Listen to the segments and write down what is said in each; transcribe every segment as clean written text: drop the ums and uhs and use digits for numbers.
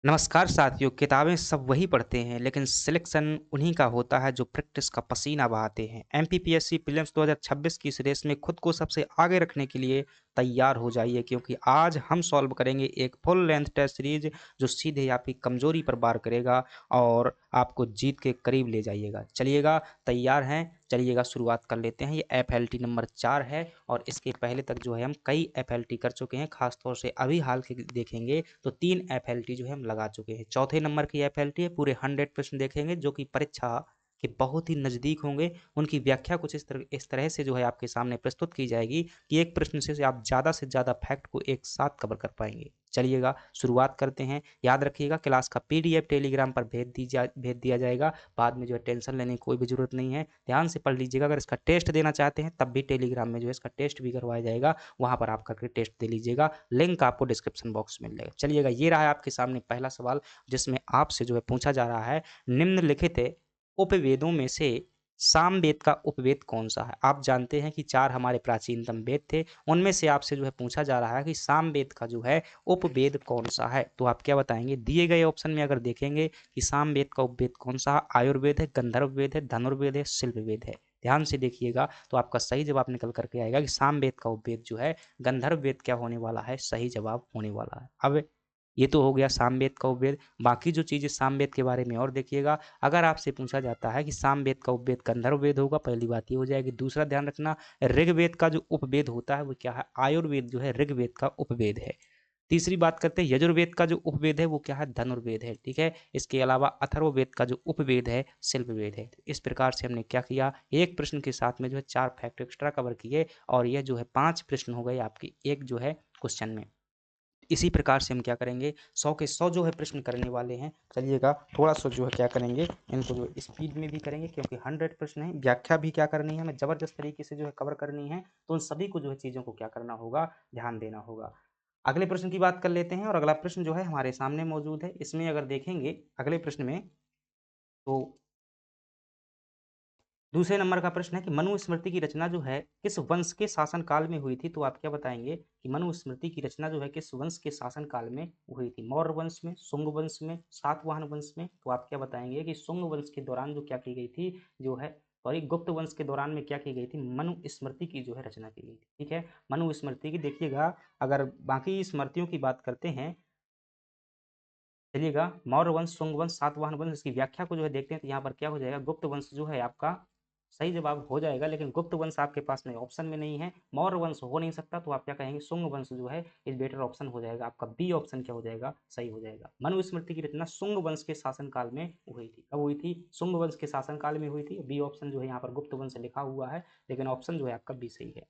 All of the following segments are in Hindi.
नमस्कार साथियों, किताबें सब वही पढ़ते हैं लेकिन सिलेक्शन उन्हीं का होता है जो प्रैक्टिस का पसीना बहाते हैं। एमपीपीएससी प्रीलिम्स 2026 की इस रेस में खुद को सबसे आगे रखने के लिए तैयार हो जाइए क्योंकि आज हम सॉल्व करेंगे एक फुल लेंथ टेस्ट सीरीज जो सीधे आपकी कमजोरी पर वार करेगा और आपको जीत के करीब ले जाइएगा। चलिएगा, तैयार हैं? चलिएगा शुरुआत कर लेते हैं। ये एफएलटी नंबर 4 है और इसके पहले तक जो है हम कई एफएलटी कर चुके हैं। खासतौर से अभी हाल के देखेंगे तो 3 एफएलटी जो है हम लगा चुके हैं। चौथे नंबर की एफएलटी है, पूरे 100 प्रश्न देखेंगे जो कि परीक्षा के बहुत ही नज़दीक होंगे। उनकी व्याख्या कुछ इस तरह से जो है आपके सामने प्रस्तुत की जाएगी कि एक प्रश्न से आप ज़्यादा से ज़्यादा फैक्ट को एक साथ कवर कर पाएंगे। चलिएगा शुरुआत करते हैं। याद रखिएगा, क्लास का पीडीएफ टेलीग्राम पर भेज दिया जाएगा। बाद में जो है टेंशन लेने की कोई भी ज़रूरत नहीं है। ध्यान से पढ़ लीजिएगा। अगर इसका टेस्ट देना चाहते हैं तब भी टेलीग्राम में जो है इसका टेस्ट भी करवाया जाएगा, वहाँ पर आप करके टेस्ट दे लीजिएगा। लिंक आपको डिस्क्रिप्शन बॉक्स में मिल जाएगा। चलिएगा, ये रहा है आपके सामने पहला सवाल जिसमें आपसे जो है पूछा जा रहा है, निम्नलिखित उपवेदों में से सामवेद का उपवेद कौन सा है? आप जानते हैं कि 4 हमारे प्राचीनतम वेद थे, उनमें से आपसे जो है पूछा जा रहा है कि सामवेद का जो है उपवेद कौन सा है? तो आप क्या बताएंगे? दिए गए ऑप्शन में अगर देखेंगे कि सामवेद का उपवेद कौन सा है, आयुर्वेद है, गंधर्व वेद है, धनुर्वेद है, शिल्प वेद है। ध्यान से देखिएगा तो आपका सही जवाब निकल करके आएगा कि सामवेद का उपवेद जो है गंधर्व वेद क्या होने वाला है, सही जवाब होने वाला है। अब ये तो हो गया सामवेद का उपवेद। बाकी जो चीज़ें सामवेद के बारे में और देखिएगा। अगर आपसे पूछा जाता है कि सामवेद का उपवेद गंधर्व वेद होगा, पहली बात ये हो जाएगी। दूसरा ध्यान रखना, ऋग्वेद का जो उपवेद होता है वो क्या है? आयुर्वेद जो है ऋग्वेद का उपवेद है। तीसरी बात करते हैं, यजुर्वेद का जो उपवेद है वो क्या है? धनुर्वेद है। ठीक है, इसके अलावा अथर्ववेद का जो उपवेद है शिल्प वेद है। तो इस प्रकार से हमने क्या किया, एक प्रश्न के साथ में जो है 4 फैक्ट एक्स्ट्रा कवर किए और यह जो है 5 प्रश्न हो गए आपकी एक जो है क्वेश्चन में। इसी प्रकार से हम क्या करेंगे, 100 के 100 जो है प्रश्न करने वाले हैं। चलिएगा, थोड़ा सा जो है क्या करेंगे, इनको जो स्पीड में भी करेंगे क्योंकि 100 प्रश्न है। व्याख्या भी क्या करनी है, हमें ज़बरदस्त तरीके से जो है कवर करनी है। तो उन सभी को जो है चीज़ों को क्या करना होगा, ध्यान देना होगा। अगले प्रश्न की बात कर लेते हैं और अगला प्रश्न जो है हमारे सामने मौजूद है। इसमें अगर देखेंगे अगले प्रश्न में तो दूसरे नंबर का प्रश्न है कि मनुस्मृति की रचना जो है किस वंश के शासन काल में हुई थी? तो आप क्या बताएंगे कि मनुस्मृति की रचना जो है किस वंश के शासन काल में हुई थी? मौर्य वंश में, शुंग वंश में, सातवाहन वंश में? तो आप क्या बताएंगे कि शुंग वंश के दौरान जो क्या की गई थी, जो है सॉरी गुप्त वंश के दौरान में क्या की गई थी, मनुस्मृति की जो है रचना की गई थी। ठीक है, मनुस्मृति की देखिएगा। अगर बाकी स्मृतियों की बात करते हैं, चलिएगा, मौर्य वंश, शुंग वंश, सातवाहन वंश, इसकी व्याख्या को जो है देखते हैं तो यहाँ पर क्या हो जाएगा, गुप्त वंश जो है आपका सही जवाब हो जाएगा। लेकिन गुप्त वंश आपके पास में ऑप्शन में नहीं है, मौर्य वंश हो नहीं सकता, तो आप क्या कहेंगे, शुंग वंश जो है इस बेटर ऑप्शन हो जाएगा। आपका बी ऑप्शन क्या हो जाएगा, सही हो जाएगा। मनुस्मृति की रचना शुंग वंश के शासन काल में हुई थी। कब हुई थी? शुंग वंश के शासन काल में हुई थी। बी ऑप्शन जो है यहाँ पर गुप्त वंश लिखा हुआ है, लेकिन ऑप्शन जो है आपका बी सही है।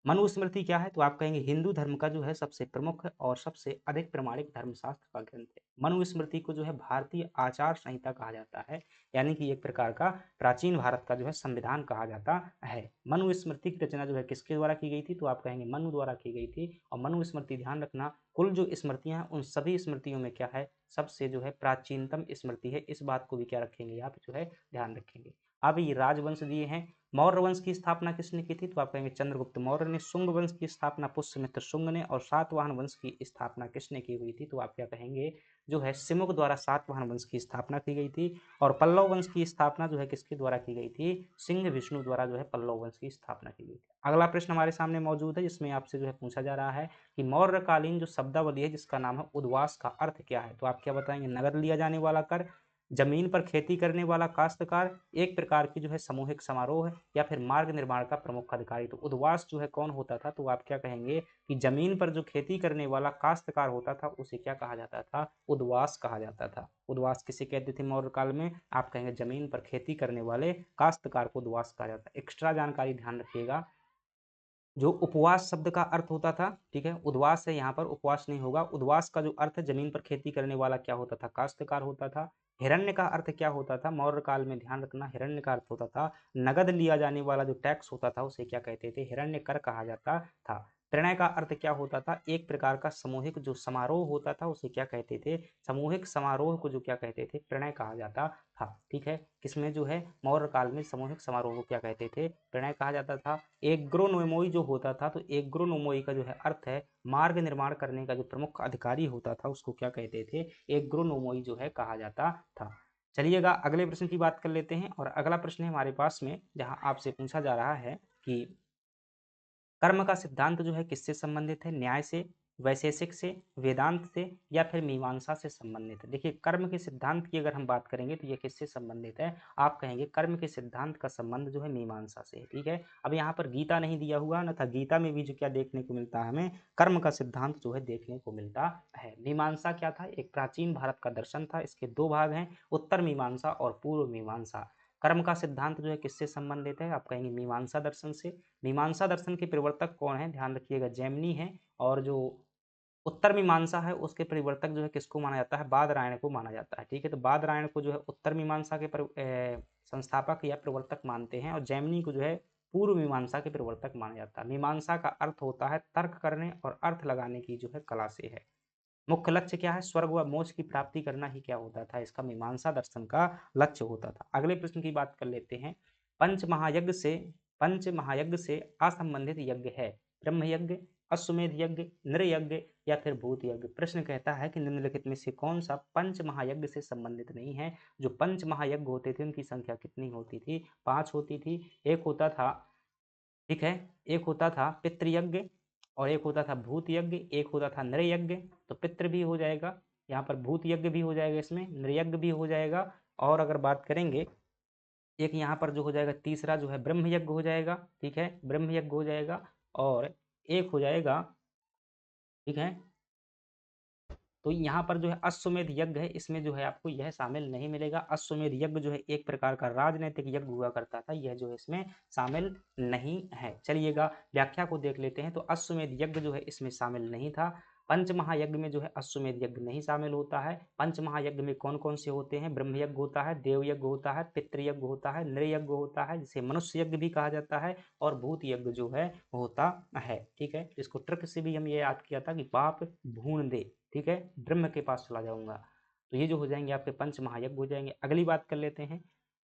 मनुस्मृति क्या है? तो आप कहेंगे हिंदू धर्म का जो है सबसे प्रमुख और सबसे अधिक प्रमाणिक धर्मशास्त्र का ग्रंथ है। मनुस्मृति को जो है भारतीय आचार संहिता कहा जाता है, यानी कि एक प्रकार का प्राचीन भारत का जो है संविधान कहा जाता है। मनुस्मृति की रचना जो है किसके द्वारा की गई थी? तो आप कहेंगे मनु द्वारा की गई थी। और मनुस्मृति, ध्यान रखना, कुल जो स्मृतियां हैं उन सभी स्मृतियों में क्या है, सबसे जो है प्राचीनतम स्मृति है। इस बात को भी क्या रखेंगे, आप जो है ध्यान रखेंगे। अब ये राजवंश दिए हैं। मौर्य वंश की स्थापना किसने की थी? तो आप कहेंगे चंद्रगुप्त मौर्य ने। शुंग वंश की स्थापना पुष्यमित्र शुंग ने। और सातवाहन वंश की स्थापना किसने की हुई थी? तो आप क्या कहेंगे, जो है सिमुक द्वारा सातवाहन वंश की स्थापना की गई थी। और पल्लव वंश की स्थापना जो है किसके द्वारा की गई थी? सिंह विष्णु द्वारा जो है पल्लव वंश की स्थापना की गई थी। अगला प्रश्न हमारे सामने मौजूद है जिसमें आपसे जो है पूछा जा रहा है कि मौर्यकालीन जो शब्दावली है जिसका नाम है उद्वास का अर्थ क्या है? तो आप क्या बताएंगे, नगद लिया जाने वाला कर, जमीन पर खेती करने वाला काश्तकार, एक प्रकार की जो है सामूहिक समारोह है, या फिर मार्ग निर्माण का प्रमुख अधिकारी। तो उद्वास जो है कौन होता था? तो आप क्या कहेंगे कि जमीन पर जो खेती करने वाला काश्तकार होता था उसे क्या कहा जाता था? उद्वास कहा जाता था। उद्वास किसे कहते थे मौर्य काल में? आप कहेंगे जमीन पर खेती करने वाले काश्तकार को उद्वास कहा जाता है। एक्स्ट्रा जानकारी ध्यान रखिएगा, जो उपवास शब्द का अर्थ होता था, ठीक है, उद्वास है, यहाँ पर उपवास नहीं होगा। उद्वास का जो अर्थ है, जमीन पर खेती करने वाला क्या होता था? काश्तकार होता था। हिरण्य का अर्थ क्या होता था मौर्य काल में? ध्यान रखना, हिरण्य का अर्थ होता था नगद लिया जाने वाला जो टैक्स होता था उसे क्या कहते थे? हिरण्य कर कहा जाता था। प्रणय का अर्थ क्या होता था, एक प्रकार का सामूहिक जो समारोह होता था उसे क्या कहते थे, सामूहिक समारोह को जो क्या कहते थे, प्रणय कहा जाता था। ठीक है, किसमें जो है मौर्य काल में सामूहिक समारोह को क्या कहते थे, प्रणय कहा जाता था। एग्रोनोमोई जो होता था, तो एग्रोनोमोई का जो है अर्थ है मार्ग निर्माण करने का जो प्रमुख अधिकारी होता था उसको क्या कहते थे, एग्रोनोमोई जो है कहा जाता था। चलिएगा अगले प्रश्न की बात कर लेते हैं, और अगला प्रश्न है हमारे पास में जहां आपसे पूछा जा रहा है कि कर्म का सिद्धांत जो है किससे संबंधित है, न्याय से, वैशेषिक से, वेदांत से, या फिर मीमांसा से संबंधित है। देखिए कर्म के सिद्धांत की अगर हम बात करेंगे तो ये किससे संबंधित है, आप कहेंगे कर्म के सिद्धांत का संबंध जो है मीमांसा से है। ठीक है, अब यहाँ पर गीता नहीं दिया हुआ न था, गीता में भी जो क्या देखने को मिलता है हमें, कर्म का सिद्धांत जो है देखने को मिलता है। मीमांसा क्या था, एक प्राचीन भारत का दर्शन था, इसके दो भाग हैं, उत्तर मीमांसा और पूर्व मीमांसा। कर्म का सिद्धांत जो है किससे संबंधित है, आप कहेंगे मीमांसा दर्शन से। मीमांसा दर्शन के प्रवर्तक कौन है, ध्यान रखिएगा जैमिनी है, और जो उत्तर मीमांसा है उसके परिवर्तक जो है किसको माना जाता है, बादरायण को माना जाता है। ठीक है, तो बादरायण को जो है उत्तर मीमांसा के संस्थापक या प्रवर्तक मानते हैं, और जैमिनी को जो है पूर्व मीमांसा के प्रवर्तक माना जाता है। मीमांसा का अर्थ होता है तर्क करने और अर्थ लगाने की जो है कला से है। मुख्य लक्ष्य क्या है, स्वर्ग व मोक्ष की प्राप्ति करना ही क्या होता था, इसका मीमांसा दर्शन का लक्ष्य होता था। अगले प्रश्न की बात कर लेते हैं, पंच महायज्ञ से असंबंधित यज्ञ है, ब्रह्म यज्ञ, अश्वमेध यज्ञ, नृ यज्ञ, या फिर भूत यज्ञ। प्रश्न कहता है कि निम्नलिखित में से कौन सा पंच महायज्ञ से संबंधित नहीं है। जो पंच महायज्ञ होते थे उनकी संख्या कितनी होती थी, 5 होती थी। एक होता था, ठीक है, एक होता था पितृयज्ञ, और एक होता था भूत यज्ञ, एक होता था नृ यज्ञ। तो पितृ भी हो जाएगा, यहाँ पर भूत यज्ञ भी हो जाएगा, इसमें नृयज्ञ भी हो जाएगा। और अगर बात करेंगे एक यहाँ पर जो हो जाएगा तीसरा जो है ब्रह्म यज्ञ हो जाएगा। ठीक है, ब्रह्म यज्ञ हो जाएगा, और एक हो जाएगा, ठीक है, तो यहाँ पर जो है अश्वमेध यज्ञ है, इसमें जो है आपको यह शामिल नहीं मिलेगा। अश्वमेध यज्ञ जो है एक प्रकार का राजनीतिक यज्ञ हुआ करता था, यह जो है इसमें शामिल नहीं है। चलिएगा व्याख्या को देख लेते हैं, तो अश्वमेध यज्ञ जो है इसमें शामिल नहीं था। पंच महायज्ञ में जो है अश्वमेध यज्ञ नहीं शामिल होता है। पंच महायज्ञ में कौन कौन से होते हैं, ब्रह्म यज्ञ होता है, देव यज्ञ होता है, पितृयज्ञ होता है, नृ यज्ञ होता है, जिसे मनुष्य यज्ञ भी कहा जाता है, और भूत यज्ञ जो है होता है। ठीक है, इसको ट्रिक से भी हम ये याद किया था कि पाप भून दे, ठीक है, ब्रह्म के पास चला जाऊंगा। तो ये जो हो जाएंगे आपके पंच महायज्ञ हो जाएंगे। अगली बात कर लेते हैं,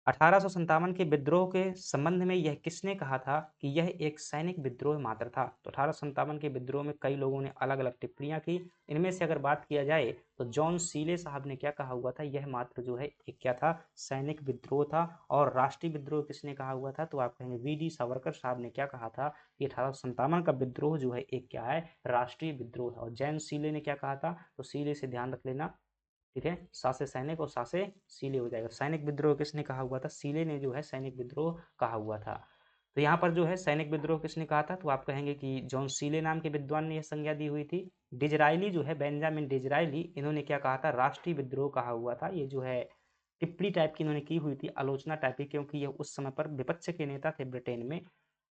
1857 के विद्रोह के संबंध में यह किसने कहा था कि यह एक सैनिक विद्रोह मात्र था। तो 1857 के विद्रोह में कई लोगों ने अलग अलग टिप्पणियां की। इनमें से अगर बात किया जाए तो जॉन सीले साहब ने क्या कहा हुआ था, यह मात्र जो है एक क्या था, सैनिक विद्रोह था। और राष्ट्रीय विद्रोह किसने कहा हुआ था, तो आप कहेंगे वी.डी. सावरकर साहब ने क्या कहा था कि 1857 का विद्रोह जो है एक क्या है, राष्ट्रीय विद्रोह है। और जैन सीले ने क्या कहा था, तो सीले से ध्यान रख लेना, ठीक है, सा से सैनिक और सा से सीले हो जाएगा। सैनिक विद्रोह किसने कहा हुआ था, सीले ने जो है सैनिक विद्रोह कहा हुआ था। तो यहाँ पर जो है सैनिक विद्रोह किसने कहा था, तो आप कहेंगे कि जॉन सीले नाम के विद्वान ने यह संज्ञा दी हुई थी। डिजराइली जो है, बेंजामिन डिजराइली, इन्होंने क्या कहा था, राष्ट्रीय विद्रोह कहा हुआ था। ये जो है टिप्पणी टाइप की इन्होंने की हुई थी, आलोचना टाइप की, क्योंकि यह उस समय पर विपक्ष के नेता थे ब्रिटेन में।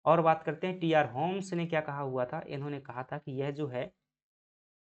और बात करते हैं टी आर होम्स ने क्या कहा हुआ था, इन्होंने कहा था कि यह जो है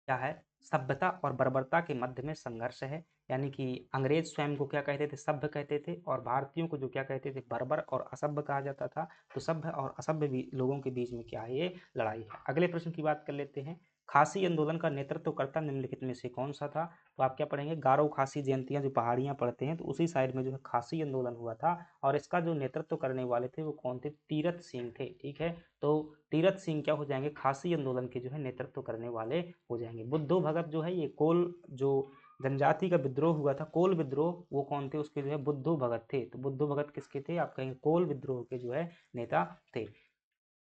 क्या है, सभ्यता और बर्बरता के मध्य में संघर्ष है। यानी कि अंग्रेज स्वयं को क्या कहते थे, सभ्य कहते थे, और भारतीयों को जो क्या कहते थे, बर्बर और असभ्य कहा जाता था। तो सभ्य और असभ्य भी लोगों के बीच में क्या है, ये लड़ाई है। अगले प्रश्न की बात कर लेते हैं, खासी आंदोलन का नेतृत्व करता निम्नलिखित में से कौन सा था। तो आप क्या पढ़ेंगे, गारो खासी जयंतियां जो पहाड़ियां पढ़ते हैं, तो उसी साइड में जो है खासी आंदोलन हुआ था, और इसका जो नेतृत्व करने वाले थे वो कौन थे, तीरथ सिंह थे। ठीक है, तो तीरथ सिंह क्या हो जाएंगे, खासी आंदोलन के जो है नेतृत्व करने वाले हो जाएंगे। बुद्धो भगत जो है, ये कोल जो जनजाति का विद्रोह हुआ था, कोल विद्रोह, वो कौन थे, उसके जो है बुद्धो भगत थे। तो बुद्धो भगत किसके थे, आप कहेंगे कोल विद्रोह के जो है नेता थे।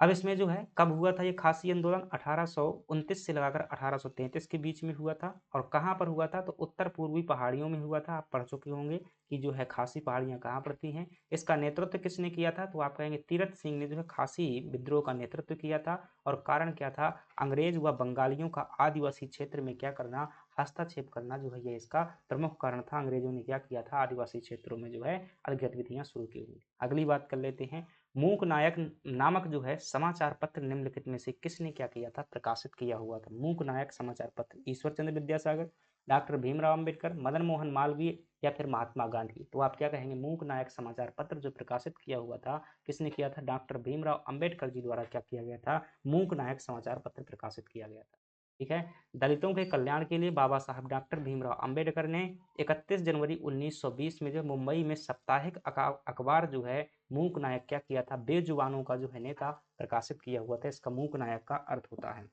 अब इसमें जो है कब हुआ था ये खासी आंदोलन, 1829 से लगाकर 1833 के बीच में हुआ था। और कहाँ पर हुआ था, तो उत्तर पूर्वी पहाड़ियों में हुआ था। आप पढ़ चुके होंगे कि जो है खासी पहाड़ियाँ कहाँ पड़ती हैं। इसका नेतृत्व किसने किया था, तो आप कहेंगे तीरथ सिंह ने जो है खासी विद्रोह का नेतृत्व किया था। और कारण क्या था, अंग्रेज व बंगालियों का आदिवासी क्षेत्र में क्या करना, हस्तक्षेप करना जो है ये इसका प्रमुख कारण था। अंग्रेजों ने क्या किया था, आदिवासी क्षेत्रों में जो है गतिविधियां शुरू की हुई। अगली बात कर लेते हैं, मूक नायक नामक जो है समाचार पत्र निम्नलिखित में से किसने क्या किया था, प्रकाशित किया हुआ था। मूक नायक समाचार पत्र, ईश्वर चंद्र विद्यासागर, डॉक्टर भीमराव अंबेडकर, मदन मोहन मालवीय या फिर महात्मा गांधी? तो आप क्या कहेंगे? मूक नायक समाचार पत्र जो प्रकाशित किया हुआ था, किसने किया था? डॉक्टर भीमराव अंबेडकर जी द्वारा क्या किया गया था? मूक नायक समाचार पत्र प्रकाशित किया गया था। ठीक है। दलितों के कल्याण के लिए बाबा साहब डॉक्टर भीमराव अंबेडकर ने 31 जनवरी 1920 में जो मुंबई में साप्ताहिक अखबार जो है मूक नायक क्या किया था? बेजुबानों का जो है नेता प्रकाशित किया हुआ था। इसका मूक नायक का अर्थ होता है।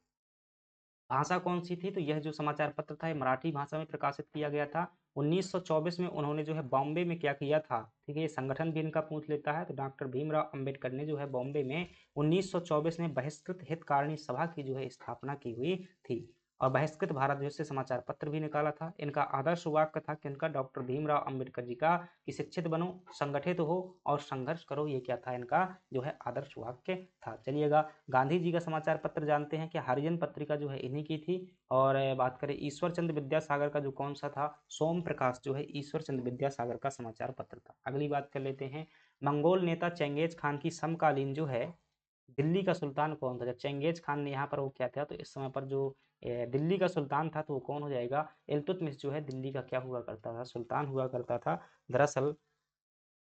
भाषा कौन सी थी? तो यह जो समाचार पत्र था, मराठी भाषा में प्रकाशित किया गया था। 1924 में उन्होंने जो है बॉम्बे में क्या किया था? ठीक है, ये संगठन भी इनका पूछ लेता है। तो डॉक्टर भीमराव अंबेडकर ने जो है बॉम्बे में 1924 में बहिष्कृत हितकारिणी सभा की जो है स्थापना की हुई थी। और बहिष्कृत भारत जो है समाचार पत्र भी निकाला था। इनका आदर्श वाक्य था कि इनका डॉक्टर भीमराव अंबेडकर जी का कि शिक्षित बनो, संगठित हो और संघर्ष करो, ये क्या था? इनका जो है आदर्श वाक्य था। चलिएगा, गांधी जी का समाचार पत्र जानते हैं कि हरिजन पत्रिका जो है इन्हीं की थी। और बात करें ईश्वर चंद्र विद्यासागर का जो कौन सा था? सोम प्रकाश जो है ईश्वर चंद्र विद्यासागर का समाचार पत्र था। अगली बात कर लेते हैं, मंगोल नेता चंगेज खान की समकालीन जो है दिल्ली का सुल्तान कौन था? जब चंगेज खान ने यहाँ पर वो क्या था, तो इस समय पर जो दिल्ली का सुल्तान था तो वो कौन हो जाएगा? इल्तुतमिश जो है दिल्ली का क्या हुआ करता था? सुल्तान हुआ करता था। दरअसल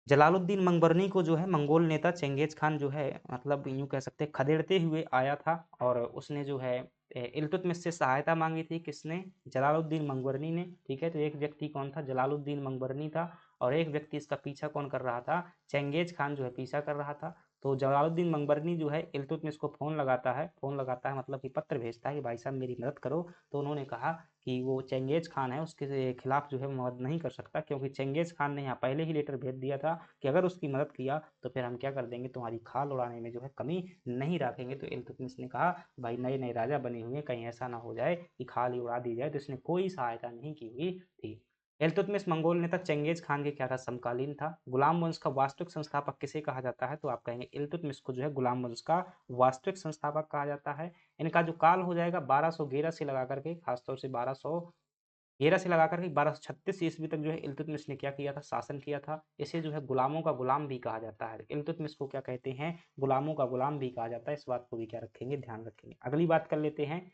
जलालुद्दीन मंगबरनी को जो है मंगोल नेता चंगेज खान जो है मतलब यूं कह सकते हैं खदेड़ते हुए आया था। और उसने जो है इल्तुतमिश से सहायता मांगी थी। किसने? जलालुद्दीन मंगबरनी ने। ठीक है, तो एक व्यक्ति कौन था? जलालुद्दीन मंगबरनी था। और एक व्यक्ति इसका पीछा कौन कर रहा था? चंगेज खान जो है पीछा कर रहा था। तो जलालुद्दीन मंगबरनी जो है इल्तुतमिश को फोन लगाता है। फोन लगाता है मतलब कि पत्र भेजता है कि भाई साहब मेरी मदद करो। तो उन्होंने कहा कि वो चंगेज खान है उसके खिलाफ जो है मदद नहीं कर सकता, क्योंकि चंगेज खान ने यहाँ पहले ही लेटर भेज दिया था कि अगर उसकी मदद किया तो फिर हम क्या कर देंगे? तुम्हारी खाल उड़ाने में जो है कमी नहीं रखेंगे। तो इल्तुतमिश ने कहा भाई नए नए राजा बने हुए, कहीं ऐसा ना हो जाए कि खाल ही उड़ा दी जाए। तो इसने कोई सहायता नहीं की हुई थी। इल्तुतमिश मंगोल नेता चंगेज खान के क्या था? समकालीन था। गुलाम वंश का वास्तविक संस्थापक किसे कहा जाता है? तो आप कहेंगे इल्तुतमिश को जो है गुलाम वंश का वास्तविक संस्थापक कहा जाता है। इनका जो काल हो जाएगा 1211 से लगा करके, खासतौर से 1213 से लगा करके 1236 ईस्वी तक जो है इल्तुतमिश ने क्या किया था? शासन किया था। इसे जो है गुलामों का गुलाम भी कहा जाता है। इल्तुतमिश को क्या कहते हैं? गुलामों का गुलाम भी कहा जाता है। इस बात को भी क्या रखेंगे? ध्यान रखेंगे। अगली बात कर लेते हैं,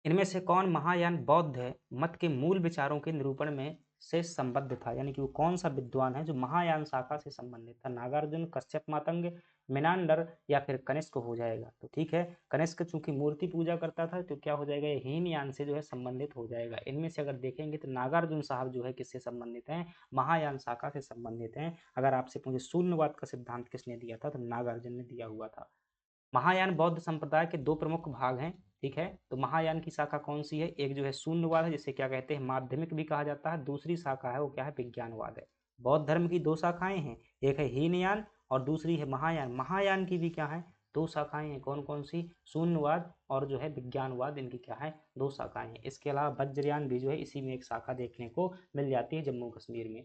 इनमें से कौन महायान बौद्ध मत के मूल विचारों के निरूपण में से संबद्ध था? यानी कि वो कौन सा विद्वान है जो महायान शाखा से संबंधित था? नागार्जुन, कश्यप मातंग, मेनांडर या फिर कनिष्क हो जाएगा? तो ठीक है, कनिष्क चूंकि मूर्ति पूजा करता था तो क्या हो जाएगा? ये हीनयान से जो है संबंधित हो जाएगा। इनमें से अगर देखेंगे तो नागार्जुन साहब जो है किससे संबंधित हैं? महायान शाखा से संबंधित हैं। अगर आपसे पूछे शून्यवाद का सिद्धांत किसने दिया था, तो नागार्जुन ने दिया हुआ था। महायान बौद्ध संप्रदाय के दो प्रमुख भाग हैं। ठीक है, तो महायान की शाखा कौन सी है? एक जो है शून्यवाद है, जिसे क्या कहते हैं? माध्यमिक भी कहा जाता है। दूसरी शाखा है वो क्या है? विज्ञानवाद है। बौद्ध धर्म की दो शाखाएं हैं, एक है हीनयान और दूसरी है महायान। महायान की भी क्या है? दो शाखाएं हैं। कौन कौन सी? शून्यवाद और जो है विज्ञानवाद, इनकी क्या है? दो शाखाएं हैं। इसके अलावा वज्रयान भी जो है इसी में एक शाखा देखने को मिल जाती है जम्मू कश्मीर में।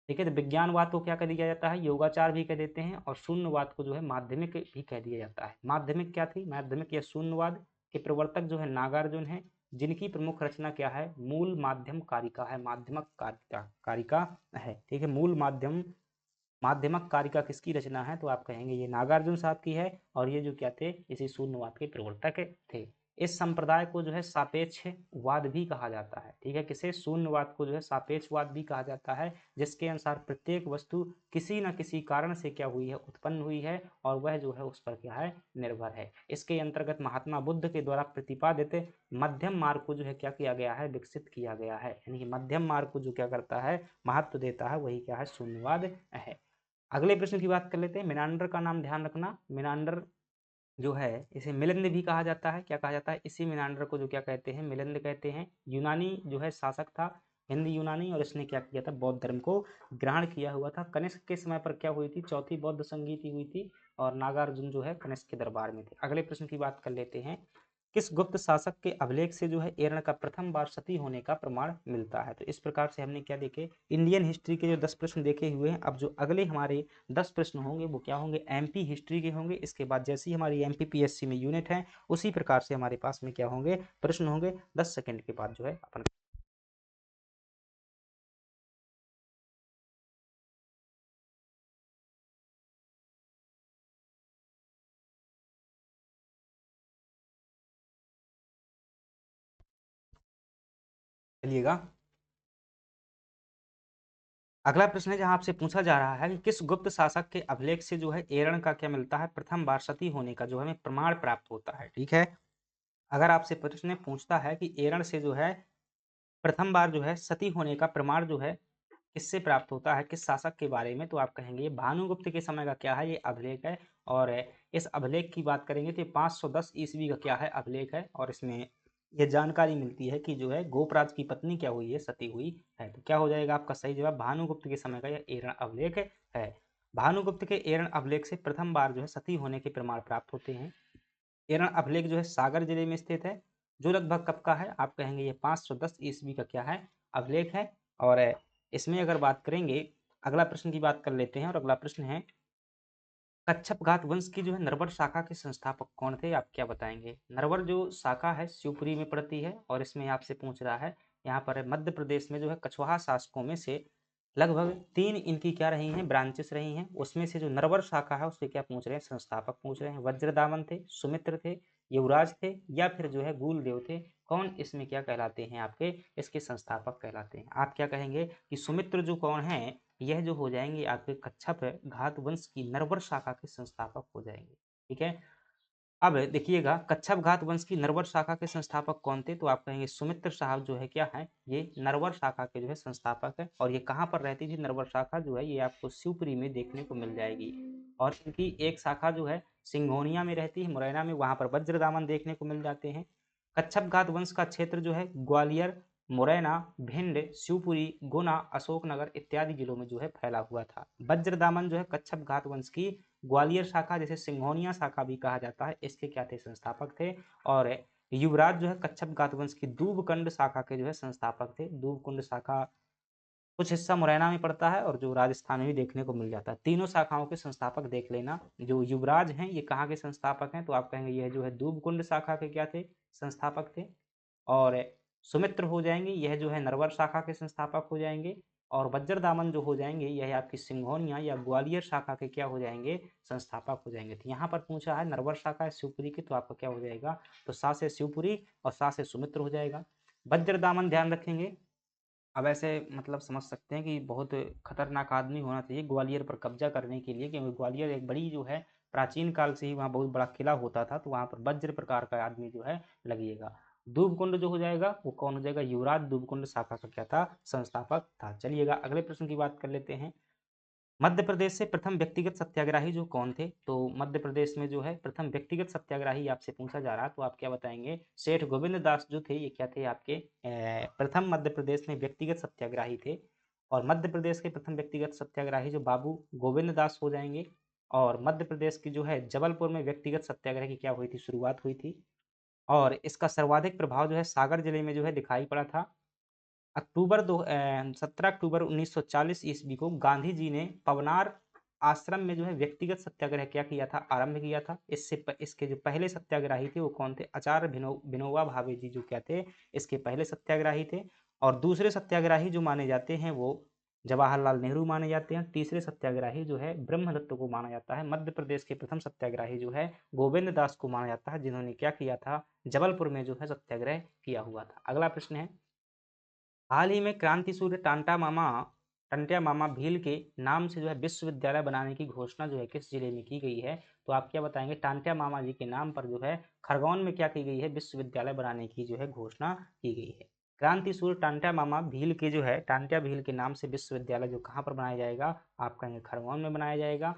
ठीक है, तो विज्ञानवाद को क्या कह दिया जाता है? योगाचार भी कह देते हैं। और शून्यवाद को जो है माध्यमिक भी कह दिया जाता है। माध्यमिक क्या थी? माध्यमिक या शून्यवाद के प्रवर्तक जो है नागार्जुन है, जिनकी प्रमुख रचना क्या है? मूल माध्यम कारिका है। माध्यमक कारिका है। ठीक है, मूल माध्यमक कारिका किसकी रचना है? तो आप कहेंगे ये नागार्जुन साहब की है। और ये जो क्या थे? इसी शून्यवाद के प्रवर्तक थे। इस संप्रदाय को जो है सापेक्षवाद भी कहा जाता है। ठीक है, किसे? शून्यवाद को जो है सापेक्षवाद भी कहा जाता है, जिसके अनुसार प्रत्येक वस्तु किसी न किसी कारण से क्या हुई है? उत्पन्न हुई है, और वह जो है उस पर क्या है? निर्भर है। इसके अंतर्गत महात्मा बुद्ध के द्वारा प्रतिपादित मध्यम मार्ग को जो है क्या किया गया है? विकसित किया गया है। यानी कि मध्यम मार्ग को जो क्या करता है? महत्व देता है, वही क्या है? शून्यवाद है। अगले प्रश्न की बात कर लेते हैं। मिनांडर का नाम ध्यान रखना। मिनांडर जो है इसे मिलिंद भी कहा जाता है। क्या कहा जाता है? इसी मिनांडर को जो क्या कहते हैं? मिलिंद कहते हैं। यूनानी जो है शासक था, हिंद यूनानी, और इसने क्या किया था? बौद्ध धर्म को ग्रहण किया हुआ था। कनिष्क के समय पर क्या हुई थी? चौथी बौद्ध संगीति हुई थी, और नागार्जुन जो है कनिष्क के दरबार में थे। अगले प्रश्न की बात कर लेते हैं, किस गुप्त शासक के अभिलेख से जो है एरण का प्रथम बार सती होने का प्रमाण मिलता है? तो इस प्रकार से हमने क्या देखे? इंडियन हिस्ट्री के जो 10 प्रश्न देखे हुए हैं। अब जो अगले हमारे 10 प्रश्न होंगे वो क्या होंगे? एमपी हिस्ट्री के होंगे। इसके बाद जैसी हमारी एमपीपीएससी में यूनिट है, उसी प्रकार से हमारे पास में क्या होंगे? प्रश्न होंगे। 10 सेकंड के बाद जो है अपन चलिएगा, अगला प्रश्न है जहां आपसे पूछा जा रहा है कि किस गुप्त शासक के अभिलेख से जो है एरण का क्या मिलता है, प्रथम बार सती होने का जो हमें प्रमाण प्राप्त होता है। ठीक है, अगर आपसे प्रश्न पूछता है कि एरण से जो है प्रथम बार जो है सती होने का प्रमाण जो है किससे प्राप्त होता है, किस शासक के बारे में, तो आप कहेंगे ये भानुगुप्त के समय का क्या है, ये अभिलेख है। और इस अभिलेख की बात करेंगे तो 510 ईस्वी का क्या है, अभिलेख है। और इसमें ये जानकारी मिलती है कि जो है गोपराज की पत्नी क्या हुई है, सती हुई है। तो क्या हो जाएगा आपका सही जवाब, भानुगुप्त के समय का यह एरण अभिलेख है। भानुगुप्त के एरण अभिलेख से प्रथम बार जो है सती होने के प्रमाण प्राप्त होते हैं। एरण अभिलेख जो है सागर जिले में स्थित है, जो लगभग कब का है, आप कहेंगे ये 510 ईस्वी का क्या है, अभिलेख है। और इसमें अगर बात करेंगे, अगला प्रश्न की बात कर लेते हैं। और अगला प्रश्न है कच्छप घात वंश की जो है नरवर शाखा के संस्थापक कौन थे, आप क्या बताएंगे। नरवर जो शाखा है शिवपुरी में पड़ती है, और इसमें आपसे पूछ रहा है यहाँ पर मध्य प्रदेश में जो है कछवाहा शासकों में से लगभग 3 इनकी क्या रही हैं, ब्रांचेस रही हैं। उसमें से जो नरवर शाखा है उसके क्या पूछ रहे हैं, संस्थापक पूछ रहे हैं। वज्रदामन थे, सुमित्र थे, युवराज थे, या फिर जो है गूलदेव थे। कौन इसमें क्या कहलाते हैं, आपके इसके संस्थापक कहलाते हैं। आप क्या कहेंगे कि सुमित्र जो कौन है, यह जो हो जाएंगे आपके कच्छप घात वंश की नरवर शाखा के संस्थापक हो जाएंगे। ठीक है, अब देखिएगा कच्छप घात वंश की नरवर शाखा के संस्थापक कौन थे, तो आप कहेंगे सुमित्र साहब जो है क्या है, ये नरवर शाखा के जो है संस्थापक है। और ये कहाँ पर रहती थी नरवर शाखा जो है, ये आपको शिवपुरी में देखने को मिल जाएगी। और इनकी एक शाखा जो है सिंघोनिया में रहती है, मुरैना में, वहां पर वज्रदामन देखने को मिल जाते हैं। कच्छप घात वंश का क्षेत्र जो है ग्वालियर, मुरैना, भिंड, शिवपुरी, गुना, अशोकनगर इत्यादि जिलों में जो है फैला हुआ था। वज्रदामन जो है कच्छप घात वंश की ग्वालियर शाखा, जैसे सिंघोनिया शाखा भी कहा जाता है, इसके क्या थे, संस्थापक थे। और युवराज जो है कच्छप घात वंश की दूबकुंड शाखा के जो है संस्थापक थे। दूबकुंड शाखा कुछ हिस्सा मुरैना में पड़ता है और जो राजस्थान में भी देखने को मिल जाता है। तीनों शाखाओं के संस्थापक देख लेना। जो युवराज हैं ये कहाँ के संस्थापक हैं, तो आप कहेंगे यह जो है दूबकुंड शाखा के क्या थे, संस्थापक थे। और सुमित्र हो जाएंगे, यह जो है नरवर शाखा के संस्थापक हो जाएंगे। और वज्रदामन जो हो जाएंगे, यह आपकी सिंघोनिया या ग्वालियर शाखा के क्या हो जाएंगे, संस्थापक हो जाएंगे। तो यहाँ पर पूछा है नरवर शाखा है शिवपुरी की, तो आपका क्या हो जाएगा, तो सा से शिवपुरी और सा से सुमित्र हो जाएगा। वज्रदामन ध्यान रखेंगे। अब ऐसे मतलब समझ सकते हैं कि बहुत खतरनाक आदमी होना चाहिए ग्वालियर पर कब्जा करने के लिए, क्योंकि ग्वालियर एक बड़ी जो है प्राचीन काल से ही वहाँ बहुत बड़ा किला होता था, तो वहाँ पर वज्र प्रकार का आदमी जो है लगिएगा। दूबकुंड जो हो जाएगा वो कौन हो जाएगा, युवराज दूबकुंड शाखा का क्या था, संस्थापक था। चलिएगा अगले प्रश्न की बात कर लेते हैं। मध्य प्रदेश से प्रथम व्यक्तिगत सत्याग्रही जो कौन थे, तो मध्य प्रदेश में जो है प्रथम व्यक्तिगत सत्याग्रही आपसे पूछा जा रहा है, तो आप क्या बताएंगे। सेठ गोविंद दास जो थे ये क्या थे, आपके प्रथम मध्य प्रदेश में व्यक्तिगत सत्याग्रही थे। और मध्य प्रदेश के प्रथम व्यक्तिगत सत्याग्रही जो बाबू गोविंद दास हो जाएंगे। और मध्य प्रदेश की जो है जबलपुर में व्यक्तिगत सत्याग्रह की क्या हुई थी, शुरुआत हुई थी। और इसका सर्वाधिक प्रभाव जो है सागर जिले में जो है दिखाई पड़ा था। 17 अक्टूबर 1940 ईस्वी को गांधी जी ने पवनार आश्रम में जो है व्यक्तिगत सत्याग्रह क्या किया था, आरंभ किया था। इसके जो पहले सत्याग्रही थे वो कौन थे, आचार्य विनोबा भावे जी जो क्या थे, इसके पहले सत्याग्रही थे। और दूसरे सत्याग्रही जो माने जाते हैं वो जवाहरलाल नेहरू माने जाते हैं। तीसरे सत्याग्रही जो है ब्रह्मदत्त को माना जाता है। मध्य प्रदेश के प्रथम सत्याग्रही जो है गोविंद दास को माना जाता है, जिन्होंने क्या किया था, जबलपुर में जो है सत्याग्रह किया हुआ था। अगला प्रश्न है, हाल ही में क्रांति सूर्य टंट्या मामा भील के नाम से जो है विश्वविद्यालय बनाने की घोषणा जो है किस जिले में की गई है, तो आप क्या बताएंगे। टांट्या मामा जी के नाम पर जो है खरगोन में क्या की गई है, विश्वविद्यालय बनाने की जो है घोषणा की गई है। क्रांति सूर्य टांट्या मामा भील के जो है टांट्या भील के नाम से विश्वविद्यालय जो कहाँ पर बनाया जाएगा, आप कहेंगे खरगोन में बनाया जाएगा।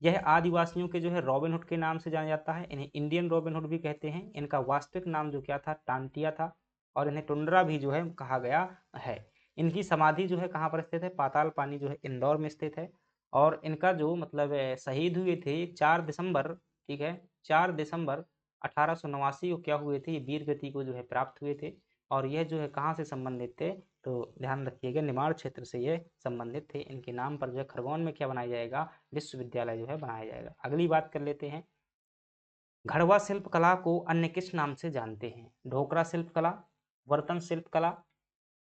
यह आदिवासियों के जो है रॉबिनहुड के नाम से जाना जाता है, इन्हें इंडियन रॉबिनहुड भी कहते हैं। इनका वास्तविक नाम जो क्या था, टांटिया था। और इन्हें टुंड्रा भी जो है कहा गया है। इनकी समाधि जो है कहाँ पर स्थित है, पाताल पानी जो है इंदौर में स्थित है। और इनका जो मतलब शहीद हुए थे 4 दिसंबर, ठीक है, 4 दिसंबर 1889 को क्या हुए थे, ये वीर गति को जो है प्राप्त हुए थे। और यह जो है कहाँ से संबंधित थे, तो ध्यान रखिएगा निमाड़ क्षेत्र से ये संबंधित थे। इनके नाम पर जो है खरगोन में क्या बनाया जाएगा, विश्वविद्यालय जो है बनाया जाएगा। अगली बात कर लेते हैं, घड़वा शिल्प कला को अन्य किस नाम से जानते हैं। ढोकरा शिल्प कला, बर्तन शिल्प कला,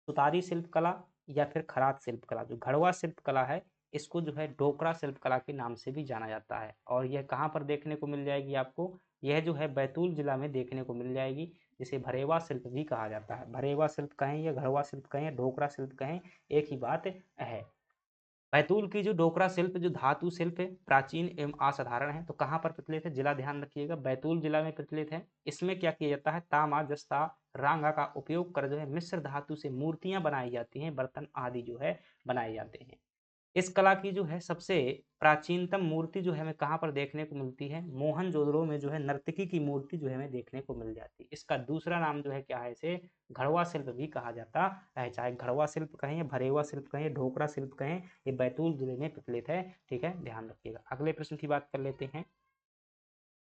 सुतारी शिल्प कला, या फिर खरात शिल्प कला। जो घड़वा शिल्प कला है इसको जो है डोकरा शिल्प कला के नाम से भी जाना जाता है। और यह कहाँ पर देखने को मिल जाएगी आपको, यह जो है बैतूल जिला में देखने को मिल जाएगी। जिसे भरेवा शिल्प भी कहा जाता है। भरेवा शिल्प कहें या घड़वा शिल्प कहें, ढोकरा शिल्प कहें, एक ही बात है। बैतूल की जो डोकरा शिल्प जो धातु शिल्प है प्राचीन एवं असाधारण है। तो कहाँ पर प्रचलित है? जिला ध्यान रखिएगा, बैतूल जिला में प्रचलित है। इसमें क्या किया जाता है? तांबा, जस्ता, रांगा का उपयोग कर जो है मिश्र धातु से मूर्तियां बनाई जाती हैं, बर्तन आदि जो है बनाए जाते हैं। इस कला की जो है सबसे प्राचीनतम मूर्ति जो है हमें कहाँ पर देखने को मिलती है? मोहनजोदड़ो में जो है नर्तकी की मूर्ति जो है हमें देखने को मिल जाती है। इसका दूसरा नाम जो है क्या है? इसे घड़वा शिल्प भी कहा जाता है। चाहे घड़वा शिल्प कहें या भरेवा शिल्प कहें, ढोकरा शिल्प कहें, ये बैतूल जिले में प्रचलित है। ठीक है, ध्यान रखिएगा। अगले प्रश्न की बात कर लेते हैं।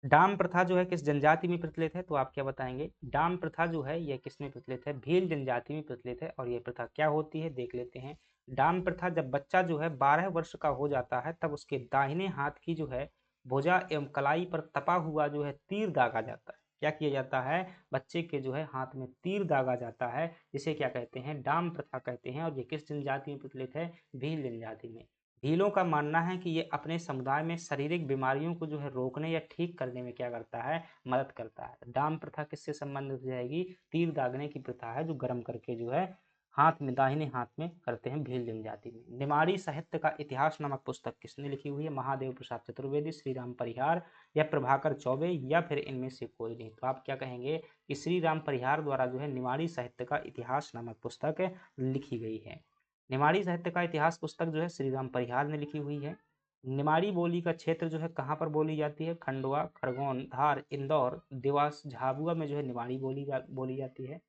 डाम प्रथा जो है किस जनजाति में प्रचलित है? तो आप क्या बताएंगे? डाम प्रथा जो है यह किस में प्रचलित है? भील जनजाति में प्रचलित है। और यह प्रथा क्या होती है देख लेते हैं। डाम प्रथा, जब बच्चा जो है 12 वर्ष का हो जाता है तब उसके दाहिने हाथ की जो है भुजा एवं कलाई पर तपा हुआ जो है तीर दागा जाता है। क्या किया जाता है? बच्चे के जो है हाथ में तीर दागा जाता है, जिसे क्या कहते हैं? डाम प्रथा कहते हैं। और ये किस जनजाति में प्रचलित है? भील जनजाति में। भीलों का मानना है कि ये अपने समुदाय में शारीरिक बीमारियों को जो है रोकने या ठीक करने में क्या करता है? मदद करता है। डाम प्रथा किससे संबंधित हो जाएगी? तीर दागने की प्रथा है, जो गर्म करके जो है हाथ में, दाहिने हाथ में करते हैं भील जनजाति में। निमाड़ी साहित्य का इतिहास नामक पुस्तक किसने लिखी हुई है? महादेव प्रसाद चतुर्वेदी, श्री राम परिहार या प्रभाकर चौबे, या फिर इनमें से कोई नहीं। तो आप क्या कहेंगे कि श्री राम परिहार द्वारा जो है निमाड़ी साहित्य का इतिहास नामक पुस्तक लिखी गई है। निमाड़ी साहित्य का इतिहास पुस्तक जो है श्री राम परिहार ने लिखी हुई है। निमाड़ी बोली का क्षेत्र जो है कहाँ पर बोली जाती है? खंडवा, खरगोन, धार, इंदौर, देवास, झाबुआ में जो है निमाड़ी बोली जाती है।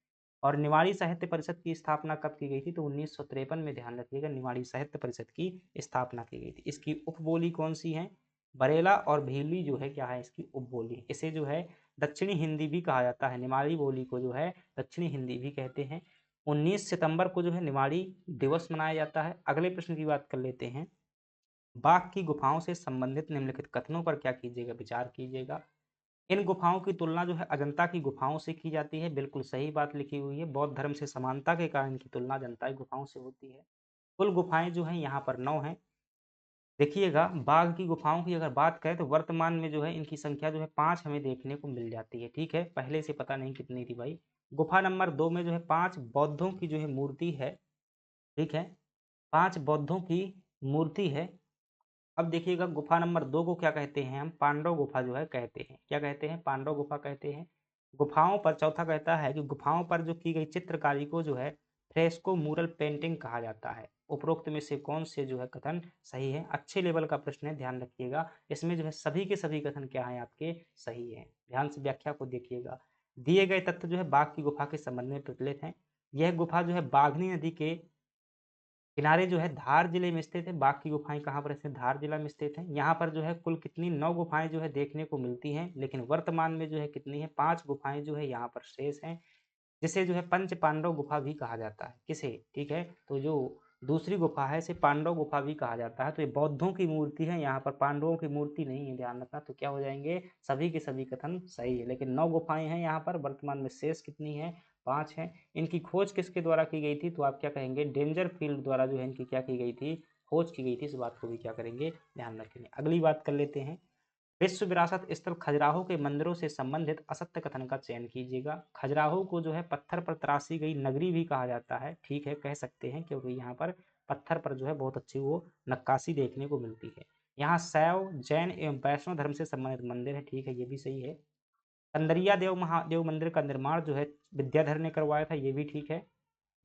और निमाड़ी साहित्य परिषद की स्थापना कब की गई थी? तो 1953 में, ध्यान रखिएगा, निमाड़ी साहित्य परिषद की स्थापना की गई थी। इसकी उपबोली कौन सी है? बरेला और भीली जो है क्या है इसकी उपबोली। इसे जो है दक्षिणी हिंदी भी कहा जाता है। निमाड़ी बोली को जो है दक्षिणी हिंदी भी कहते हैं। 19 सितंबर को जो है निमाड़ी दिवस मनाया जाता है। अगले प्रश्न की बात कर लेते हैं। बाघ की गुफाओं से संबंधित निम्नलिखित कथनों पर क्या कीजिएगा? विचार कीजिएगा। इन गुफाओं की तुलना जो है अजंता की गुफाओं से की जाती है। बिल्कुल सही बात लिखी हुई है। बौद्ध धर्म से समानता के कारण इनकी तुलना अजंता की गुफाओं से होती है। कुल गुफाएं जो है यहाँ पर 9 हैं। देखिएगा, बाघ की गुफाओं की अगर बात करें तो वर्तमान में जो है इनकी संख्या जो है 5 हमें देखने को मिल जाती है। ठीक है, पहले से पता नहीं कितनी थी भाई। गुफा नंबर 2 में जो है 5 बौद्धों की जो है मूर्ति है। ठीक है, 5 बौद्धों की मूर्ति है। अब देखिएगा, गुफा नंबर 2 को क्या कहते हैं? हम पांडव गुफा जो है कहते हैं। क्या कहते हैं? पांडव गुफा कहते हैं। गुफाओं पर, चौथा कहता है कि गुफाओं पर जो की गई चित्रकारी को जो है फ्रेस्को मूरल पेंटिंग कहा जाता है। उपरोक्त में से कौन से जो है कथन सही है? अच्छे लेवल का प्रश्न है, ध्यान रखिएगा। इसमें जो है सभी के सभी कथन क्या है आपके? सही है। ध्यान से व्याख्या को देखिएगा। दिए गए तथ्य जो है बाघ की गुफा के संबंध में प्रचलित हैं। यह गुफा जो है बाघनी नदी के किनारे जो है धार जिले में स्थित है। बाघ की गुफाएं कहाँ पर स्थित? धार जिला में स्थित है। यहाँ पर जो है कुल कितनी? 9 गुफाएं जो है देखने को मिलती हैं, लेकिन वर्तमान में जो है कितनी है? 5 गुफाएं जो है यहाँ पर शेष हैं, जिसे जो है पंच पांडव गुफा भी कहा जाता है। किसे? ठीक है, तो जो दूसरी गुफा है इसे पांडव गुफा भी कहा जाता है। तो ये बौद्धों की मूर्ति है, यहाँ पर पांडवों की मूर्ति नहीं है, ध्यान रखना। तो क्या हो जाएंगे? सभी के सभी कथन सही है। लेकिन 9 गुफाएं हैं यहाँ पर, वर्तमान में शेष कितनी है? 5 हैं। इनकी खोज किसके द्वारा की गई थी? तो आप क्या कहेंगे? डेंजर फील्ड द्वारा जो है इनकी क्या की गई थी? खोज की गई थी। इस बात को भी क्या करेंगे? ध्यान रखेंगे। अगली बात कर लेते हैं। विश्व विरासत स्थल खजुराहो के मंदिरों से संबंधित असत्य कथन का चयन कीजिएगा। खजुराहो को जो है पत्थर पर तराशी गई नगरी भी कहा जाता है। ठीक है, कह सकते हैं, क्योंकि यहाँ पर पत्थर पर जो है बहुत अच्छी वो नक्काशी देखने को मिलती है। यहाँ शैव, जैन एवं वैष्णव धर्म से संबंधित मंदिर है। ठीक है, ये भी सही है। कंदरिया देव महादेव मंदिर का निर्माण जो है विद्याधर ने करवाया था, ये भी ठीक है।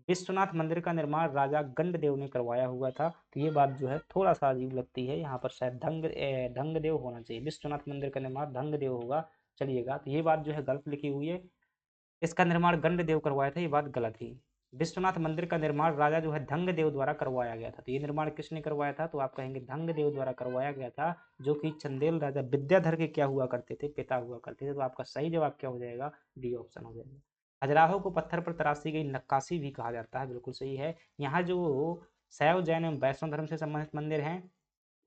विश्वनाथ मंदिर का निर्माण राजा गंडदेव ने करवाया हुआ था। तो ये बात जो है थोड़ा सा अजीब लगती है, यहाँ पर शायद ढंगदेव होना चाहिए। विश्वनाथ मंदिर का निर्माण ढंगदेव होगा। चलिएगा, तो ये बात जो है गलत लिखी हुई है। इसका निर्माण गंडदेव करवाया था, ये बात गलत थी। विश्वनाथ मंदिर का निर्माण राजा जो है धंगदेव द्वारा करवाया गया था। तो ये निर्माण किसने करवाया था? तो आप कहेंगे धंगदेव द्वारा करवाया गया था, जो कि चंदेल राजा विद्याधर के क्या हुआ करते थे? पिता हुआ करते थे। तो आपका सही जवाब क्या हो जाएगा? डी ऑप्शन हो जाएगा। खजुराहो को पत्थर पर तराशी गई नक्काशी भी कहा जाता है, बिल्कुल सही है। यहाँ जो शैव, जैन एवं वैष्णव धर्म से संबंधित मंदिर हैं,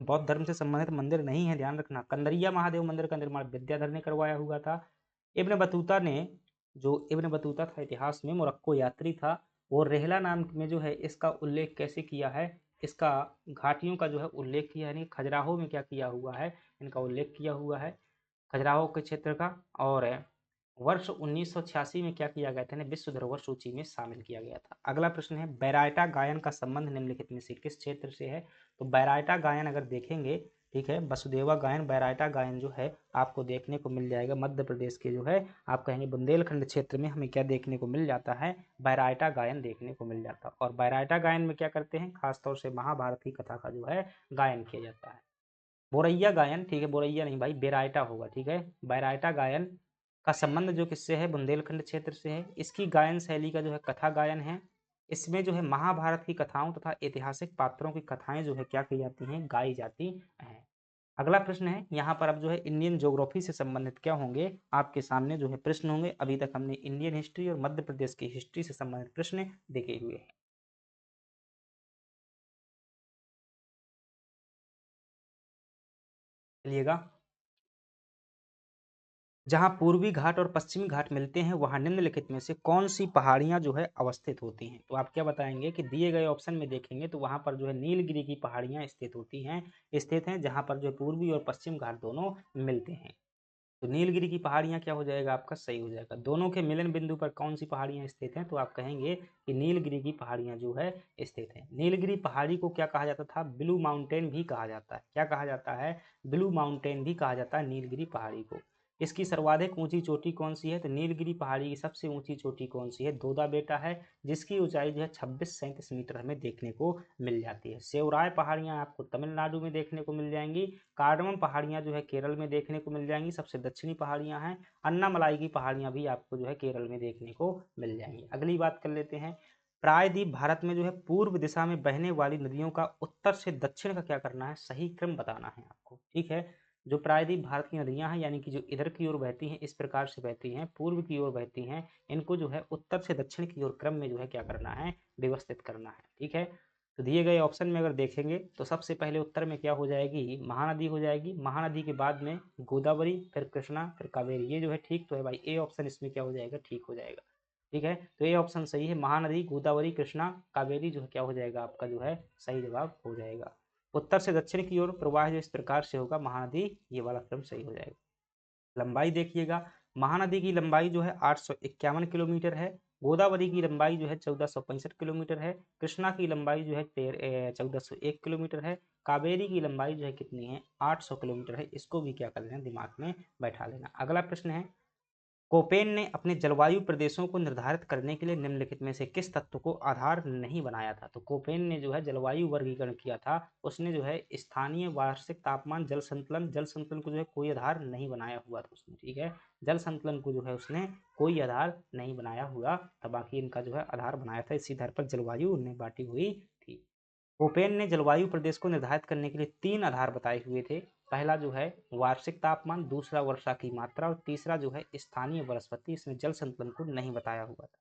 बौद्ध धर्म से संबंधित मंदिर नहीं है, ध्यान रखना। कंदरिया महादेव मंदिर का निर्माण विद्याधर ने करवाया हुआ था। इब्न बतूता ने, जो इब्न बतूता था इतिहास में मोरक्को यात्री था, वो रेहला नाम में जो है इसका उल्लेख कैसे किया है? इसका घाटियों का जो है उल्लेख किया है, यानी खजुराहो में क्या किया हुआ है? इनका उल्लेख किया हुआ है खजुराहो के क्षेत्र का। और वर्ष 1986 में क्या किया गया था, इन्हें विश्व धरोहर सूची में शामिल किया गया था। अगला प्रश्न है, बैरायटा गायन का संबंध निम्नलिखित में से किस क्षेत्र से है? तो बैरायटा गायन अगर देखेंगे, ठीक है, वसुदेवा गायन, बैरायटा गायन जो है आपको देखने को मिल जाएगा मध्य प्रदेश के जो है, आप कहेंगे बुंदेलखंड क्षेत्र में हमें क्या देखने को मिल जाता है, बैरायटा गायन देखने को मिल जाता है। और बैरायटा गायन में क्या करते हैं, खासतौर से महाभारत की कथा का जो है गायन किया जाता है। बोरैया गायन, ठीक है, बोरैया नहीं भाई, बेरायटा होगा, ठीक है। बैरायटा गायन का संबंध जो किससे है, बुंदेलखंड क्षेत्र से है। इसकी गायन शैली का जो है कथा गायन है। इसमें जो है महाभारत की कथाओं तथा ऐतिहासिक पात्रों की कथाएं जो है क्या की जाती हैं, गाई जाती हैं। अगला प्रश्न है, यहाँ पर अब जो है इंडियन ज्योग्राफी से संबंधित क्या होंगे, आपके सामने जो है प्रश्न होंगे। अभी तक हमने इंडियन हिस्ट्री और मध्य प्रदेश की हिस्ट्री से संबंधित प्रश्न देखे हुए हैं। चलिएगा, जहाँ पूर्वी घाट और पश्चिमी घाट मिलते हैं वहाँ निम्नलिखित में से कौन सी पहाड़ियाँ जो है अवस्थित होती हैं? तो आप क्या बताएंगे कि दिए गए ऑप्शन में देखेंगे तो वहाँ पर जो है नीलगिरी की पहाड़ियाँ स्थित होती हैं, स्थित हैं, जहाँ पर जो है पूर्वी और पश्चिम घाट दोनों मिलते हैं। तो नीलगिरी की पहाड़ियाँ क्या हो जाएगा आपका, सही हो जाएगा। दोनों के मिलन बिंदु पर कौन सी पहाड़ियाँ स्थित हैं? तो आप कहेंगे कि नीलगिरी की पहाड़ियाँ जो है स्थित हैं। नीलगिरी पहाड़ी को क्या कहा जाता था, ब्लू माउंटेन भी कहा जाता है। क्या कहा जाता है, ब्लू माउंटेन भी कहा जाता है नीलगिरी पहाड़ी को। इसकी सर्वाधिक ऊंची चोटी कौन सी है? तो नीलगिरी पहाड़ी की सबसे ऊंची चोटी कौन सी है? दोदा बेटा है, जिसकी ऊंचाई जो है 26-37 मीटर हमें देखने को मिल जाती है। सेवराय पहाड़ियां आपको तमिलनाडु में देखने को मिल जाएंगी। कार्डमम पहाड़ियां जो है केरल में देखने को मिल जाएंगी, सबसे दक्षिणी पहाड़ियां हैं। अन्नामलाई की पहाड़ियां भी आपको जो है केरल में देखने को मिल जाएंगी। अगली बात कर लेते हैं, प्रायद्वीप भारत में जो है पूर्व दिशा में बहने वाली नदियों का उत्तर से दक्षिण का क्या करना है, सही क्रम बताना है आपको, ठीक है। जो प्रायद्वीप भारत की नदियां हैं, यानी कि जो इधर की ओर बहती हैं, इस प्रकार से बहती हैं, पूर्व की ओर बहती हैं, इनको जो है उत्तर से दक्षिण की ओर क्रम में जो है क्या करना है, व्यवस्थित करना है, ठीक है। तो दिए गए ऑप्शन में अगर देखेंगे तो सबसे पहले उत्तर में क्या हो जाएगी, महानदी हो जाएगी। महानदी के बाद में गोदावरी, फिर कृष्णा, फिर कावेरी। ये जो है ठीक तो है भाई, ए ऑप्शन इसमें क्या हो जाएगा, ठीक हो जाएगा, ठीक है। तो ये ऑप्शन सही है, महानदी, गोदावरी, कृष्णा, कावेरी जो है क्या हो जाएगा आपका जो है सही जवाब हो जाएगा। उत्तर से दक्षिण की ओर प्रवाह जो इस प्रकार से होगा, महानदी, ये वाला क्रम सही हो जाएगा। लंबाई देखिएगा, महानदी की लंबाई जो है 851 किलोमीटर है। गोदावरी की लंबाई जो है 1465 किलोमीटर है। कृष्णा की लंबाई जो है 1401 किलोमीटर है। कावेरी की लंबाई जो है कितनी है, 800 किलोमीटर है। इसको भी क्या कर लेना, दिमाग में बैठा लेना। अगला प्रश्न है, कोपेन ने अपने जलवायु प्रदेशों को निर्धारित करने के लिए निम्नलिखित में से किस तत्व को आधार नहीं बनाया था? तो कोपेन ने जो है जलवायु वर्गीकरण किया था, उसने जो है स्थानीय वार्षिक तापमान, जल संतुलन को जो है कोई आधार नहीं बनाया हुआ था उसने, ठीक है। जल संतुलन को जो है उसने कोई आधार नहीं बनाया हुआ था, बाकी इनका जो है आधार बनाया था, इसी आधार पर जलवायु उन्हें बांटी हुई थी। कोपेन ने जलवायु प्रदेश को निर्धारित करने के लिए 3 आधार बताए हुए थे। पहला जो है वार्षिक तापमान, दूसरा वर्षा की मात्रा, और तीसरा जो है स्थानीय वनस्पति। इसमें जल संतुलन को नहीं बताया हुआ था।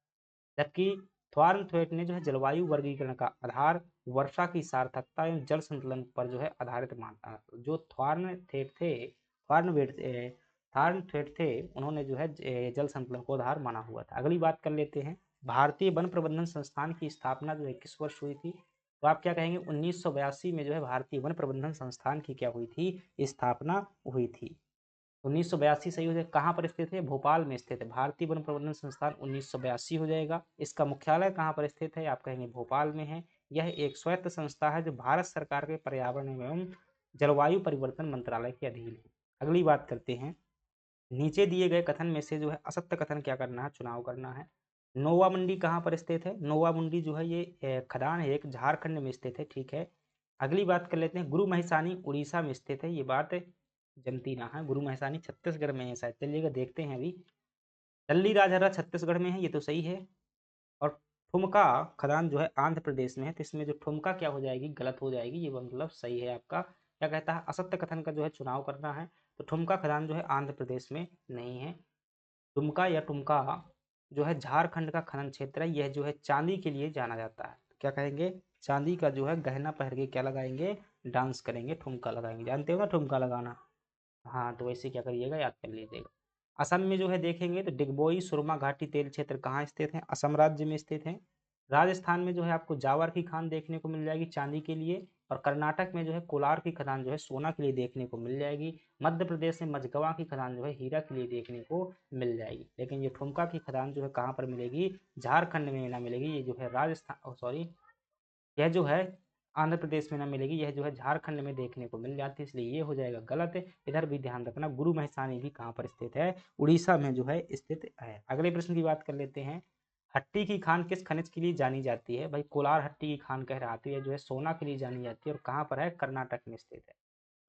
जबकि थॉर्नथ्वेट ने जो है जलवायु वर्गीकरण का आधार वर्षा की सार्थकता एवं जल संतुलन पर जो है आधारित माना। जो थॉर्नथ्वेट थे, उन्होंने जो है जल संतुलन को आधार माना हुआ था। अगली बात कर लेते हैं, भारतीय वन प्रबंधन संस्थान की स्थापना जो है किस वर्ष हुई थी? तो आप क्या कहेंगे, 1982 में जो है भारतीय वन प्रबंधन संस्थान की क्या हुई थी, स्थापना हुई थी। 1982 सही हो जाएगा। कहाँ पर स्थित है, भोपाल में स्थित है। भारतीय वन प्रबंधन संस्थान 1982 हो जाएगा। इसका मुख्यालय कहाँ पर स्थित है, आप कहेंगे भोपाल में है। यह एक स्वायत्त संस्था है जो भारत सरकार के पर्यावरण एवं जलवायु परिवर्तन मंत्रालय के अधीन है। अगली बात करते हैं, नीचे दिए गए कथन में से जो है असत्य कथन क्या करना है, चुनाव करना है। नोवा मंडी कहाँ पर स्थित है? नोवा मंडी जो है ये खदान है, एक झारखंड में स्थित है, ठीक है। अगली बात कर लेते हैं, गुरु महिसानी उड़ीसा में स्थित है। ये बात जनती ना है, गुरु महिसानी छत्तीसगढ़ में है शायद। चलिएगा देखते हैं अभी। टल्ली राजहरा छत्तीसगढ़ में है, ये तो सही है। और ठुमका खदान जो है आंध्र प्रदेश में है, तो इसमें जो ठुमका क्या हो जाएगी, गलत हो जाएगी। ये मतलब सही है आपका। क्या कहता है, असत्य कथन का जो है चुनाव करना है। तो ठुमका खदान जो है आंध्र प्रदेश में नहीं है। टुमका या टुमका जो है झारखंड का खनन क्षेत्र है। यह जो है चांदी के लिए जाना जाता है। क्या कहेंगे, चांदी का जो है गहना पहन के क्या लगाएंगे, डांस करेंगे, ठुमका लगाएंगे। जानते हो ना ठुमका लगाना? हाँ, तो वैसे क्या करिएगा, याद कर लीजिएगा। असम में जो है देखेंगे तो डिगबोई सुरमा घाटी तेल क्षेत्र कहाँ स्थित है, असम राज्य में स्थित है। राजस्थान में जो है आपको जावर की खान देखने को मिल जाएगी चांदी के लिए, और कर्नाटक में जो है कोलार की खदान जो है सोना के लिए देखने को मिल जाएगी। मध्य प्रदेश में मझगवा की खदान जो है हीरा के लिए देखने को मिल जाएगी। लेकिन ये ठुमका की खदान जो है कहाँ पर मिलेगी, झारखंड में ना मिलेगी, ये जो है राजस्थान सॉरी यह जो है आंध्र प्रदेश में ना मिलेगी, यह जो है झारखंड में देखने को मिल जाती है, इसलिए ये हो जाएगा गलत है। इधर भी ध्यान रखना, गुरु महेशानी भी कहाँ पर स्थित है, उड़ीसा में जो है स्थित है। अगले प्रश्न की बात कर लेते हैं, हट्टी की खान किस खनिज के लिए जानी जाती है? भाई कोलार हट्टी की खान कह रहा था, यह जो है सोना के लिए जानी जाती है और कहाँ पर है, कर्नाटक में स्थित है।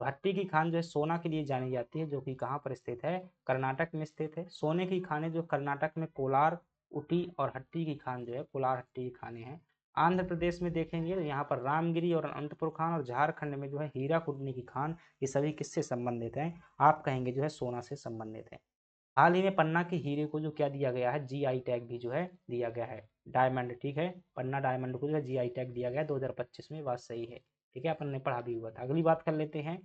तो हट्टी की खान जो है सोना के लिए जानी जाती है, जो कि कहाँ पर स्थित है, कर्नाटक में स्थित है। सोने की खानें जो कर्नाटक में कोलार, उटी और हट्टी की खान जो है कोलार हट्टी की खानें हैं। आंध्र प्रदेश में देखेंगे तो यहाँ पर रामगिरी और अनंतपुर खान, और झारखंड में जो है हीराकुडनी की खान, ये सभी किससे संबंधित हैं? आप कहेंगे जो है सोना से संबंधित है। हाल ही में पन्ना के हीरे को जो क्या दिया गया है, जीआई टैग भी जो है दिया गया है, डायमंड, ठीक है, पन्ना डायमंड को जो है जीआई टैग दिया गया है 2025 में, बात सही है, ठीक है, अपन ने पढ़ा भी हुआ था। अगली बात कर लेते हैं,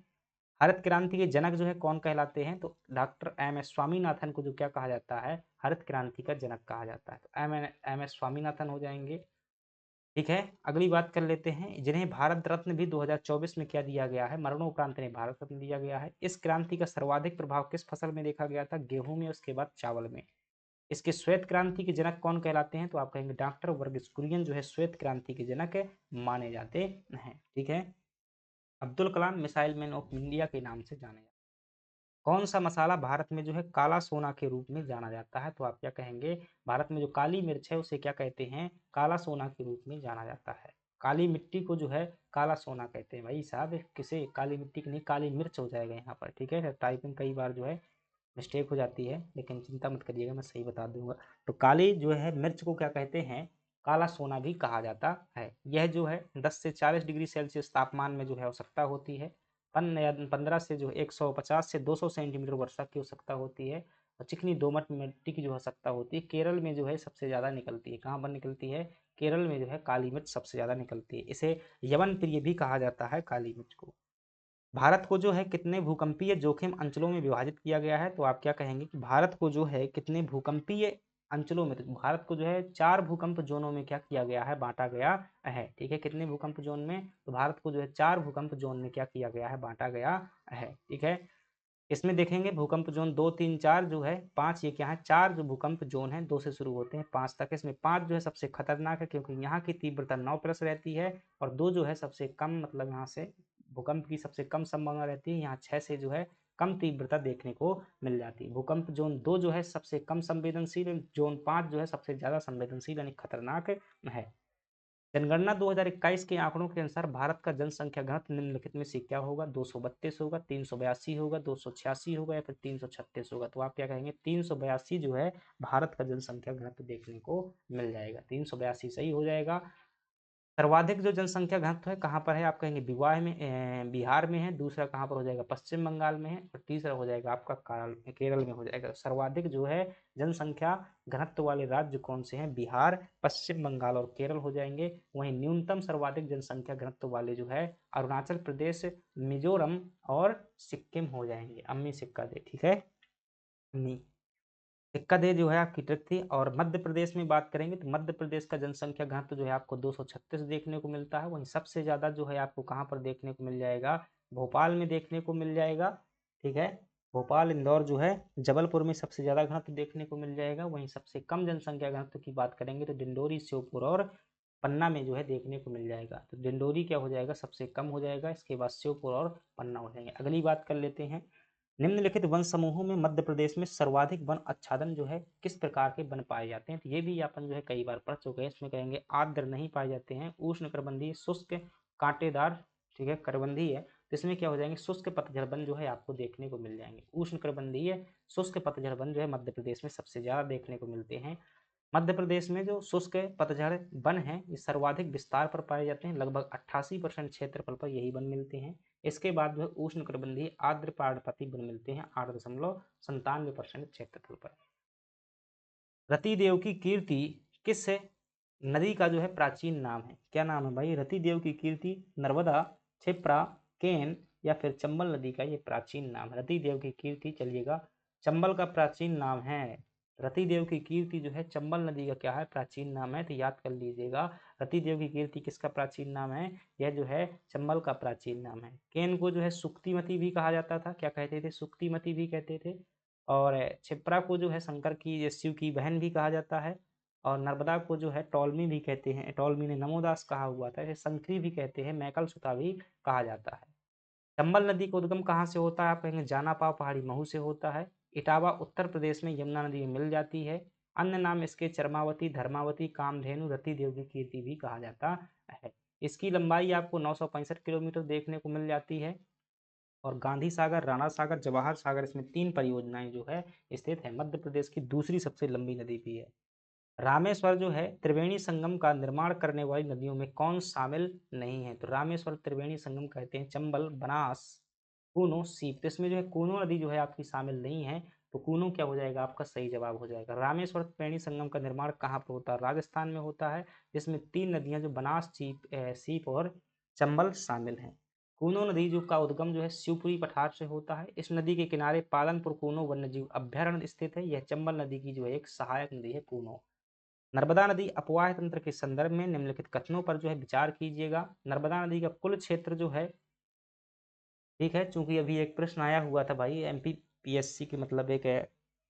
हरित क्रांति के जनक जो है कौन कहलाते हैं? तो डॉक्टर एम एस स्वामीनाथन को जो क्या कहा जाता है, हरित क्रांति का जनक कहा जाता है। तो एम एस स्वामीनाथन हो जाएंगे, ठीक है। अगली बात कर लेते हैं, जिन्हें भारत रत्न भी 2024 में क्या दिया गया है, मरणोपरांत इन्हें भारत रत्न दिया गया है। इस क्रांति का सर्वाधिक प्रभाव किस फसल में देखा गया था? गेहूं में, उसके बाद चावल में। इसके श्वेत क्रांति के जनक कौन कहलाते हैं? तो आप कहेंगे डॉक्टर वर्गीस कुरियन जो है श्वेत क्रांति के जनक माने जाते हैं, ठीक है। Abdul Kalam missile man of India के नाम से जाने जाते हैं। कौन सा मसाला भारत में जो है काला सोना के रूप में जाना जाता है? तो आप क्या कहेंगे, भारत में जो काली मिर्च है उसे क्या कहते हैं, काला सोना के रूप में जाना जाता है। काली मिट्टी को जो है काला सोना कहते हैं। भाई साहब किसे, काली मिट्टी की नहीं, काली मिर्च हो जाएगा यहाँ पर, ठीक है। टाइपिंग कई बार जो है मिस्टेक हो जाती है, लेकिन चिंता मत करिएगा, मैं सही बता दूंगा। तो काली जो है मिर्च को क्या कहते हैं, काला सोना भी कहा जाता है। यह जो है 10 से 40 डिग्री सेल्सियस तापमान में जो है आवश्यकता होती है। 15 से जो 150 से 200 सेंटीमीटर वर्षा की आवश्यकता होती है, और चिकनी दोमट मिट्टी की जो आवश्यकता होती है। केरल में जो है सबसे ज़्यादा निकलती है, कहाँ पर निकलती है, केरल में जो है काली मिर्च सबसे ज़्यादा निकलती है। इसे यवन प्रिय भी कहा जाता है काली मिर्च को। भारत को जो है कितने भूकंपीय जोखिम अंचलों में विभाजित किया गया है? तो आप क्या कहेंगे कि भारत को जो है कितने भूकंपीय अंचलों में, तो भारत को जो है 4 भूकंप जोनों में क्या किया गया है, बांटा गया है, ठीक है। कितने भूकंप जोन में? तो भारत को जो है 4 भूकंप जोन में क्या किया गया है, बांटा गया है, ठीक है। इसमें देखेंगे भूकंप जोन 2, 3, 4 जो है 5, ये क्या है, 4 जो भूकंप जोन है 2 से शुरू होते हैं 5 तक। इसमें 5 जो है सबसे खतरनाक है, क्योंकि यहाँ की तीव्रता 9+ रहती है, और 2 जो है सबसे कम, मतलब यहाँ से भूकंप की सबसे कम संभावना रहती है, यहाँ 6 से जो है कम तीव्रता देखने को मिल जाती है। भूकंप जोन 2 जो है सबसे कम संवेदनशील, जोन 5 जो है सबसे ज्यादा संवेदनशील यानी खतरनाक है। जनगणना 2021 के आंकड़ों के अनुसार भारत का जनसंख्या घनत्व निम्नलिखित में से क्या होगा? 232 होगा, 382 होगा, 286 होगा, या फिर 336 होगा। तो आप क्या कहेंगे, 382 जो है भारत का जनसंख्या घनत्व देखने को मिल जाएगा, 382 सही हो जाएगा। सर्वाधिक जो जनसंख्या घनत्व है कहाँ पर है? आप कहेंगे विवाह में, बिहार में है। दूसरा कहाँ पर हो जाएगा? पश्चिम बंगाल में है। और तीसरा हो जाएगा आपका केरल में हो जाएगा। सर्वाधिक जो है जनसंख्या घनत्व वाले राज्य कौन से हैं? बिहार, पश्चिम बंगाल और केरल हो जाएंगे। वहीं न्यूनतम सर्वाधिक जनसंख्या घनत्व वाले जो है अरुणाचल प्रदेश, मिजोरम और सिक्किम हो जाएंगे। अम्मी सिक्का दे, ठीक है, अम्मी सिक्का दे जो है आपकी ट्रिक थी। और मध्य प्रदेश में बात करेंगे तो मध्य प्रदेश का जनसंख्या घनत्व जो है आपको 236 देखने को मिलता है। वहीं सबसे ज्यादा जो है आपको कहाँ पर देखने को मिल जाएगा? भोपाल में देखने को मिल जाएगा, ठीक है। भोपाल, इंदौर जो है, जबलपुर में सबसे ज्यादा घनत्व देखने को मिल जाएगा। वहीं सबसे कम जनसंख्या घनत्व की बात करेंगे तो डिंडोरी, श्योपुर और पन्ना में जो है देखने को मिल जाएगा। तो डिंडोरी क्या हो जाएगा, सबसे कम हो जाएगा, इसके बाद श्योपुर और पन्ना हो जाएंगे। अगली बात कर लेते हैं, निम्नलिखित वन समूहों में मध्य प्रदेश में सर्वाधिक वन आच्छादन जो है किस प्रकार के वन पाए जाते हैं? तो ये भी अपन जो है कई बार पढ़ चुके हैं। इसमें कहेंगे आर्द्र नहीं पाए जाते हैं, उष्णकटिबंधीय, शुष्क, कांटेदार, ठीक है, कटिबंधीय है। तो इसमें क्या हो जाएंगे, शुष्क पतझड़ वन जो है आपको देखने को मिल जाएंगे। उष्णकटिबंधीय शुष्क पतझड़ वन जो है मध्य प्रदेश में सबसे ज्यादा देखने को मिलते हैं। मध्य प्रदेश में जो शुष्क पतझड़ वन है ये सर्वाधिक विस्तार पर पाए जाते हैं, लगभग 88% क्षेत्रफल पर यही वन मिलते हैं। इसके बाद जो है उष्णकटिबंधीय आर्द्र पर्णपाती वन मिलते हैं 8.97% क्षेत्रफल पर। रतिदेव की कीर्ति किस नदी का जो है प्राचीन नाम है? क्या नाम है भाई? रतिदेव की कीर्ति नर्मदा, क्षिप्रा, केन या फिर चंबल नदी का ये प्राचीन नाम है। रतिदेव की कीर्ति, चलिएगा, चंबल का प्राचीन नाम है। रतिदेव की कीर्ति जो है चंबल नदी का क्या है, प्राचीन नाम है, तो याद कर लीजिएगा। रतिदेव की कीर्ति किसका प्राचीन नाम है, यह जो है चंबल का प्राचीन नाम है। केन को जो है सुक्तिमती भी कहा जाता था, क्या कहते थे, सुक्तिमती भी कहते थे। और क्षिप्रा को जो है शंकर की, शिव की बहन भी कहा जाता है। और नर्मदा को जो है टॉलमी भी कहते हैं, टॉलमी ने नमोदास कहा हुआ था, इसे शंकरी भी कहते हैं, मैकल सुता भी कहा जाता है। चंबल नदी का उद्गम कहाँ से होता है, आप कहेंगे जानापाव पहाड़ी महू से होता है। इटावा उत्तर प्रदेश में यमुना नदी में मिल जाती है। अन्य नाम इसके चरमावती, धर्मावती, कामधेनु, रतिदेव की कीर्ति भी कहा जाता है। इसकी लंबाई आपको 965 किलोमीटर देखने को मिल जाती है। और गांधी सागर, राणा सागर, जवाहर सागर, इसमें 3 परियोजनाएं जो है स्थित है। मध्य प्रदेश की दूसरी सबसे लंबी नदी भी है। रामेश्वर जो है त्रिवेणी संगम का निर्माण करने वाली नदियों में कौन शामिल नहीं है, तो रामेश्वर त्रिवेणी संगम कहते हैं चंबल, बनास, कूनो, सीप। तो इसमें जो है कूनो नदी जो है आपकी शामिल नहीं है, तो कूनो क्या हो जाएगा, आपका सही जवाब हो जाएगा। रामेश्वर त्रिवेणी संगम का निर्माण कहाँ पर होता है, राजस्थान में होता है, जिसमें 3 नदियां जो बनास, सीप और चंबल शामिल हैं। कूनो नदी जो का उद्गम जो है शिवपुरी पठार से होता है। इस नदी के किनारे पालनपुर कूनो वन्यजीव अभ्यारण्य स्थित है। यह चंबल नदी की जो है एक सहायक नदी है कूनो। नर्मदा नदी अपवाह तंत्र के संदर्भ में निम्नलिखित कथनों पर जो है विचार कीजिएगा। नर्मदा नदी का कुल क्षेत्र जो है, ठीक है, चूंकि अभी एक प्रश्न आया हुआ था भाई एमपीपीएससी की, मतलब एक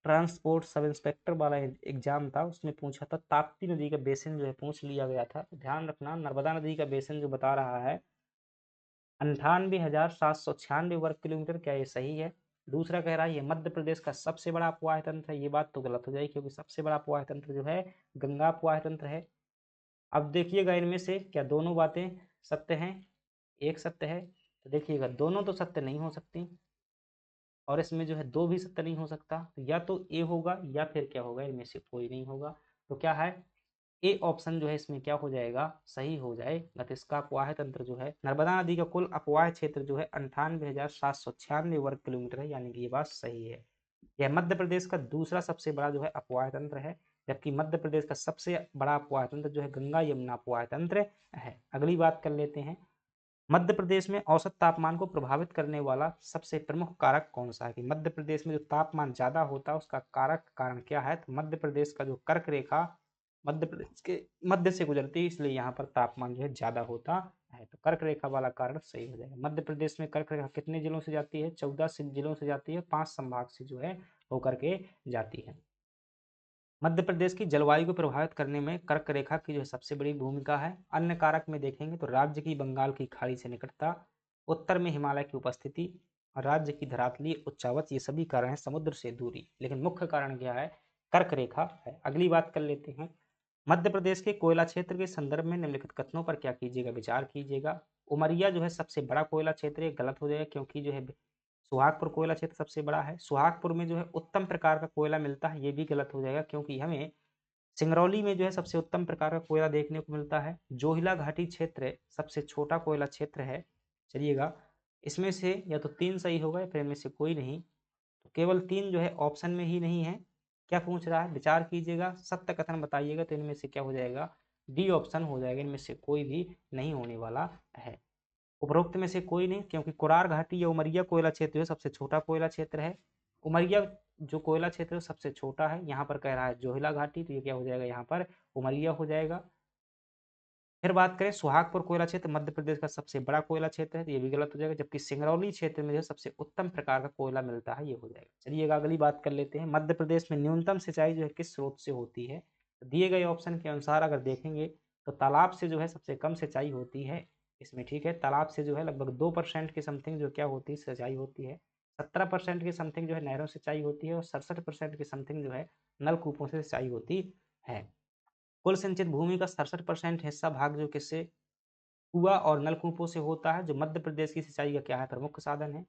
ट्रांसपोर्ट सब इंस्पेक्टर वाला एग्जाम था, उसमें पूछा था ताप्ती नदी का बेसिन जो है पूछ लिया गया था। तो ध्यान रखना, नर्मदा नदी का बेसिन जो बता रहा है 98,796 वर्ग किलोमीटर, क्या ये सही है। दूसरा कह रहा है ये मध्य प्रदेश का सबसे बड़ा अपवाह तंत्र है, ये बात तो गलत हो जाएगी, क्योंकि सबसे बड़ा अपवाह तंत्र जो है गंगा अपवाह तंत्र है। अब देखिएगा इनमें से क्या दोनों बातें सत्य हैं, एक सत्य है, तो देखिएगा दोनों तो सत्य नहीं हो सकती, और इसमें जो है दो भी सत्य नहीं हो सकता, तो या तो ए होगा या फिर क्या होगा, इनमें से कोई नहीं होगा। तो क्या है, ए ऑप्शन जो है इसमें क्या हो जाएगा, सही हो जाएगा। तो इसका अपवाह तंत्र जो है, नर्मदा नदी का कुल अपवाह क्षेत्र जो है 98,796 वर्ग किलोमीटर है, यानी कि ये बात सही है। यह मध्य प्रदेश का दूसरा सबसे बड़ा जो है अपवाह तंत्र है, जबकि मध्य प्रदेश का सबसे बड़ा अपवाह तंत्र जो है गंगा यमुना अपवाह तंत्र है। अगली बात कर लेते हैं, मध्य प्रदेश में औसत तापमान को प्रभावित करने वाला सबसे प्रमुख कारक कौन सा है, कि मध्य प्रदेश में जो तापमान ज्यादा होता है उसका कारक कारण क्या है, तो मध्य प्रदेश का जो कर्क रेखा मध्य प्रदेश के मध्य से गुजरती है, इसलिए यहाँ पर तापमान जो है ज्यादा होता है। तो कर्क रेखा वाला कारण सही हो जाएगा। मध्य प्रदेश में कर्क रेखा कितने जिलों से जाती है, 14 जिलों से जाती है, 5 संभाग से जो है होकर के जाती है। मध्य प्रदेश की जलवायु को प्रभावित करने में कर्क रेखा की जो सबसे बड़ी भूमिका है। अन्य कारक में देखेंगे तो राज्य की बंगाल की खाड़ी से निकटता, उत्तर में हिमालय की उपस्थिति, राज्य की धरातलीय उच्चावच, ये सभी कारण है समुद्र से दूरी, लेकिन मुख्य कारण क्या है, कर्क रेखा है। अगली बात कर लेते हैं, मध्य प्रदेश के कोयला क्षेत्र के संदर्भ में निम्नलिखित कथनों पर क्या कीजिएगा, विचार कीजिएगा। उमरिया जो है सबसे बड़ा कोयला क्षेत्र है, गलत हो जाएगा, क्योंकि जो है सुहागपुर कोयला क्षेत्र सबसे बड़ा है। सुहागपुर में जो है उत्तम प्रकार का कोयला मिलता है, ये भी गलत हो जाएगा, क्योंकि हमें सिंगरौली में जो है सबसे उत्तम प्रकार का कोयला देखने को मिलता है। जोहिला घाटी क्षेत्र सबसे छोटा कोयला क्षेत्र है। चलिएगा, इसमें से या तो 3 सही होगा या फिर इनमें से कोई नहीं, तो केवल 3 जो है ऑप्शन में ही नहीं है। क्या पूछ रहा है, विचार कीजिएगा, सत्य कथन बताइएगा, तो इनमें से क्या हो जाएगा, डी ऑप्शन हो जाएगा, इनमें से कोई भी नहीं होने वाला है। उपरोक्त में से कोई नहीं, क्योंकि कोरार घाटी या उमरिया कोयला क्षेत्र जो सबसे छोटा कोयला क्षेत्र है। उमरिया जो कोयला क्षेत्र है सबसे छोटा है, यहाँ पर कह रहा है जोहिला घाटी, तो ये क्या हो जाएगा, यहाँ पर उमरिया हो जाएगा। फिर बात करें सुहागपुर कोयला क्षेत्र मध्य प्रदेश का सबसे बड़ा कोयला क्षेत्र है, तो ये भी गलत हो जाएगा, जबकि सिंगरौली क्षेत्र में जो सबसे उत्तम प्रकार का कोयला मिलता है, ये हो जाएगा। चलिएगा अगली बात कर लेते हैं, मध्य प्रदेश में न्यूनतम सिंचाई जो है किस स्रोत से होती है, तो दिए गए ऑप्शन के अनुसार अगर देखेंगे तो तालाब से जो है सबसे कम सिंचाई होती है इसमें, ठीक है। तालाब से जो है लगभग 2% के समथिंग जो क्या होती है, सिंचाई होती है। 17% के समथिंग जो है नहरों से सिंचाई होती है, और 67% के समथिंग जो है नलकूपों से सिंचाई होती है। कुल सिंचित भूमि का 67% हिस्सा भाग जो किससे, कुआं और नलकूपों से होता है, जो मध्य प्रदेश की सिंचाई का क्या है, प्रमुख साधन है।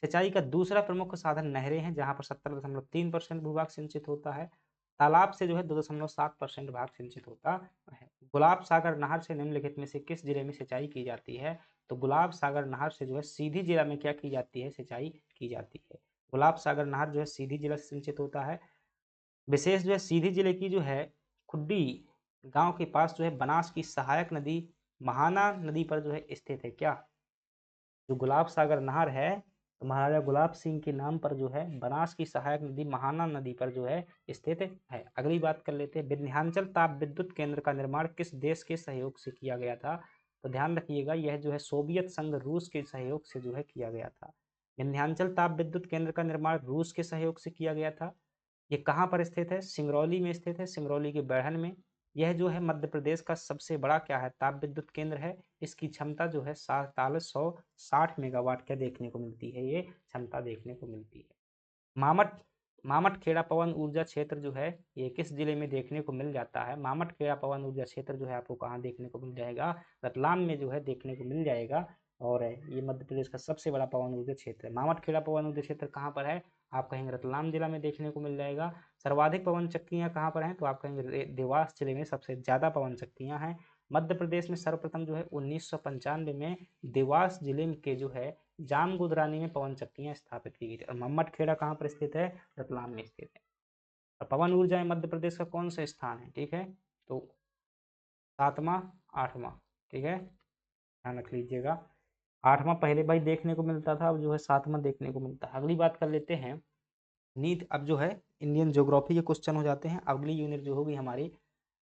सिंचाई का दूसरा प्रमुख साधन नहरें हैं, जहां पर 70.3% भूभाग सिंचित होता है। तालाब से जो है 2.7% भाग सिंचित होता है। गुलाब सागर नहर से निम्नलिखित में से किस जिले में सिंचाई की जाती है, तो गुलाब सागर नहर से जो है सीधी जिला में क्या की जाती है, सिंचाई की जाती है। गुलाब सागर नहर जो है सीधी जिला से सिंचित होता है। विशेष जो है सीधी जिले की जो है खुड्डी गांव के पास जो है बनास की सहायक नदी महाना नदी पर जो है स्थित है। क्या, जो गुलाब सागर नहर है तो महाराजा गुलाब सिंह के नाम पर जो है बनास की सहायक नदी महाना नदी पर जो है स्थित है। अगली बात कर लेते हैं, विंध्याचल ताप विद्युत केंद्र का निर्माण किस देश के सहयोग से किया गया था? तो ध्यान रखिएगा, यह जो है सोवियत संघ रूस के सहयोग से जो है किया गया था। विंध्याचल ताप विद्युत केंद्र का निर्माण रूस के सहयोग से किया गया था। ये कहाँ पर स्थित है? सिंगरौली में स्थित है, सिंगरौली के बैढ़न में। यह जो है मध्य प्रदेश का सबसे बड़ा क्या है, ताप विद्युत केंद्र है। इसकी क्षमता जो है 4760 मेगावाट क्या देखने को मिलती है, ये क्षमता देखने को मिलती है। मामट मामटखेड़ा पवन ऊर्जा क्षेत्र जो है ये किस जिले में देखने को मिल जाता है? मामटखेड़ा पवन ऊर्जा क्षेत्र जो है आपको कहाँ देखने को मिल जाएगा? रतलाम में जो है देखने को मिल जाएगा। और ये मध्य प्रदेश का सबसे बड़ा पवन ऊर्जा क्षेत्र है। मामटखेड़ा पवन ऊर्जा क्षेत्र कहाँ पर है? आप कहेंगे रतलाम जिला में देखने को मिल जाएगा। सर्वाधिक पवन चक्कियाँ कहाँ पर हैं? तो आप कहेंगे देवास जिले में सबसे ज़्यादा पवन चक्कियाँ हैं। मध्य प्रदेश में सर्वप्रथम जो है 1995 में देवास जिले के जो है जामगुदरानी में पवन चक्कियां स्थापित की गई थी। और मम्मटखेड़ा कहाँ पर स्थित है? रतलाम में स्थित है। और पवन ऊर्जा में मध्य प्रदेश का कौन सा स्थान है? ठीक है, तो 7वां 8वां। ठीक है, ध्यान रख लीजिएगा। 8वां पहले भाई देखने को मिलता था, अब जो है 7वां देखने को मिलता है। अगली बात कर लेते हैं नीट। अब जो है इंडियन ज्योग्राफी के क्वेश्चन हो जाते हैं। अगली यूनिट जो होगी हमारी,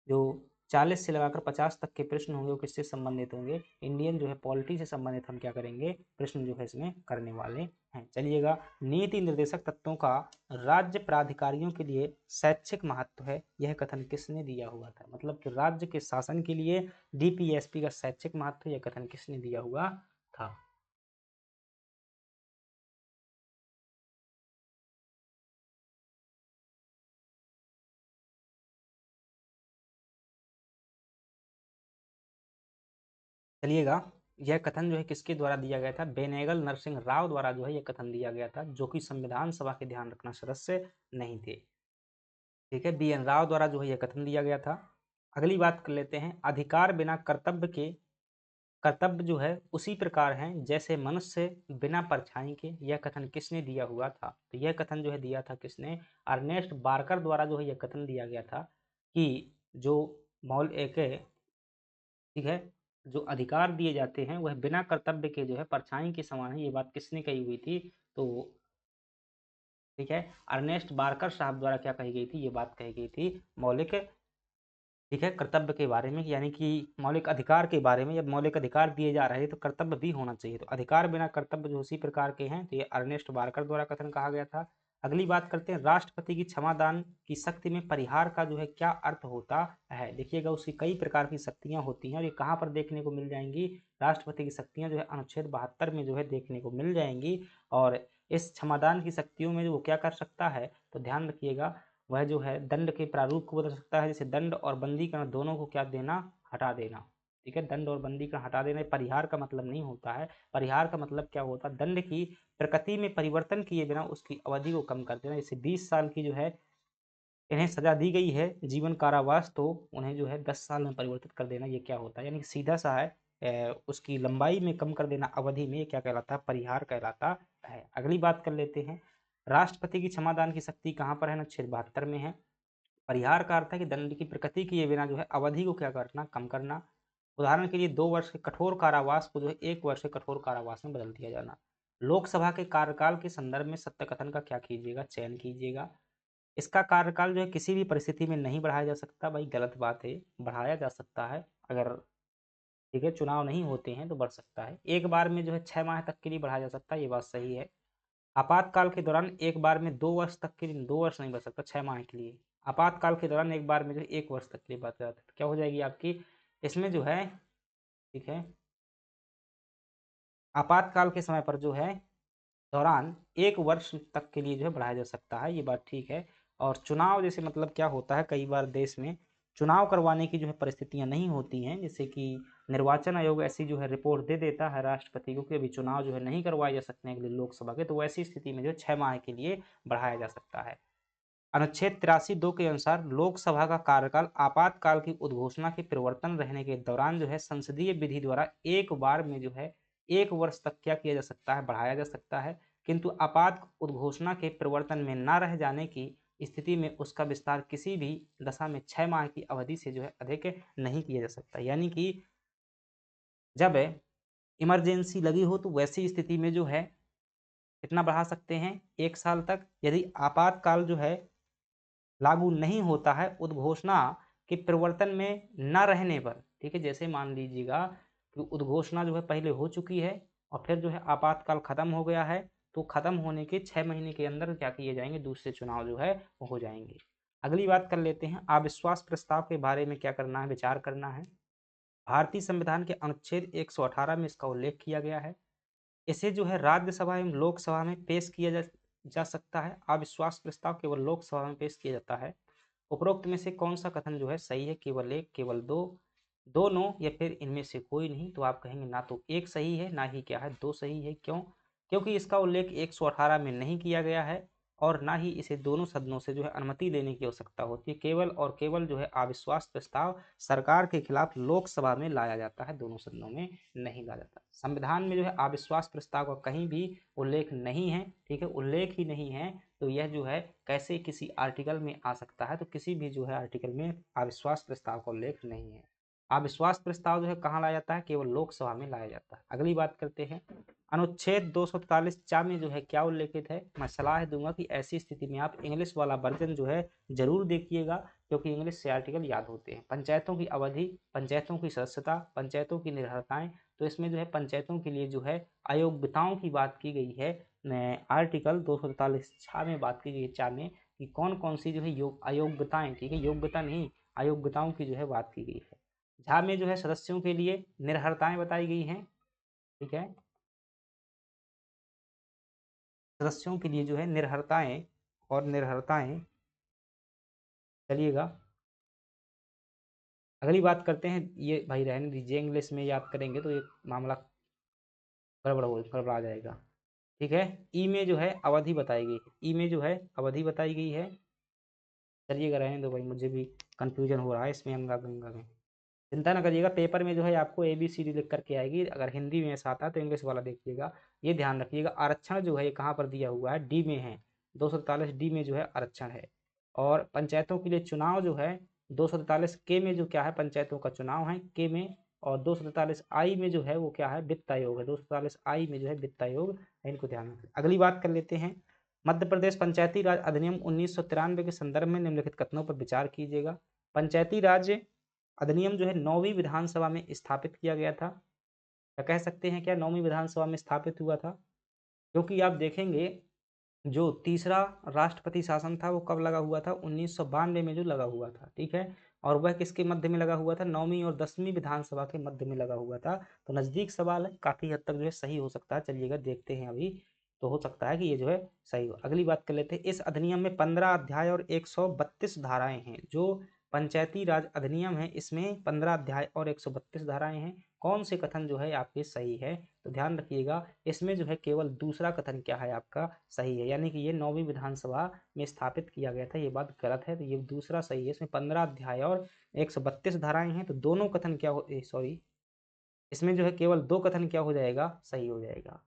जो 40 से लगाकर 50 तक के प्रश्न होंगे वो किससे संबंधित होंगे? इंडियन जो है पॉलिटी से संबंधित हम क्या करेंगे, प्रश्न जो है इसमें करने वाले हैं। चलिएगा, नीति निर्देशक तत्वों का राज्य प्राधिकारियों के लिए शैक्षिक महत्व है, यह कथन किसने दिया हुआ था? मतलब कि राज्य के शासन के लिए डीपीएसपी का शैक्षिक महत्व, यह कथन किसने दिया हुआ था? चलिएगा, यह कथन जो है किसके द्वारा दिया गया था? बेनेगल नरसिंह राव द्वारा जो है यह कथन दिया गया था, जो कि संविधान सभा के ध्यान रखना सदस्य नहीं थे। ठीक है, बी एन राव द्वारा जो है यह कथन दिया गया था। अगली बात कर लेते हैं, अधिकार बिना कर्तव्य जो है उसी प्रकार हैं जैसे मनुष्य बिना परछाई के, यह कथन किसने दिया हुआ था? तो यह कथन जो है दिया था किसने? अर्नेस्ट बार्कर द्वारा जो है यह कथन दिया गया था कि जो मौल एक, ठीक है, जो अधिकार दिए जाते हैं वह बिना कर्तव्य के जो है परछाई के समान है। ये बात किसने कही हुई थी? तो ठीक है, अर्नेस्ट बार्कर साहब द्वारा क्या कही गई थी? ये बात कही गई थी मौलिक, ठीक है, कर्तव्य के बारे में, यानी कि मौलिक अधिकार के बारे में। जब मौलिक अधिकार दिए जा रहे हैं तो कर्तव्य भी होना चाहिए। तो अधिकार बिना कर्तव्य जो उसी प्रकार के हैं, तो ये अर्नेस्ट बार्कर द्वारा कथन कहा गया था। अगली बात करते हैं, राष्ट्रपति की क्षमादान की शक्ति में परिहार का जो है क्या अर्थ होता है? देखिएगा, उसकी कई प्रकार की शक्तियां होती हैं और ये कहाँ पर देखने को मिल जाएंगी? राष्ट्रपति की शक्तियां जो है अनुच्छेद 72 में जो है देखने को मिल जाएंगी। और इस क्षमादान की शक्तियों में वो क्या कर सकता है? तो ध्यान रखिएगा, वह जो है दंड के प्रारूप को बदल सकता है, जैसे दंड और बंदीकरण दोनों को क्या देना, हटा देना। ठीक है, दंड और बंदीकरण हटा देना परिहार का मतलब नहीं होता है। परिहार का मतलब क्या होता है? दंड की प्रकृति में परिवर्तन किए बिना उसकी अवधि को कम कर देना। जैसे 20 साल की जो है इन्हें सजा दी गई है जीवन कारावास, तो उन्हें जो है 10 साल में परिवर्तित कर देना, ये क्या होता है? यानी सीधा सा है, उसकी लंबाई में कम कर देना अवधि में, ये क्या कहलाता है? परिहार कहलाता है। अगली बात कर लेते हैं, राष्ट्रपति की क्षमादान की शक्ति कहाँ पर है? अनुच्छेद 72 में है। परिहार का अर्थ है कि दंड की प्रकृति किए बिना जो है अवधि को क्या करना, कम करना। उदाहरण के लिए 2 वर्ष के कठोर कारावास को जो है 1 वर्ष के कठोर कारावास में बदल दिया जाना। लोकसभा के कार्यकाल के संदर्भ में सत्य कथन का क्या कीजिएगा, चयन कीजिएगा। इसका कार्यकाल जो है किसी भी परिस्थिति में नहीं बढ़ाया जा सकता। भाई गलत बात है, बढ़ाया जा सकता है अगर, ठीक है, चुनाव नहीं होते हैं तो बढ़ सकता है। एक बार में जो है 6 माह तक के लिए बढ़ाया जा सकता है, ये बात सही है। आपातकाल के दौरान एक बार में 2 वर्ष तक के लिए, 2 वर्ष नहीं बढ़ सकता, 6 माह के लिए। आपातकाल के दौरान एक बार में जो है 1 वर्ष तक के लिए बात जाती है, तो क्या हो जाएगी आपकी इसमें जो है, ठीक है, आपातकाल के समय पर जो है दौरान 1 वर्ष तक के लिए जो है बढ़ाया जा सकता है, ये बात ठीक है। और चुनाव जैसे मतलब क्या होता है, कई बार देश में चुनाव करवाने की जो है परिस्थितियां नहीं होती हैं, जैसे कि निर्वाचन आयोग ऐसी जो है रिपोर्ट दे देता है राष्ट्रपति को कि अभी चुनाव जो है नहीं करवाए जा सकते हैं अगले लोकसभा के, तो वैसी स्थिति में जो 6 माह के लिए बढ़ाया जा सकता है। अनुच्छेद 83(2) के अनुसार लोकसभा का कार्यकाल आपातकाल की उद्घोषणा के प्रवर्तन रहने के दौरान जो है संसदीय विधि द्वारा एक बार में जो है 1 वर्ष तक क्या किया जा सकता है, बढ़ाया जा सकता है। किंतु आपात उद्घोषणा के प्रवर्तन में न रह जाने की स्थिति में उसका विस्तार किसी भी दशा में 6 माह की अवधि से जो है अधिक नहीं किया जा सकता। यानी कि जब इमरजेंसी लगी हो तो वैसी स्थिति में जो है कितना बढ़ा सकते हैं? 1 साल तक। यदि आपातकाल जो है लागू नहीं होता है उद्घोषणा के प्रवर्तन में न रहने पर, ठीक है, जैसे मान लीजिएगा कि उद्घोषणा जो है पहले हो चुकी है और फिर जो है आपातकाल खत्म हो गया है, तो खत्म होने के 6 महीने के अंदर क्या किए जाएंगे? दूसरे चुनाव जो है वो हो जाएंगे। अगली बात कर लेते हैं, अविश्वास प्रस्ताव के बारे में क्या करना है? विचार करना है। भारतीय संविधान के अनुच्छेद 118 में इसका उल्लेख किया गया है। इसे जो है राज्यसभा एवं लोकसभा में पेश किया जा सकता है। अविश्वास प्रस्ताव केवल लोकसभा में पेश किया जाता है। उपरोक्त में से कौन सा कथन जो है सही है? केवल एक, केवल दो, दोनों, या फिर इनमें से कोई नहीं? तो आप कहेंगे ना तो एक सही है ना ही क्या है, दो सही है। क्यों? क्योंकि इसका उल्लेख 118 में नहीं किया गया है और ना ही इसे दोनों सदनों से जो है अनुमति लेने की आवश्यकता होती है। केवल और केवल जो है अविश्वास प्रस्ताव सरकार के खिलाफ लोकसभा में लाया जाता है, दोनों सदनों में नहीं लाया जाता। संविधान में जो है अविश्वास प्रस्ताव का कहीं भी उल्लेख नहीं है, ठीक है, उल्लेख ही नहीं है, तो यह जो है कैसे किसी आर्टिकल में आ सकता है? तो किसी भी जो है आर्टिकल में अविश्वास प्रस्ताव का उल्लेख नहीं है। अविश्वास प्रस्ताव जो है कहाँ लाया जाता है? केवल लोकसभा में लाया जाता है। अगली बात करते हैं, अनुच्छेद 243 में जो है क्या उल्लेखित है? मैं सलाह दूंगा कि ऐसी स्थिति में आप इंग्लिश वाला वर्जन जो है जरूर देखिएगा, क्योंकि इंग्लिश से आर्टिकल याद होते हैं। पंचायतों की अवधि, पंचायतों की सदस्यता, पंचायतों की निर्भरताएं, तो इसमें जो है पंचायतों के लिए जो है अयोग्यताओं की बात की गई है। आर्टिकल 243 में बात की गई है, 4 में, कि कौन कौन सी जो है अयोग्यताएं, ठीक है, योग्यता नहीं, अयोग्यताओं की जो है बात की गई है। झा में जो है सदस्यों के लिए निर्भरताएं बताई गई हैं, ठीक है, सदस्यों के लिए जो है निर्भरताएं और निर्भरताएं, चलिएगा अगली बात करते हैं। ये भाई रहने दीजिए, इंग्लिश में याद करेंगे तो ये मामला गड़बड़ा जाएगा, ठीक है। ई में जो है अवधि बताई गई है, ई में जो है अवधि बताई गई है। चलिएगा रहने दो भाई, मुझे भी कंफ्यूजन हो रहा है इसमें अंगा गंगा में। चिंता ना करिएगा, पेपर में जो है आपको ABCD लिख करके आएगी। अगर हिंदी में ऐसा आता है तो इंग्लिश वाला देखिएगा। ये ध्यान रखिएगा, आरक्षण जो है ये कहाँ पर दिया हुआ है? डी में है, 243D में जो है आरक्षण है। और पंचायतों के लिए चुनाव जो है 243 के में जो क्या है? पंचायतों का चुनाव है के में। और 243I में जो है वो क्या है? वित्त आयोग है। 243I में जो है वित्त आयोग है, इनको ध्यान रखिए। अगली बात कर लेते हैं, मध्य प्रदेश पंचायती राज अधिनियम 1993 के संदर्भ में निम्नलिखित कथनों पर विचार कीजिएगा। पंचायती राज अधिनियम जो है 9वीं विधानसभा में स्थापित किया गया था। क्या कह सकते हैं, क्या 9वीं विधानसभा में स्थापित हुआ था? क्योंकि आप देखेंगे जो तीसरा राष्ट्रपति शासन था वो कब लगा हुआ था? 1992 में जो लगा हुआ था, ठीक है। और वह किसके मध्य में लगा हुआ था? 9वीं और 10वीं विधानसभा के मध्य में लगा हुआ था। तो नजदीक सवाल है, काफी हद तक जो है सही हो सकता है। चलिएगा देखते हैं अभी, तो हो सकता है कि ये जो है सही हो। अगली बात कर लेते हैं, इस अधिनियम में 15 अध्याय और 132 धाराएं हैं। जो पंचायती राज अधिनियम है इसमें 15 अध्याय और 132 धाराएं हैं। कौन से कथन जो है आपके सही है? तो ध्यान रखिएगा, इसमें जो है केवल दूसरा कथन क्या है आपका? सही है, यानी कि ये 9वीं विधानसभा में स्थापित किया गया था, ये बात गलत है, तो ये दूसरा सही है। इसमें 15 अध्याय और 132 धाराएं हैं, तो दोनों कथन क्या हो, सॉरी, इसमें जो है केवल दो कथन क्या हो जाएगा? सही हो जाएगा।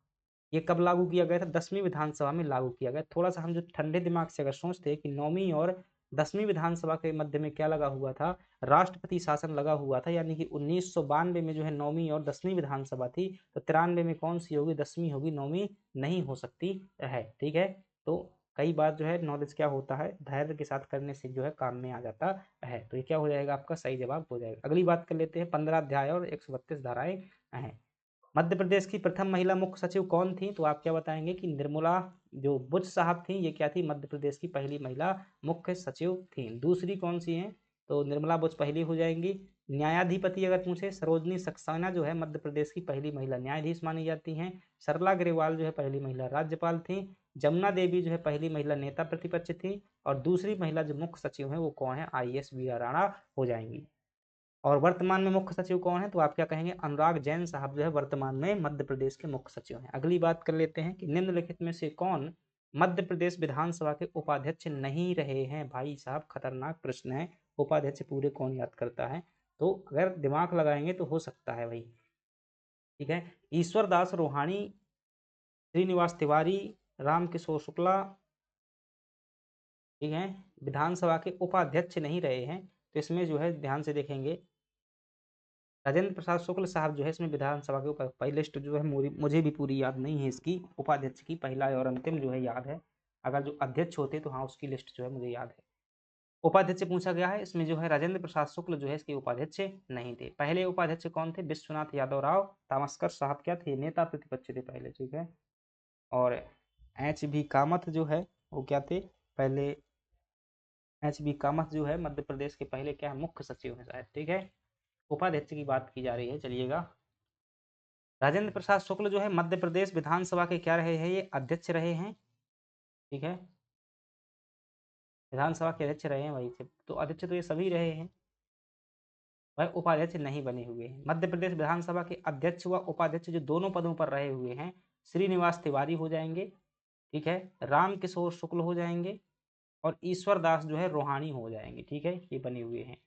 ये कब लागू किया गया था? 10वीं विधानसभा में लागू किया गया। थोड़ा सा हम जो ठंडे दिमाग से अगर सोचते कि 9वीं और 10वीं विधानसभा के मध्य में क्या लगा हुआ था? राष्ट्रपति शासन लगा हुआ था, यानी कि 1992 में जो है 9वीं और 10वीं विधानसभा थी, तो 93 में कौन सी होगी? 10वीं होगी, 9वीं नहीं हो सकती है, ठीक है। तो कई बार जो है नॉलेज क्या होता है, धैर्य के साथ करने से जो है काम में आ जाता है। तो ये क्या हो जाएगा? आपका सही जवाब हो जाएगा। अगली बात कर लेते हैं, 15 अध्याय और 132 धाराएं हैं। मध्य प्रदेश की प्रथम महिला मुख्य सचिव कौन थी? तो आप क्या बताएंगे कि निर्मला जो बुच साहब थी, ये क्या थी? मध्य प्रदेश की पहली महिला मुख्य सचिव थी। दूसरी कौन सी है? तो निर्मला बुच पहली हो जाएंगी। न्यायाधिपति अगर पूछे, सरोजनी सक्सेना जो है मध्य प्रदेश की पहली महिला न्यायाधीश मानी जाती हैं। सरला ग्रेवाल जो है पहली महिला राज्यपाल थी। जमुना देवी जो है पहली महिला नेता प्रतिपक्ष थी। और दूसरी महिला जो मुख्य सचिव है वो कौन है? IAS वीरा राणा हो जाएंगी। और वर्तमान में मुख्य सचिव कौन है? तो आप क्या कहेंगे? अनुराग जैन साहब जो है वर्तमान में मध्य प्रदेश के मुख्य सचिव हैं। अगली बात कर लेते हैं कि निम्नलिखित में से कौन मध्य प्रदेश विधानसभा के उपाध्यक्ष नहीं रहे हैं? भाई साहब खतरनाक प्रश्न है, उपाध्यक्ष पूरे कौन याद करता है? तो अगर दिमाग लगाएंगे तो हो सकता है भाई, ठीक है। ईश्वर दास रोहाणी, श्रीनिवास तिवारी, रामकिशोर शुक्ला, ठीक है, विधानसभा के उपाध्यक्ष नहीं रहे हैं। तो इसमें जो है ध्यान से देखेंगे, राजेंद्र प्रसाद शुक्ल साहब जो है इसमें विधानसभा के पहली लिस्ट जो है मुझे भी पूरी याद नहीं है इसकी, उपाध्यक्ष की पहला और अंतिम जो है याद है, अगर जो अध्यक्ष होते तो हाँ उसकी लिस्ट जो है मुझे याद है। उपाध्यक्ष पूछा गया है, इसमें जो है राजेंद्र प्रसाद शुक्ल जो है इसके उपाध्यक्ष नहीं थे। पहले उपाध्यक्ष कौन थे? विश्वनाथ यादव राव तामस्कर साहब क्या थे? नेता प्रतिपक्ष थे पहले, ठीक है। और एच बी कामत जो है वो क्या थे? पहले एच बी कामत जो है मध्य प्रदेश के पहले क्या है? मुख्य सचिव है शायद, ठीक है। उपाध्यक्ष की बात की जा रही है, चलिएगा। राजेंद्र प्रसाद शुक्ल जो है मध्य प्रदेश विधानसभा के क्या रहे हैं? ये अध्यक्ष रहे हैं, ठीक है। विधानसभा के अध्यक्ष रहे हैं भाई, तो अध्यक्ष तो ये सभी रहे हैं, वह उपाध्यक्ष नहीं बने हुए हैं। मध्य प्रदेश विधानसभा के अध्यक्ष व उपाध्यक्ष जो दोनों पदों पर रहे हुए हैं, श्रीनिवास तिवारी हो जाएंगे, ठीक है। राम किशोर शुक्ल हो जाएंगे और ईश्वर दास जो है रोहानी हो जाएंगे, ठीक है। ये बने हुए हैं।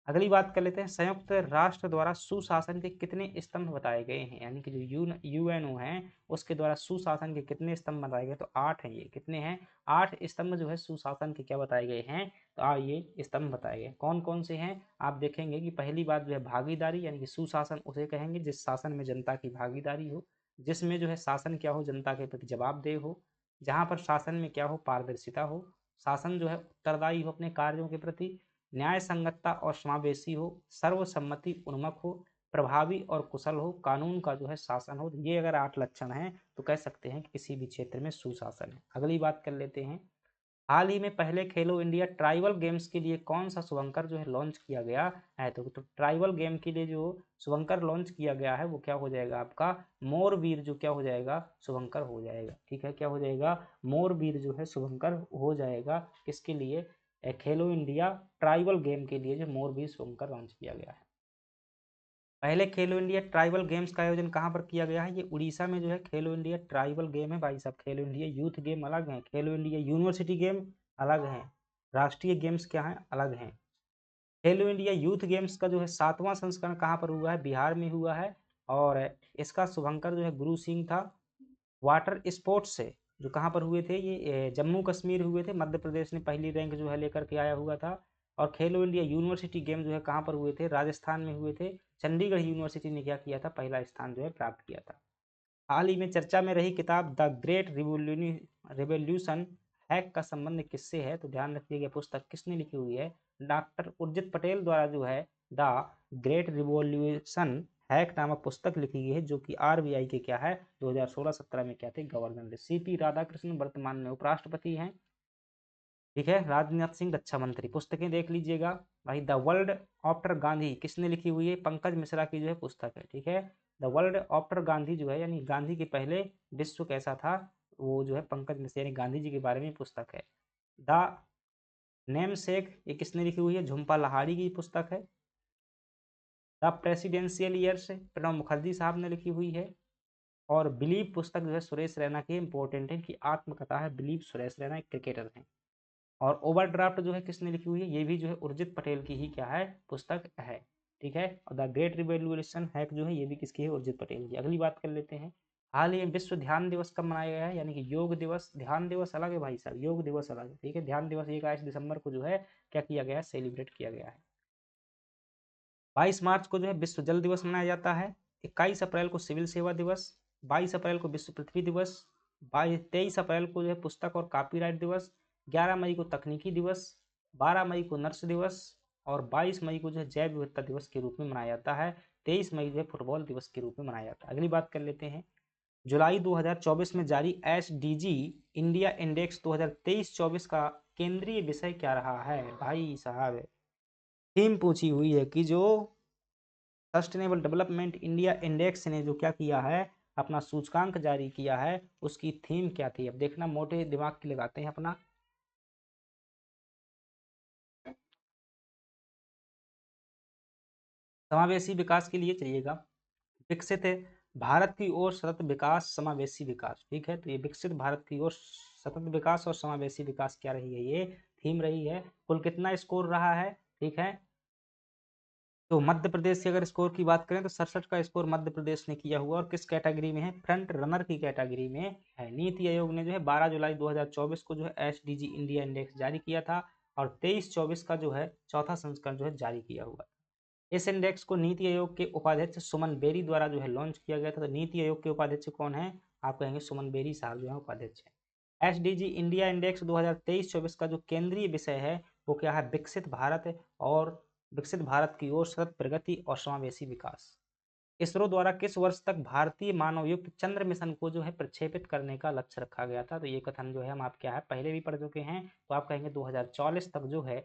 अगली बात कर लेते हैं, संयुक्त राष्ट्र द्वारा सुशासन के कितने स्तंभ बताए गए हैं? यानी कि जो यूएनओ है उसके द्वारा सुशासन के कितने स्तंभ बताए गए? तो 8 हैं। ये कितने हैं? 8 स्तंभ जो है सुशासन के क्या बताए गए हैं? तो ये स्तंभ बताए गए। कौन कौन से हैं? आप देखेंगे कि पहली बात जो है भागीदारी, यानी कि सुशासन उसे कहेंगे जिस शासन में जनता की भागीदारी हो, जिसमें जो है शासन क्या हो? जनता के प्रति जवाबदेह हो, जहाँ पर शासन में क्या हो? पारदर्शिता हो, शासन जो है उत्तरदायी हो अपने कार्यों के प्रति, न्याय संगतता और समावेशी हो, सर्वसम्मति उन्मुख हो, प्रभावी और कुशल हो, कानून का जो है शासन हो। ये अगर 8 लक्षण हैं तो कह सकते हैं कि किसी भी क्षेत्र में सुशासन है। अगली बात कर लेते हैं, हाल ही में पहले खेलो इंडिया ट्राइबल गेम्स के लिए कौन सा शुभंकर जो है लॉन्च किया गया है? तो ट्राइबल गेम के लिए जो शुभंकर लॉन्च किया गया है वो क्या हो जाएगा? आपका मोरवीर जो क्या हो जाएगा? शुभंकर हो जाएगा, ठीक है। क्या हो जाएगा? मोरवीर जो है शुभंकर हो जाएगा। किसके लिए? खेलो इंडिया ट्राइबल गेम के लिए जो मोरवीर शुभंकर लॉन्च किया गया है। पहले खेलो इंडिया ट्राइबल गेम्स का आयोजन कहाँ पर किया गया है? ये उड़ीसा में जो है खेलो इंडिया ट्राइबल गेम है भाई साहब। खेलो इंडिया यूथ गेम अलग है, खेलो इंडिया यूनिवर्सिटी गेम अलग है, राष्ट्रीय गेम्स क्या है? अलग हैं। खेलो इंडिया यूथ गेम्स का जो है 7वां संस्करण कहाँ पर हुआ है? बिहार में हुआ है। और इसका शुभंकर जो है गुरु सिंह था। वाटर स्पोर्ट्स से जो कहाँ पर हुए थे? ये जम्मू कश्मीर हुए थे। मध्य प्रदेश ने पहली रैंक जो है लेकर के आया हुआ था। और खेलो इंडिया यूनिवर्सिटी गेम जो है कहाँ पर हुए थे? राजस्थान में हुए थे। चंडीगढ़ यूनिवर्सिटी ने क्या किया था? पहला स्थान जो है प्राप्त किया था। हाल ही में चर्चा में रही किताब द ग्रेट रिवोल्यूशन हैक का संबंध किससे है? तो ध्यान रखिएगा, पुस्तक किसने लिखी हुई है? डॉक्टर उर्जित पटेल द्वारा जो है द ग्रेट रिवोल्यूशन हैक नामक पुस्तक लिखी गई है, जो कि आरबीआई के क्या है? 2016-17 में क्या थे? गवर्नर थे। सीपी राधाकृष्णन वर्तमान में उपराष्ट्रपति हैं, ठीक है। राजनाथ सिंह रक्षा मंत्री। पुस्तकें देख लीजिएगा भाई। द वर्ल्ड आफ्टर गांधी किसने लिखी हुई है? पंकज मिश्रा की जो है पुस्तक है, ठीक है। द वर्ल्ड आफ्टर गांधी जो है यानी गांधी के पहले विश्व कैसा था, वो जो है पंकज मिश्रा यानी गांधी जी के बारे में पुस्तक है। द नेम सेक ये किसने लिखी हुई है? झुम्पा लाहिड़ी की पुस्तक है। The presidential years Pranab Mukherjee साहब ने लिखी हुई है। और बिलीव पुस्तक जो है सुरेश रैना की इंपॉर्टेंट है, कि आत्मकथा है बिलीव। सुरेश रैना एक क्रिकेटर हैं। और ओवरड्राफ्ट जो है किसने लिखी हुई है? ये भी जो है उर्जित पटेल की ही क्या है? पुस्तक है, ठीक है। और द ग्रेट रिवोल्यूशन हैक जो है ये भी किसकी है? उर्जित पटेल की। अगली बात कर लेते हैं, हाल ही में विश्व ध्यान दिवस कब मनाया गया है? यानी कि योग दिवस। ध्यान दिवस अलग है भाई साहब, योग दिवस अलग है, ठीक है। ध्यान दिवस 21 दिसंबर को जो है क्या किया गया है? सेलिब्रेट किया गया है। 22 मार्च को जो है विश्व जल दिवस मनाया जाता है। 21 अप्रैल को सिविल सेवा दिवस। 22 अप्रैल को विश्व पृथ्वी दिवस। 23 अप्रैल को जो है पुस्तक और कॉपीराइट दिवस। 11 मई को तकनीकी दिवस। 12 मई को नर्स दिवस। और 22 मई को जो है जैव विविधता दिवस के रूप में मनाया जाता है। 23 मई जो है फुटबॉल दिवस के रूप में मनाया जाता है। अगली बात कर लेते हैं, जुलाई 2024 में जारी एसडीजी इंडिया इंडेक्स 2023-24 का केंद्रीय विषय क्या रहा है? भाई साहब थीम पूछी हुई है कि जो सस्टेनेबल डेवलपमेंट इंडिया इंडेक्स ने जो क्या किया है, अपना सूचकांक जारी किया है, उसकी थीम क्या थी? अब देखना, मोटे दिमाग की लगाते हैं अपना। समावेशी विकास के लिए चलिएगा, विकसित भारत की ओर सतत विकास, समावेशी विकास, ठीक है। तो ये विकसित भारत की ओर सतत विकास और समावेशी विकास क्या रही है? ये थीम रही है। कुल कितना स्कोर रहा है, ठीक है। तो मध्य प्रदेश की अगर स्कोर की बात करें तो 67 का स्कोर मध्य प्रदेश ने किया हुआ, और किस कैटेगरी में है? फ्रंट रनर की कैटेगरी में है। नीति आयोग ने जो है 12 जुलाई 2024 को जो है एसडीजी इंडिया इंडेक्स जारी किया था, और 23-24 का जो है चौथा संस्करण जो है जारी किया हुआ। इस इंडेक्स को नीति आयोग के उपाध्यक्ष सुमन बेरी द्वारा जो है लॉन्च किया गया था। तो नीति आयोग के उपाध्यक्ष कौन है? आप कहेंगे सुमन बेरी साहब जो है उपाध्यक्ष है। एसडीजी इंडिया इंडेक्स 2023-24 का जो केंद्रीय विषय है वो क्या है? विकसित भारत और विकसित भारत की ओर सतत प्रगति और समावेशी विकास। इसरो द्वारा किस वर्ष तक भारतीय मानवयुक्त चंद्र मिशन को जो है प्रक्षेपित करने का लक्ष्य रखा गया था? तो ये कथन जो है हम आप क्या है पहले भी पढ़ चुके हैं। तो आप कहेंगे 2044 तक जो है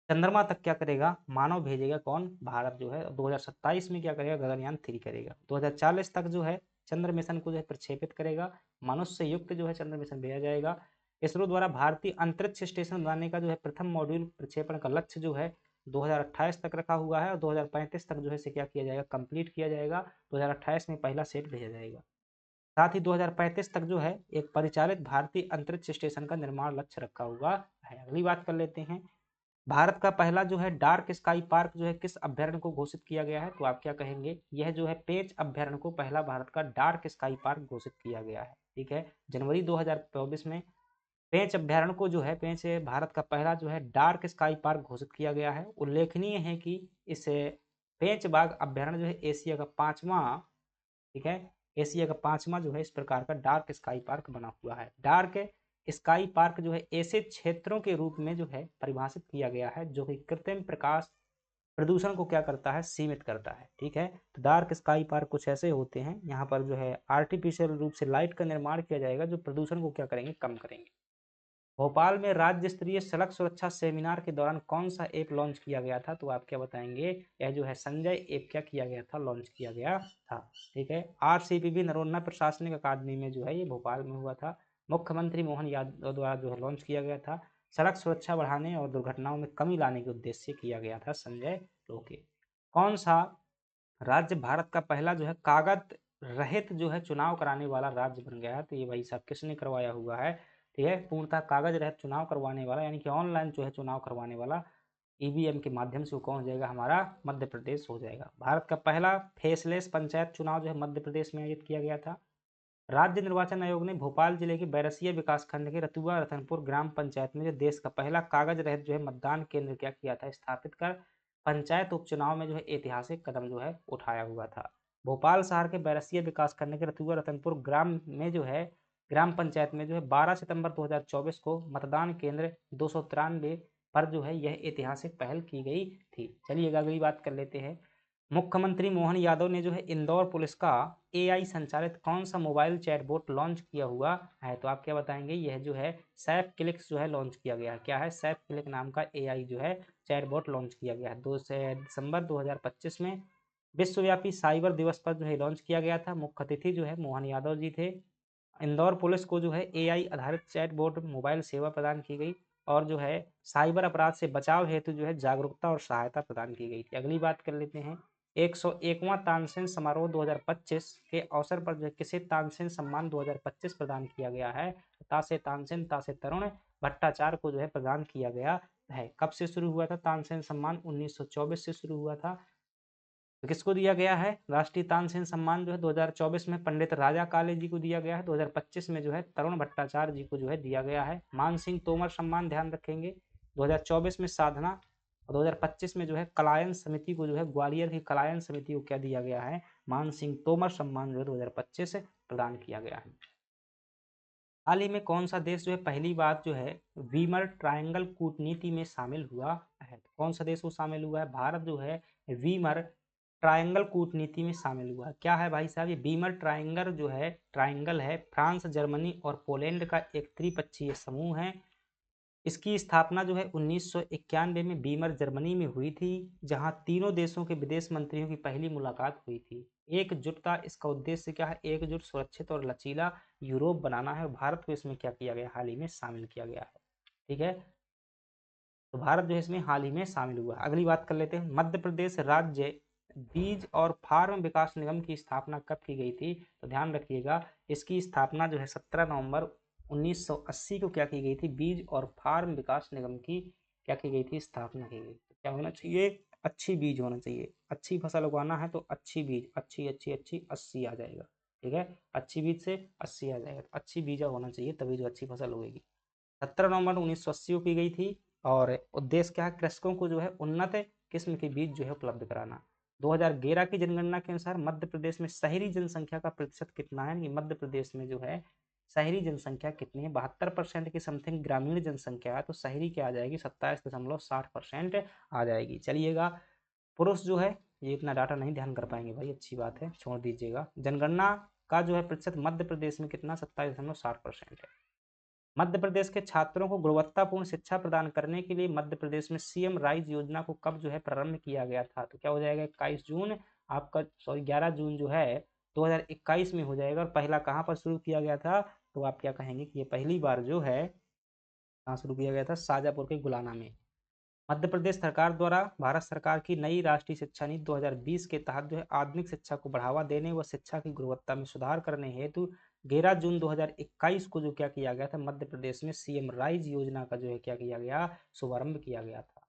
चंद्रमा तक क्या करेगा? मानव भेजेगा। कौन? भारत जो है। 2027 में क्या करेगा? गगनयान 3 करेगा। 2040 तक जो है चंद्र मिशन को जो है प्रक्षेपित करेगा, मनुष्य युक्त जो है चंद्र मिशन भेजा जाएगा। इसरो द्वारा भारतीय अंतरिक्ष स्टेशन बनाने का जो है प्रथम मॉड्यूल प्रक्षेपण का लक्ष्य जो है 2028 तक रखा हुआ है और 2035 तक जो है इसे क्या किया जाएगा? कंप्लीट किया जाएगा। 2028 में पहला सेट भेजा जाएगा। साथ ही 2035 तक जो है एक परिचालित भारतीय अंतरिक्ष स्टेशन का निर्माण लक्ष्य रखा हुआ है। अगली बात कर लेते हैं। भारत का पहला जो है डार्क स्काई पार्क जो है किस अभ्यारण्य को घोषित किया गया है? तो आप क्या कहेंगे? यह जो है पेंच अभ्यारण्य को पहला भारत का डार्क स्काई पार्क घोषित किया गया है। ठीक है, जनवरी 2024 में पेंच अभ्यारण्य को जो है पेंच भारत का पहला जो है डार्क स्काई पार्क घोषित किया गया है। उल्लेखनीय है कि इस पेंच बाघ अभ्यारण्य जो है एशिया का 5वां, ठीक है, एशिया का 5वां जो है इस प्रकार का डार्क स्काई पार्क बना हुआ है। डार्क स्काई पार्क जो है ऐसे क्षेत्रों के रूप में जो है परिभाषित किया गया है जो कि कृत्रिम प्रकाश प्रदूषण को क्या करता है? सीमित करता है। ठीक है, तो डार्क स्काई पार्क कुछ ऐसे होते हैं, यहाँ पर जो है आर्टिफिशियल रूप से लाइट का निर्माण किया जाएगा जो प्रदूषण को क्या करेंगे? कम करेंगे। भोपाल में राज्य स्तरीय सड़क सुरक्षा सेमिनार के दौरान कौन सा ऐप लॉन्च किया गया था? तो आप क्या बताएंगे? यह जो है संजय ऐप क्या किया गया था? लॉन्च किया गया था। ठीक है, आरसीपीबी नरोन्ना प्रशासनिक अकादमी में जो है ये भोपाल में हुआ था। मुख्यमंत्री मोहन यादव द्वारा जो है लॉन्च किया गया था। सड़क सुरक्षा बढ़ाने और दुर्घटनाओं में कमी लाने के उद्देश्य से किया गया था संजय रोके। कौन सा राज्य भारत का पहला जो है कागज रहित जो है चुनाव कराने वाला राज्य बन गया है? तो ये भाई साहब किसने करवाया हुआ है? ठीक है, पूर्णतः कागज रहित चुनाव करवाने वाला यानी कि ऑनलाइन जो है चुनाव करवाने वाला ईवीएम के माध्यम से वो कौन हो जाएगा? हमारा मध्य प्रदेश हो जाएगा। भारत का पहला फेसलेस पंचायत चुनाव जो है मध्य प्रदेश में आयोजित किया गया था। राज्य निर्वाचन आयोग ने भोपाल जिले के बैरसिया विकासखंड के रतुआ रतनपुर ग्राम पंचायत में जो देश का पहला कागज रहित जो है मतदान केंद्र क्या किया था? स्थापित कर पंचायत उपचुनाव में जो है ऐतिहासिक कदम जो है उठाया हुआ था। भोपाल शहर के बैरसिया विकासखंड के रतुआ रतनपुर ग्राम में जो है ग्राम पंचायत में जो है 12 सितंबर 2024 को मतदान केंद्र 293 पर जो है यह ऐतिहासिक पहल की गई थी। चलिए अगली बात कर लेते हैं। मुख्यमंत्री मोहन यादव ने जो है इंदौर पुलिस का एआई संचालित कौन सा मोबाइल चैटबॉट लॉन्च किया हुआ है? तो आप क्या बताएंगे? यह जो है सैफ क्लिक्स जो है लॉन्च किया गया है। क्या है? सैफ क्लिक नाम का एआई जो है चैटबॉट लॉन्च किया गया है 2 दिसंबर 2025 में। विश्वव्यापी साइबर दिवस पर जो है लॉन्च किया गया था। मुख्य अतिथि जो है मोहन यादव जी थे। इंदौर पुलिस को जो है एआई आधारित चैटबॉट मोबाइल सेवा प्रदान की गई और जो है साइबर अपराध से बचाव हेतु जो है जागरूकता और सहायता प्रदान की गई थी। अगली बात कर लेते हैं। 101वां तानसेन समारोह 2025 के अवसर पर जो है किसे तानसेन सम्मान 2025 प्रदान किया गया है? तासे तानसेन तासे तरुण भट्टाचार्य को जो है प्रदान किया गया है। कब से शुरू हुआ था तानसेन सम्मान? 1924 से शुरू हुआ था। तो किसको दिया गया है? राष्ट्रीय तानसेन सम्मान जो है 2024 में पंडित राजा काले जी को दिया गया है। 2025 में जो है तरुण भट्टाचार्य जी को जो है दिया गया है। मान सिंह तोमर सम्मान ध्यान रखेंगे 2024 में साधना और 2025 में जो है कलायन समिति को जो है ग्वालियर की कलायन समिति को क्या दिया गया है? मान सिंह तोमर सम्मान जो है 2025 प्रदान किया गया है। हाल ही में कौन सा देश जो है पहली बार जो है वीमर ट्रायंगल कूटनीति में शामिल हुआ है? कौन सा देश वो शामिल हुआ है? भारत जो है वीमर ट्रायंगल कूटनीति में शामिल हुआ है। क्या है भाई साहब? ये बीमर ट्रायंगल जो है ट्रायंगल है फ्रांस, जर्मनी और पोलैंड का एक त्रिपक्षीय समूह है। इसकी स्थापना जो है 1991 में बीमर जर्मनी में हुई थी, जहां तीनों देशों के विदेश मंत्रियों की पहली मुलाकात हुई थी। एकजुटता, इसका उद्देश्य क्या है? एकजुट, सुरक्षित और लचीला यूरोप बनाना है। भारत को इसमें क्या किया गया? हाल ही में शामिल किया गया है। ठीक है, तो भारत जो है इसमें हाल ही में शामिल हुआ। अगली बात कर लेते हैं। मध्य प्रदेश राज्य बीज और फार्म विकास निगम की स्थापना कब की गई थी? तो ध्यान रखिएगा, इसकी स्थापना जो है 17 नवंबर 1980 को क्या की गई थी? बीज और फार्म विकास निगम की क्या की गई थी? स्थापना की गई। तो क्या होना चाहिए? अच्छी बीज होना चाहिए। अच्छी फसल उगाना है तो अच्छी बीज, अच्छी अच्छी अच्छी 80 आ जाएगा। ठीक है, अच्छी बीज से 80 आ जाएगा। तो अच्छी बीजा होना चाहिए तभी जो अच्छी फसल होगी। 17 नवंबर 1980 को की गई थी और उद्देश्य क्या है? कृषकों को जो है उन्नत किस्म के बीज जो है उपलब्ध कराना। 2011 की जनगणना के अनुसार मध्य प्रदेश में शहरी जनसंख्या का प्रतिशत कितना है, कि मध्य प्रदेश में जो है शहरी जनसंख्या कितनी है, 72% की समथिंग ग्रामीण जनसंख्या है, तो शहरी क्या आ जाएगी, 27.60% आ जाएगी। चलिएगा, पुरुष जो है ये इतना डाटा नहीं ध्यान कर पाएंगे भाई, अच्छी बात है, छोड़ दीजिएगा। जनगणना का जो है प्रतिशत मध्य प्रदेश में कितना, 27.60% है। मध्य प्रदेश के छात्रों को गुणवत्तापूर्ण शिक्षा प्रदान करने के लिए मध्य प्रदेश में सीएम राइज योजना को कब जो है प्रारंभ किया गया था, तो क्या हो जाएगा, 21 जून आपका, सॉरी 11 जून जो है 2021 में हो जाएगा। और पहला कहाँ पर शुरू किया गया था, तो आप क्या कहेंगे कि ये पहली बार जो है कहाँ शुरू किया गया था, शाजापुर के गुलाना में। मध्य प्रदेश सरकार द्वारा भारत सरकार की नई राष्ट्रीय शिक्षा नीति 2020 के तहत जो है आधुनिक शिक्षा को बढ़ावा देने व शिक्षा की गुणवत्ता में सुधार करने हेतु 11 जून 2021 को जो क्या किया गया था, मध्य प्रदेश में सीएम राइज योजना का जो है क्या किया गया, शुभारंभ किया गया था।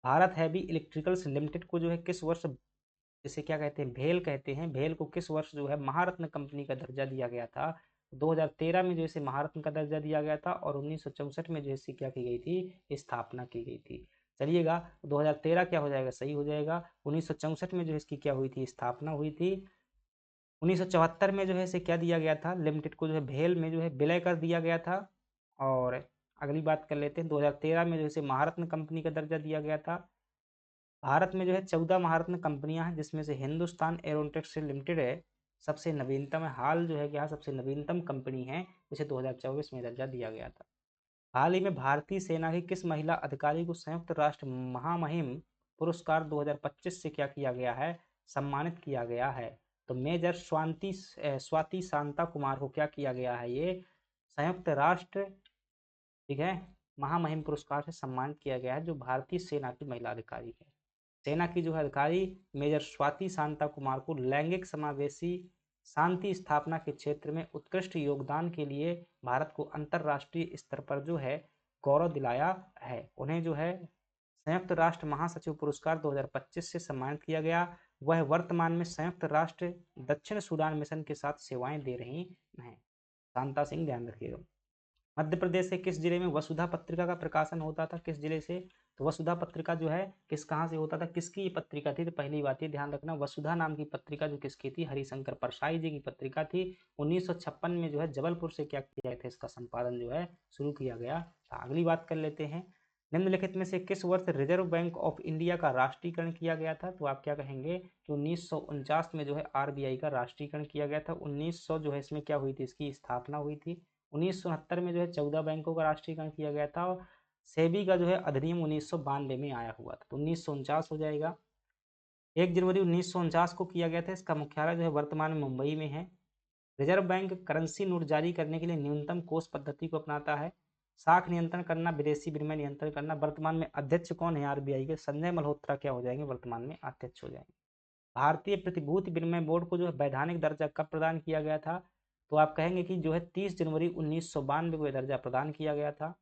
भारत हैवी इलेक्ट्रिकल्स लिमिटेड को जो है किस वर्ष, जिसे क्या कहते हैं, भेल कहते हैं, भेल को किस वर्ष जो है महारत्न कंपनी का दर्जा दिया गया था, 2013 में जो इसे महारत्न का दर्जा दिया गया था, और 1964 में जो इसकी क्या की गई थी, स्थापना की गई थी। चलिएगा, 2013 क्या हो जाएगा, सही हो जाएगा। 1964 में जो इसकी क्या हुई थी, स्थापना हुई थी। 1974 में जो है इसे क्या दिया गया था, लिमिटेड को जो है भेल में जो है विलय कर दिया गया था। और अगली बात कर लेते हैं, 2013 में जो इसे महारत्न कंपनी का दर्जा दिया गया था। भारत में जो है 14 महारत्न कंपनियां हैं, जिसमें से हिंदुस्तान एरोनॉटिक्स लिमिटेड है सबसे नवीनतम है, हाल जो है क्या सबसे नवीनतम कंपनी है, जिसे 2024 में दर्जा दिया गया था। हाल ही में भारतीय सेना की किस महिला अधिकारी को संयुक्त राष्ट्र महामहिम पुरस्कार 2025 से क्या किया गया है, सम्मानित किया गया है, तो मेजर स्वाति शांता कुमार को क्या किया गया है, ये संयुक्त राष्ट्र, ठीक है, महामहिम पुरस्कार से सम्मानित किया गया है, जो भारतीय सेना की महिला अधिकारी है। सेना की जो है अधिकारी मेजर स्वाति शांता कुमार को लैंगिक समावेशी शांति स्थापना के क्षेत्र में उत्कृष्ट योगदान के लिए भारत को अंतर्राष्ट्रीय स्तर पर जो है गौरव दिलाया है। उन्हें जो है संयुक्त राष्ट्र महासचिव पुरस्कार 2025 से सम्मानित किया गया। वह वर्तमान में संयुक्त राष्ट्र दक्षिण सूडान मिशन के साथ सेवाएं दे रही हैं। शांता सिंह, ध्यान रखिएगा। मध्य प्रदेश के किस जिले में वसुधा पत्रिका का प्रकाशन होता था, किस जिले से, तो वसुधा पत्रिका जो है कहाँ से होता था, किसकी ये पत्रिका थी, तो पहली बात ये ध्यान रखना, वसुधा नाम की पत्रिका जो किसकी थी, हरिशंकर परसाई जी की पत्रिका थी। 1956 में जो है जबलपुर से क्या किया गया था, इसका संपादन जो है शुरू किया गया था। अगली बात कर लेते हैं, निम्नलिखित में से किस वर्ष रिजर्व बैंक ऑफ इंडिया का राष्ट्रीयकरण किया गया था, तो आप क्या कहेंगे कि 1949 में जो है आरबीआई का राष्ट्रीयकरण किया गया था। 1900 जो है इसमें क्या हुई थी, इसकी स्थापना हुई थी। 1969 में जो है 14 बैंकों का राष्ट्रीयकरण किया गया था, और सेबी का जो है अधिनियम 1992 में आया हुआ था, तो 1949 हो जाएगा। 1 जनवरी 1949 को किया गया था, इसका मुख्यालय जो है वर्तमान में मुंबई में है। रिजर्व बैंक करेंसी नोट जारी करने के लिए न्यूनतम कोष पद्धति को अपनाता है। साख नियंत्रण करना, विदेशी विनिमय नियंत्रण करना। वर्तमान में अध्यक्ष कौन है आरबीआई के, संजय मल्होत्रा क्या हो जाएंगे, वर्तमान में अध्यक्ष हो जाएंगे। भारतीय प्रतिभूति विनिमय बोर्ड को जो है वैधानिक दर्जा कब प्रदान किया गया था, तो आप कहेंगे कि जो है 30 जनवरी 1992 को यह दर्जा प्रदान किया गया था।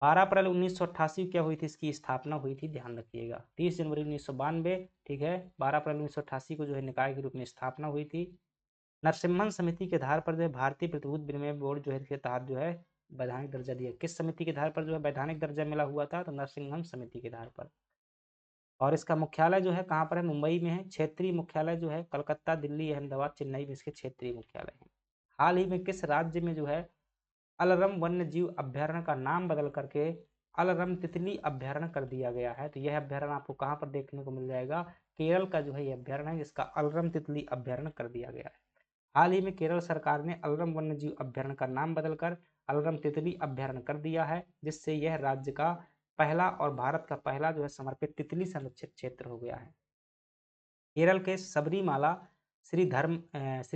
12 अप्रैल 1988 क्या हुई थी, इसकी स्थापना हुई थी, ध्यान रखिएगा, 30 जनवरी 1992, ठीक है, 12 अप्रैल 1988 को जो है निकाय के रूप में स्थापना हुई थी। नरसिम्हन समिति के आधार पर जो है भारतीय प्रतिभूति विनिमय बोर्ड जो है इसके तहत जो है वैधानिक दर्जा दिया। किस समिति के आधार पर जो है वैधानिक दर्जा मिला हुआ था, तो नरसिम्हन समिति के आधार पर। और इसका मुख्यालय जो है कहाँ पर है, मुंबई में है। क्षेत्रीय मुख्यालय जो है कलकत्ता, दिल्ली, अहमदाबाद, चेन्नई में इसके क्षेत्रीय मुख्यालय हैं। हाल ही में किस राज्य में जो है अलरम वन्य जीव अभ्यारण्य का नाम बदल करके अलरम तितली अभ्यारण्य कर दिया गया है, तो यह अभ्यारण्य आपको कहाँ पर देखने को मिल जाएगा, केरल का जो है यह अभ्यारण्य है, जिसका अलरम तितली अभ्यारण्य कर दिया गया है। हाल ही में केरल सरकार ने अलरम वन्य जीव अभ्यारण्य का नाम बदलकर अलरम तितली अभ्यारण्य कर दिया है, जिससे यह राज्य का पहला और भारत का पहला जो है समर्पित तितली संरक्षित क्षेत्र हो गया है। केरल के सबरीमाला श्री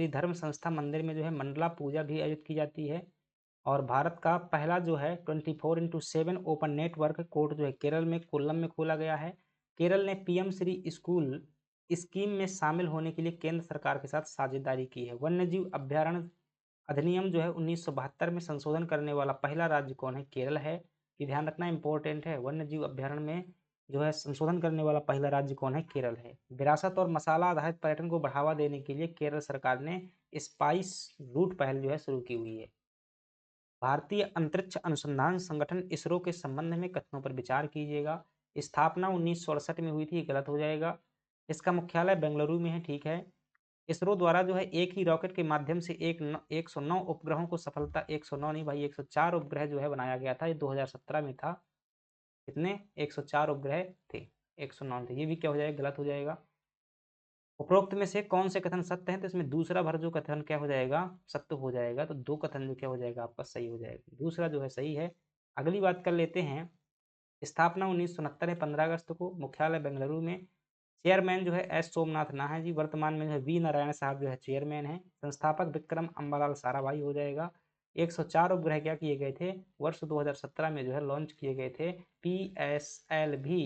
धर्म संस्था मंदिर में जो है मंडला पूजा भी आयोजित की जाती है। और भारत का पहला जो है 24x7 ओपन नेटवर्क कोर्ट जो है केरल में कोल्लम में खोला गया है। केरल ने पीएम श्री स्कूल स्कीम में शामिल होने के लिए केंद्र सरकार के साथ साझेदारी की है। वन्यजीव अभ्यारण्य अधिनियम जो है 1972 में संशोधन करने वाला पहला राज्य कौन है, केरल है। ये ध्यान रखना इंपॉर्टेंट है, वन्यजीव अभ्यारण्य में जो है संशोधन करने वाला पहला राज्य कौन है, केरल है। विरासत और मसाला आधारित पर्यटन को बढ़ावा देने के लिए केरल सरकार ने स्पाइस रूट पहल जो है शुरू की हुई है। भारतीय अंतरिक्ष अनुसंधान संगठन इसरो के संबंध में कथनों पर विचार कीजिएगा। स्थापना 1968 में हुई थी, ये गलत हो जाएगा। इसका मुख्यालय बेंगलुरु में है, ठीक है। इसरो द्वारा जो है एक ही रॉकेट के माध्यम से 109 उपग्रहों को सफलता 109 नहीं भाई 104 उपग्रह जो है बनाया गया था, ये 2017 में था। कितने? 104 उपग्रह थे, 109 थे। ये भी क्या हो जाएगा? गलत हो जाएगा। उपरोक्त में से कौन से कथन सत्य है? तो इसमें दूसरा भर जो कथन क्या हो जाएगा? सत्य हो जाएगा। तो दो कथन जो क्या हो जाएगा आपका सही हो जाएगा, दूसरा जो है सही है। अगली बात कर लेते हैं। स्थापना 1969 है 15 अगस्त को, मुख्यालय बेंगलुरु में। चेयरमैन जो है एस सोमनाथ ना है जी, वर्तमान में जो है वी नारायण साहब जो है चेयरमैन है। संस्थापक विक्रम अम्बालाल साराभाई हो जाएगा। 104 उपग्रह क्या किए गए थे? वर्ष 2017 में जो है लॉन्च किए गए थे। PSLV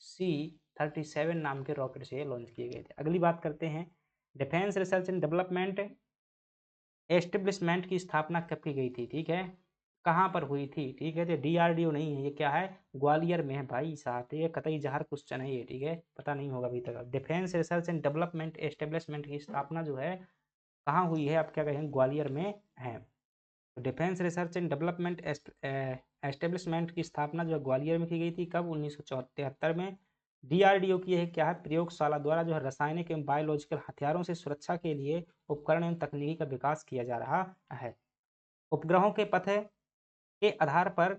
C-37 नाम के रॉकेट से लॉन्च किए गए थे। अगली बात करते हैं। Defence research and development establishment की स्थापना कब की गई थी? ठीक है, कहाँ पर हुई थी? ठीक है, तो DRDO नहीं है, ये क्या है? ग्वालियर में है भाई साहब। ये कतई जहर क्वेश्चन है ये, ठीक है, पता नहीं होगा अभी तक। Defence research and development establishment की स्थापना जो है कहाँ हुई है? आप क्या कहेंगे? ग्वालियर में है। Defence research and development establishment की स्थापना जो है ग्वालियर में की गई थी। कब? 1973 में। DRDO की यह क्या है? प्रयोगशाला द्वारा जो है रासायनिक एवं बायोलॉजिकल हथियारों से सुरक्षा के लिए उपकरण एवं तकनीकी का विकास किया जा रहा है। उपग्रहों के पथ के आधार पर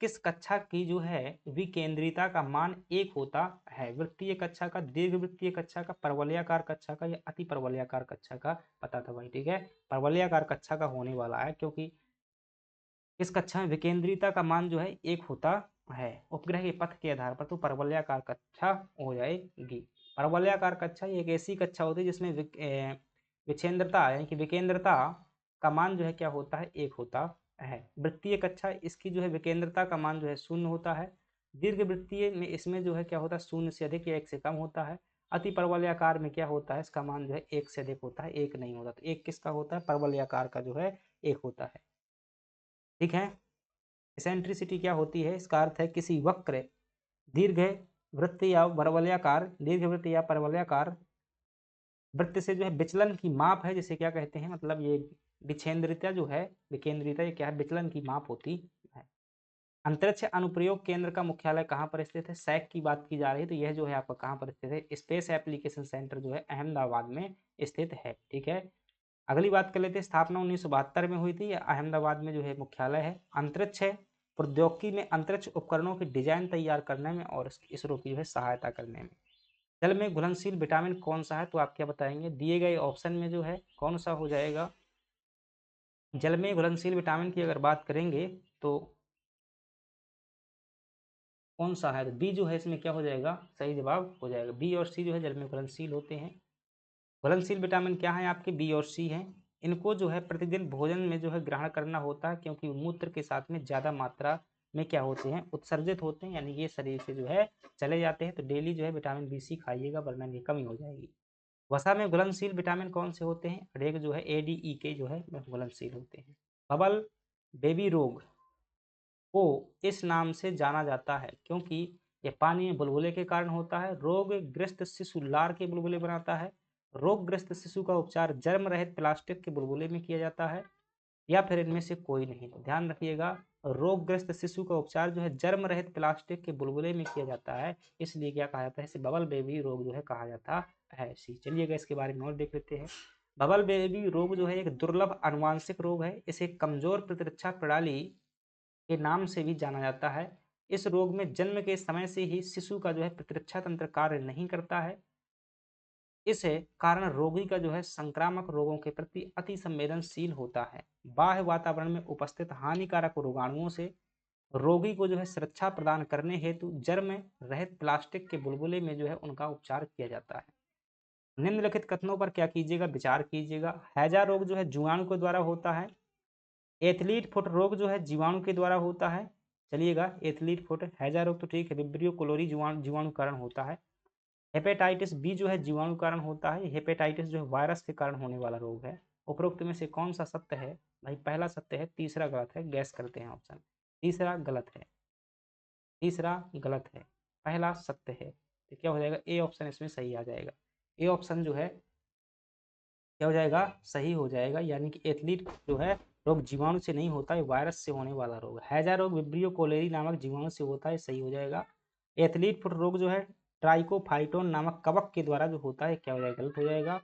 किस कक्षा की जो है विकेंद्रिता का मान 1 होता है? वृत्तीय कक्षा का, दीर्घ वृत्तीय कक्षा का, परवलयाकार कक्षा का या अति परवलयाकार कक्षा का? पता था भाई, ठीक है, परवलयाकार कक्षा का होने वाला है, क्योंकि इस कक्षा में विकेंद्रिता का मान जो है 1 होता है उपग्रह के पथ के आधार पर, तो परवलयाकार कक्षा हो जाएगी। परवलयाकार कक्षा एक ऐसी कक्षा होती है जिसमें विकेंद्रता यानी कि विकेंद्रता का मान जो है क्या होता है? 1 होता है। वृत्तीय कक्षा इसकी जो है विकेंद्रता का मान जो है 0 होता है। दीर्घ वृत्तीय में इसमें जो है क्या होता है? 0 से अधिक या 1 से कम होता है। अति परवलयाकार में क्या होता है? इसका मान जो है 1 से अधिक होता है, 1 नहीं होता। तो 1 किसका होता है? परवलयाकार का जो है 1 होता है, ठीक है। इसेंट्रिसिटी क्या होती है? इसका अर्थ है किसी वक्र, दीर्घ वृत्त या परवलयाकार, दीर्घ वृत्त या परवलयाकार वृत्त से जो है विचलन की माप है, जिसे क्या कहते हैं? मतलब ये विकेंद्रिता जो है, विकेंद्रिता ये क्या है? विचलन की माप होती है। अंतरिक्ष अनुप्रयोग केंद्र का मुख्यालय कहाँ पर स्थित है? सैक की बात की जा रही है, तो यह जो है आपका कहाँ पर स्थित है? स्पेस एप्लीकेशन सेंटर जो है अहमदाबाद में स्थित है, ठीक है। अगली बात कर लेते हैं। स्थापना 1972 में हुई थी, अहमदाबाद में जो है मुख्यालय है। अंतरिक्ष प्रौद्योगिकी में अंतरिक्ष उपकरणों की डिजाइन तैयार करने में और इसरो की जो है सहायता करने में। जल में घुलनशील विटामिन कौन सा है? तो आप क्या बताएंगे? दिए गए ऑप्शन में जो है कौन सा हो जाएगा? जल में घुलनशील विटामिन की अगर बात करेंगे तो कौन सा है? तो बी जो है इसमें क्या हो जाएगा? सही जवाब हो जाएगा। बी और सी जो है जल में घुलनशील होते हैं। घुलनशील विटामिन क्या है आपके? बी और सी हैं। इनको जो है प्रतिदिन भोजन में जो है ग्रहण करना होता है, क्योंकि मूत्र के साथ में ज़्यादा मात्रा में क्या होते हैं? उत्सर्जित होते हैं, यानी ये शरीर से जो है चले जाते हैं। तो डेली जो है विटामिन बी सी खाइएगा, वरना ये कमी हो जाएगी। वसा में घुलनशील विटामिन कौन से होते हैं? और एक जो है ADE के जो है घुलनशील होते हैं। बबल बेबी रोग को इस नाम से जाना जाता है क्योंकि यह पानी में बुलबुले के कारण होता है। रोगग्रस्त शिशु लार के बुलबुले बनाता है। रोगग्रस्त शिशु का उपचार जर्म रहित प्लास्टिक के बुलबुले में किया जाता है, या फिर इनमें से कोई नहीं। तो ध्यान रखिएगा, रोगग्रस्त शिशु का उपचार जो है जर्म रहित प्लास्टिक के बुलबुले में किया जाता है, इसलिए क्या कहा जाता है? इसे बबल बेबी रोग जो है कहा जाता है। चलिएगा इसके बारे में और देख लेते हैं। बबल बेबी रोग जो है एक दुर्लभ आनुवांशिक रोग है। इसे कमजोर प्रतिरक्षा प्रणाली के नाम से भी जाना जाता है। इस रोग में जन्म के समय से ही शिशु का जो है प्रतिरक्षा तंत्र कार्य नहीं करता है। इस कारण रोगी का जो है संक्रामक रोगों के प्रति अति संवेदनशील होता है। बाह्य वातावरण में उपस्थित हानिकारक रोगाणुओं से रोगी को जो है सुरक्षा प्रदान करने हेतु जर्म रहित प्लास्टिक के बुलबुले में जो है उनका उपचार किया जाता है। निम्नलिखित कथनों पर क्या कीजिएगा? विचार कीजिएगा। हैजा रोग जो है जीवाणु के द्वारा होता है। एथलीट फुट रोग जो है जीवाणु के द्वारा होता है। चलिएगा, एथलीट फुट, हैजा रोग तो ठीक है, विब्रियो कोलोरी जीवाणु कारण होता है। हेपेटाइटिस बी जो है जीवाणु कारण होता है। हेपेटाइटिस जो है वायरस के कारण होने वाला रोग है। उपरोक्त में से कौन सा सत्य है? भाई पहला सत्य है, तीसरा गलत है। गैस करते हैं ऑप्शन। तीसरा गलत है, तीसरा गलत है, पहला सत्य है। तो क्या हो जाएगा? ए ऑप्शन इसमें सही आ जाएगा। ए ऑप्शन जो है क्या हो जाएगा? सही हो जाएगा, यानी कि एथलीट जो है रोग जीवाणु से नहीं होता है, वायरस से होने वाला रोग। हैजा रोग विब्रियो कोलेरी नामक जीवाणु से होता है, सही हो जाएगा। एथलीट फुट रोग जो है ट्राइकोफाइटोन नामक कवक के द्वारा जो होता है क्या हो जाएगा, गलत हो जाएगा।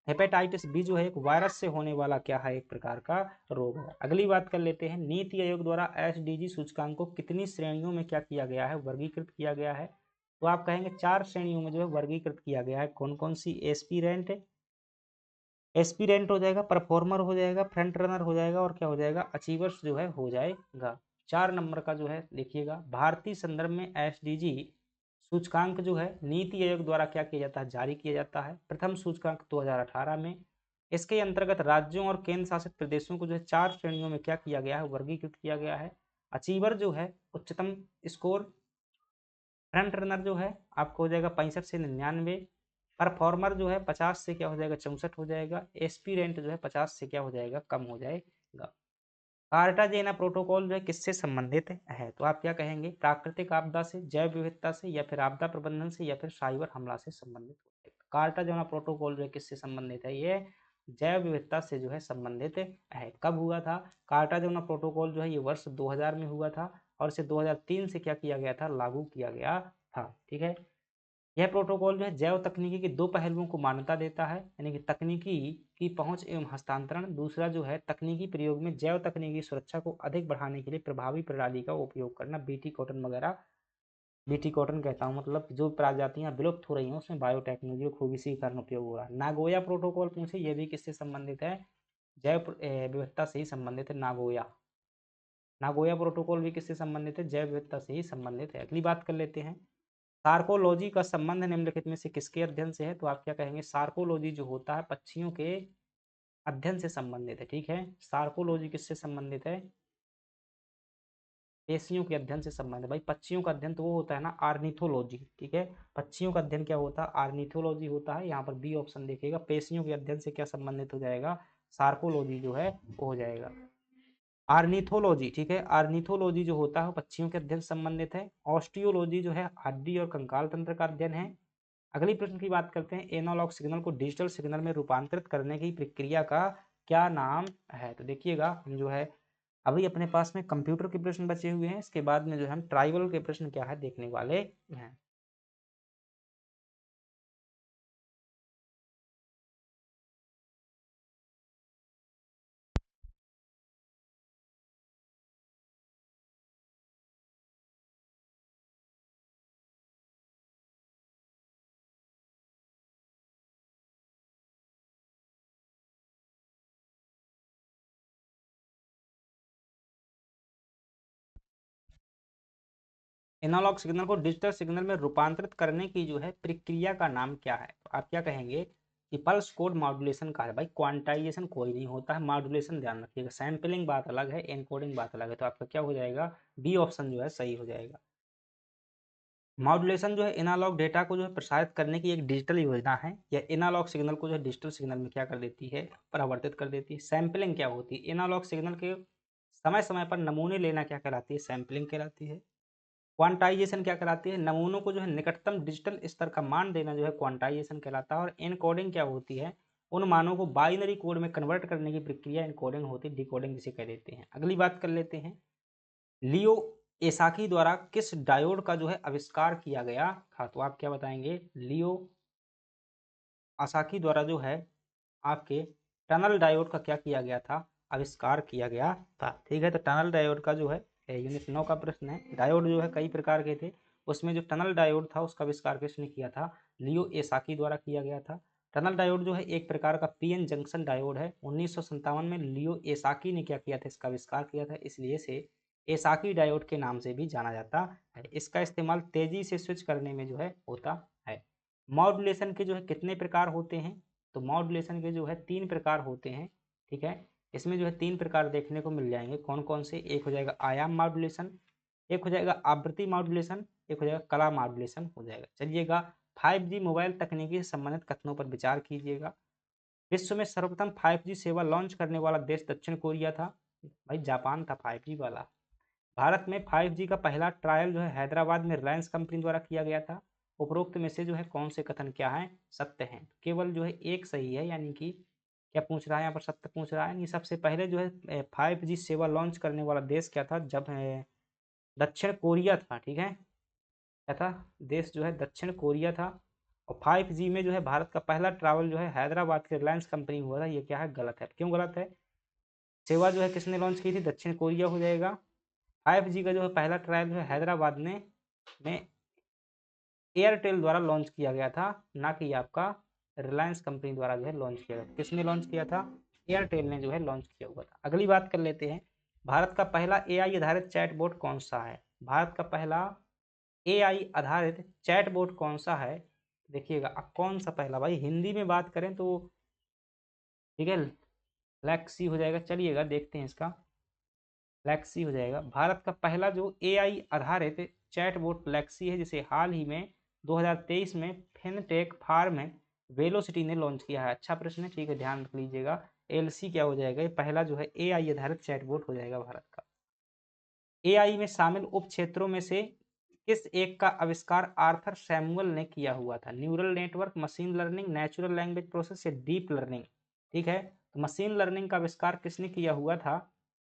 हेपेटाइटिस बी जो है एक वायरस से होने वाला क्या है, एक प्रकार का रोग है। अगली बात कर लेते हैं, नीति आयोग द्वारा एसडीजी सूचकांक को कितनी श्रेणियों में क्या किया गया है, वर्गीकृत किया गया है। तो आप कहेंगे 4 श्रेणियों में जो है वर्गीकृत किया गया है। कौन कौन सी, एस्पिरेंट हो जाएगा, परफॉर्मर हो जाएगा, फ्रंट रनर हो जाएगा, और क्या हो जाएगा, अचीवर्स जो है हो जाएगा। 4 नंबर का जो है देखिएगा, भारतीय संदर्भ में एसडीजी सूचकांक जो है नीति आयोग द्वारा क्या किया जाता है, जारी किया जाता है। प्रथम सूचकांक 2018 में। इसके अंतर्गत राज्यों और केंद्र शासित प्रदेशों को जो है 4 श्रेणियों में क्या किया गया है, वर्गीकृत किया गया है। अचीवर जो है उच्चतम स्कोर, फ्रंट रनर जो है आपको हो जाएगा 65 से 99, परफॉर्मर जो है 50 से क्या हो जाएगा, 64 हो जाएगा, एस्पिरेंट जो है 50 से क्या हो जाएगा, कम हो जाएगा। कार्टाजेना प्रोटोकॉल जो है किससे संबंधित है, तो आप क्या कहेंगे, प्राकृतिक आपदा से, जैव विविधता से, या फिर आपदा प्रबंधन से, या फिर साइबर हमला से संबंधित हो जाएगा। कार्टाजेना प्रोटोकॉल जो है किससे संबंधित है, ये जैव विविधता से जो है संबंधित है। कब हुआ था कार्टाजेना प्रोटोकॉल जो है, ये वर्ष 2000 में हुआ था, और इसे 2003 से क्या किया गया था, लागू किया गया था। ठीक है, यह प्रोटोकॉल जो है जैव तकनीकी के 2 पहलुओं को मान्यता देता है, यानी कि तकनीकी की पहुंच एवं हस्तांतरण, दूसरा जो है तकनीकी प्रयोग में जैव तकनीकी सुरक्षा को अधिक बढ़ाने के लिए प्रभावी प्रणाली का उपयोग करना। बीटी कॉटन वगैरह, बीटी कॉटन कहता हूँ मतलब जो प्रजातियां विलुप्त हो रही हैं उसमें बायोटेक्नोलॉजी को खूब इसी के कारण उपयोग हो रहा है। नागोया प्रोटोकॉल पूछे, ये भी किससे संबंधित है, जैव विविधता से ही संबंधित है। नागोया, नागोया प्रोटोकॉल भी किससे संबंधित है, जैव विविधता से ही संबंधित है। अगली बात कर लेते हैं, सार्कोलॉजी का संबंध निम्नलिखित में से किसके अध्ययन से है, तो आप क्या कहेंगे, सार्कोलॉजी जो होता है पक्षियों के अध्ययन से संबंधित है। ठीक है, सार्कोलॉजी किससे संबंधित है, पेशियों के अध्ययन से संबंधित है। भाई पक्षियों का अध्ययन तो वो होता है ना, आर्निथोलॉजी। ठीक है, पक्षियों का अध्ययन क्या होता है, आर्निथोलॉजी होता है। यहाँ पर बी ऑप्शन देखिएगा, पेशियों के अध्ययन से क्या संबंधित हो जाएगा, सार्कोलॉजी जो है वो हो जाएगा आर्निथोलॉजी। ठीक है, आर्निथोलॉजी जो होता है पक्षियों के अध्ययन से संबंधित है। ऑस्टियोलॉजी जो है हड्डी और कंकाल तंत्र का अध्ययन है। अगली प्रश्न की बात करते हैं, एनालॉग सिग्नल को डिजिटल सिग्नल में रूपांतरित करने की प्रक्रिया का क्या नाम है। तो देखिएगा हम जो है अभी अपने पास में कंप्यूटर के प्रश्न बचे हुए हैं, इसके बाद में जो है हम ट्राइबल के प्रश्न क्या है देखने वाले हैं। एनालॉग सिग्नल को डिजिटल सिग्नल में रूपांतरित करने की जो है प्रक्रिया का नाम क्या है, तो आप क्या कहेंगे कि पल्स कोड मॉड्यूलेशन का है। भाई क्वांटाइजेशन कोई नहीं होता है, मॉड्यूलेशन ध्यान रखिएगा। सैंपलिंग बात अलग है, एनकोडिंग बात अलग है। तो आपका क्या हो जाएगा, बी ऑप्शन जो है सही हो जाएगा। मॉड्यूलेशन जो है एनालॉग डेटा को जो है प्रसारित करने की एक डिजिटल योजना है। यह एनालॉग सिग्नल को जो है डिजिटल सिग्नल में क्या कर देती है, परिवर्तित कर देती है। सैंपलिंग क्या होती है, एनालॉग सिग्नल के समय समय पर नमूने लेना क्या कहलाती है, सैंपलिंग कहलाती है। क्वांटाइजेशन क्या कहलाती है, नमूनों को जो है निकटतम डिजिटल स्तर का मान देना जो है क्वांटाइजेशन कहलाता है। और एनकोडिंग क्या होती है, उन मानों को बाइनरी कोड में कन्वर्ट करने की प्रक्रिया एनकोडिंग होती है, डिकोडिंग जिसे कह देते हैं। अगली बात कर लेते हैं, लियो एसाकी द्वारा किस डायोड का जो है आविष्कार किया गया था, तो आप क्या बताएंगे, लियो आसाकी द्वारा जो है आपके टनल डायोड का क्या किया गया था, आविष्कार किया गया था। ठीक है, तो टनल डायोड का जो है यूनिट 9 का प्रश्न है। डायोड जो है कई प्रकार के थे, उसमें जो टनल डायोड था उसका आविष्कार किसने किया था, लियो एसाकी द्वारा किया गया था। टनल डायोड जो है एक प्रकार का पीएन जंक्शन डायोड है। 1957 में लियो एसाकी ने क्या किया था, इसका आविष्कार किया था, इसलिए से एसाकी डायोड के नाम से भी जाना जाता है। इसका इस्तेमाल तेजी से स्विच करने में जो है होता है। मॉड्यूलेशन के जो है कितने प्रकार होते हैं, तो मॉड्यूलेशन के जो है 3 प्रकार होते हैं। ठीक है, इसमें जो है 3 प्रकार देखने को मिल जाएंगे। कौन कौन से, एक हो जाएगा आयाम मॉड्यूलेशन, एक हो जाएगा आवृत्ति मॉड्यूलेशन, एक हो जाएगा कला मॉड्यूलेशन हो जाएगा। चलिएगा 5G मोबाइल तकनीकी से संबंधित कथनों पर विचार कीजिएगा। विश्व में सर्वप्रथम 5G सेवा लॉन्च करने वाला देश दक्षिण कोरिया था। भाई जापान था 5G वाला। भारत में 5G का पहला ट्रायल जो है हैदराबाद में रिलायंस कंपनी द्वारा किया गया था। उपरोक्त में से जो है कौन से कथन क्या है, सत्य हैं, केवल जो है एक सही है, यानी कि क्या पूछ रहा है यहाँ पर, सत्य पूछ रहा है। ये सबसे पहले जो है 5G सेवा लॉन्च करने वाला देश क्या था, जब दक्षिण कोरिया था। ठीक है, क्या था, देश जो है दक्षिण कोरिया था। और 5G में जो है भारत का पहला ट्रैवल जो है हैदराबाद के रिलायंस कंपनी हुआ था। ये क्या है, गलत है। क्यों गलत है? सेवा जो है किसने लॉन्च की थी, दक्षिण कोरिया हो जाएगा। 5G का जो है पहला ट्रायल जो है हैदराबाद में एयरटेल द्वारा लॉन्च किया गया था, ना कि आपका रिलायंस कंपनी द्वारा जो है लॉन्च किया गया था। किसने लॉन्च किया था? एयरटेल ने जो है लॉन्च किया हुआ था। अगली बात कर लेते हैं, भारत का पहला AI आधारित चैटबॉट कौन सा है? भारत का पहला AI आधारित चैटबॉट कौन सा है? देखिएगा, अब कौन सा पहला, भाई हिंदी में बात करें तो ठीक है, लेक्सी हो जाएगा। चलिएगा देखते हैं इसका, लेक्सी हो जाएगा। भारत का पहला जो AI आधारित चैटबॉट लेक्सी है, जिसे हाल ही में 2023 में फिनटेक फार्म वेलोसिटी ने लॉन्च किया है। अच्छा प्रश्न है, ठीक है, ध्यान रख लीजिएगा। LC क्या हो जाएगा, ये पहला जो है AI आधारित चैटबॉट हो जाएगा भारत का। AI में शामिल उप क्षेत्रों में से किस एक का आविष्कार आर्थर सैमुअल ने किया हुआ था? Neural network, machine learning, natural language process या डीप लर्निंग? ठीक है, तो मशीन लर्निंग का आविष्कार किसने किया हुआ था?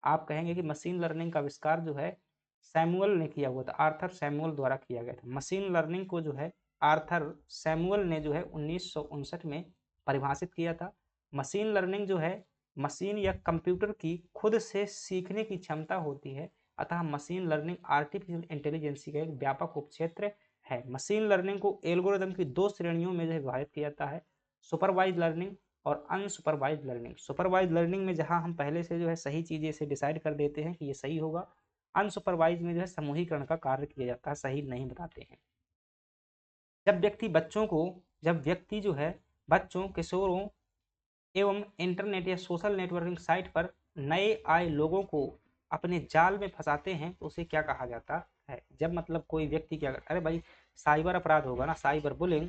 आप कहेंगे कि मशीन लर्निंग का आविष्कार जो है सैमुअल ने किया हुआ था, आर्थर सैमुअल द्वारा किया गया था। मशीन लर्निंग को जो है आर्थर सैमुअल ने जो है 1959 में परिभाषित किया था। मशीन लर्निंग जो है मशीन या कंप्यूटर की खुद से सीखने की क्षमता होती है, अतः मशीन लर्निंग आर्टिफिशियल इंटेलिजेंस का एक व्यापक उपक्षेत्र है। मशीन लर्निंग को एल्गोरिदम की दो श्रेणियों में विभाजित किया जाता है, सुपरवाइज लर्निंग और अनसुपरवाइज लर्निंग। सुपरवाइज लर्निंग में जहां हम पहले से जो है सही चीजें से डिसाइड कर देते हैं कि ये सही होगा, अनसुपरवाइज में जो है समूहीकरण का कार्य किया जाता है, सही नहीं बताते हैं। जब व्यक्ति जो है बच्चों, किशोरों एवं इंटरनेट या सोशल नेटवर्किंग साइट पर नए आए लोगों को अपने जाल में फंसाते हैं तो उसे क्या कहा जाता है? जब मतलब कोई व्यक्ति क्या करता, अरे भाई साइबर अपराध होगा ना, cyber bullying,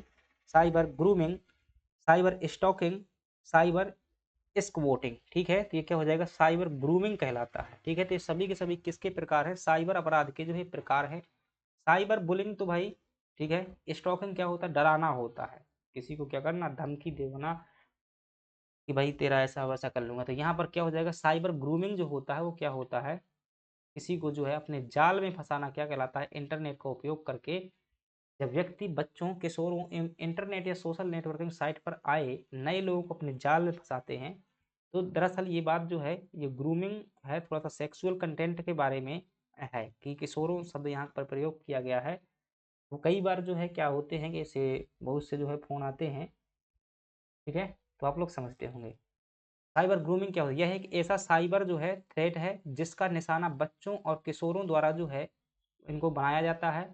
cyber grooming, cyber stalking, cyber squatting. ठीक है, तो ये क्या हो जाएगा, साइबर ग्रूमिंग कहलाता है। ठीक है, तो ये सभी के सभी किसके प्रकार है, साइबर अपराध के जो है प्रकार है। साइबर बुलिंग तो भाई ठीक है, स्टॉकिंग क्या होता है, डराना होता है, किसी को क्या करना, धमकी देना कि भाई तेरा ऐसा वैसा कर लूंगा। तो यहाँ पर क्या हो जाएगा, साइबर ग्रूमिंग जो होता है वो क्या होता है, किसी को जो है अपने जाल में फंसाना क्या कहलाता है, इंटरनेट का उपयोग करके जब व्यक्ति बच्चों, किशोरों इंटरनेट या सोशल नेटवर्किंग साइट पर आए नए लोगों को अपने जाल में फंसाते हैं। तो दरअसल ये बात जो है ये ग्रूमिंग है, थोड़ा सा सेक्सुअल कंटेंट के बारे में है कि किशोरों शब्द यहाँ पर प्रयोग किया गया है। वो कई बार जो है क्या होते हैं कि ऐसे बहुत से जो है फ़ोन आते हैं, ठीक है, तो आप लोग समझते होंगे। साइबर ग्रूमिंग क्या होता है, यह एक ऐसा साइबर जो है थ्रेट है जिसका निशाना बच्चों और किशोरों द्वारा जो है इनको बनाया जाता है।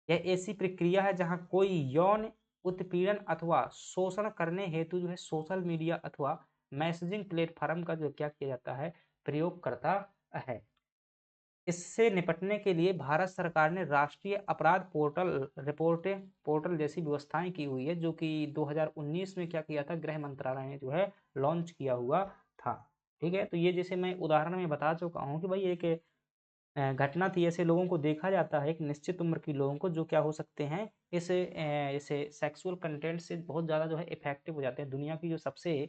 यह ऐसी प्रक्रिया है जहां कोई यौन उत्पीड़न अथवा शोषण करने हेतु जो है सोशल मीडिया अथवा मैसेजिंग प्लेटफॉर्म का जो क्या किया जाता है, प्रयोग करता है। इससे निपटने के लिए भारत सरकार ने राष्ट्रीय अपराध पोर्टल जैसी व्यवस्थाएं की हुई है, जो कि 2019 में क्या किया था, गृह मंत्रालय ने जो है लॉन्च किया हुआ था। ठीक है, तो ये जैसे मैं उदाहरण में बता चुका हूँ कि भाई एक घटना थी, ऐसे लोगों को देखा जाता है, एक निश्चित उम्र के लोगों को जो क्या हो सकते हैं, इसे सेक्सुअल कंटेंट से बहुत ज़्यादा जो है इफेक्टिव हो जाते हैं। दुनिया की जो सबसे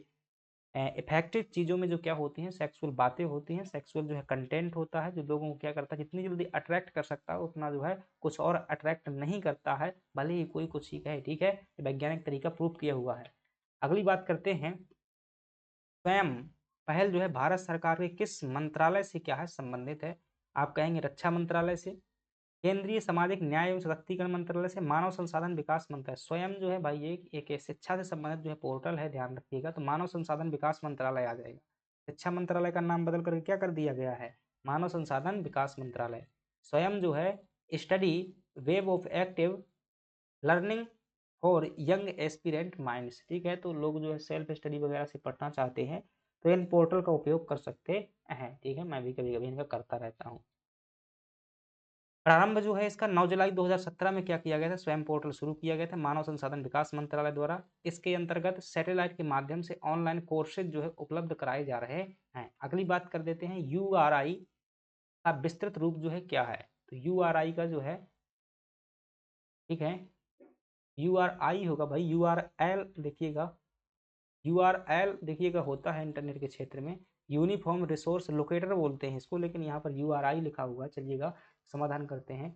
इफेक्टिव चीज़ों में जो क्या होती हैं, सेक्सुअल बातें होती हैं, सेक्सुअल जो है कंटेंट होता है, जो लोगों को क्या करता है, जितनी जल्दी अट्रैक्ट कर सकता है उतना जो है कुछ और अट्रैक्ट नहीं करता है, भले ही कोई कुछ ही कहे। ठीक है, वैज्ञानिक तरीका प्रूव किया हुआ है। अगली बात करते हैं, स्वयं पहल जो है भारत सरकार के किस मंत्रालय से क्या है संबंधित है? आप कहेंगे रक्षा मंत्रालय से, केंद्रीय सामाजिक न्याय एवं सशक्तिकरण मंत्रालय से, मानव संसाधन विकास मंत्रालय। स्वयं जो है भाई ये एक शिक्षा से संबंधित जो है पोर्टल है, ध्यान रखिएगा, तो मानव संसाधन विकास मंत्रालय आ जाएगा। शिक्षा मंत्रालय का नाम बदल करके क्या कर दिया गया है, मानव संसाधन विकास मंत्रालय। स्वयं जो है study web of active learning for young aspirant minds. ठीक है, तो लोग जो है सेल्फ स्टडी वगैरह से पढ़ना चाहते हैं तो इन पोर्टल का उपयोग कर सकते हैं। ठीक है, मैं भी कभी कभी इनका करता रहता हूँ। प्रारंभ जो है इसका 9 जुलाई 2017 में क्या किया गया था, स्वयं पोर्टल शुरू किया गया था मानव संसाधन विकास मंत्रालय द्वारा। इसके अंतर्गत सैटेलाइट के माध्यम से ऑनलाइन कोर्सेज जो है उपलब्ध कराए जा रहे हैं। अगली बात कर देते हैं, URI का विस्तृत रूप जो है क्या है? तो URI का जो है, ठीक है, URI होगा भाई, URL देखिएगा, URL देखिएगा होता है इंटरनेट के क्षेत्र में यूनिफॉर्म रिसोर्स लोकेटर बोलते हैं इसको, लेकिन यहाँ पर URI लिखा हुआ है। चलिएगा समाधान करते हैं।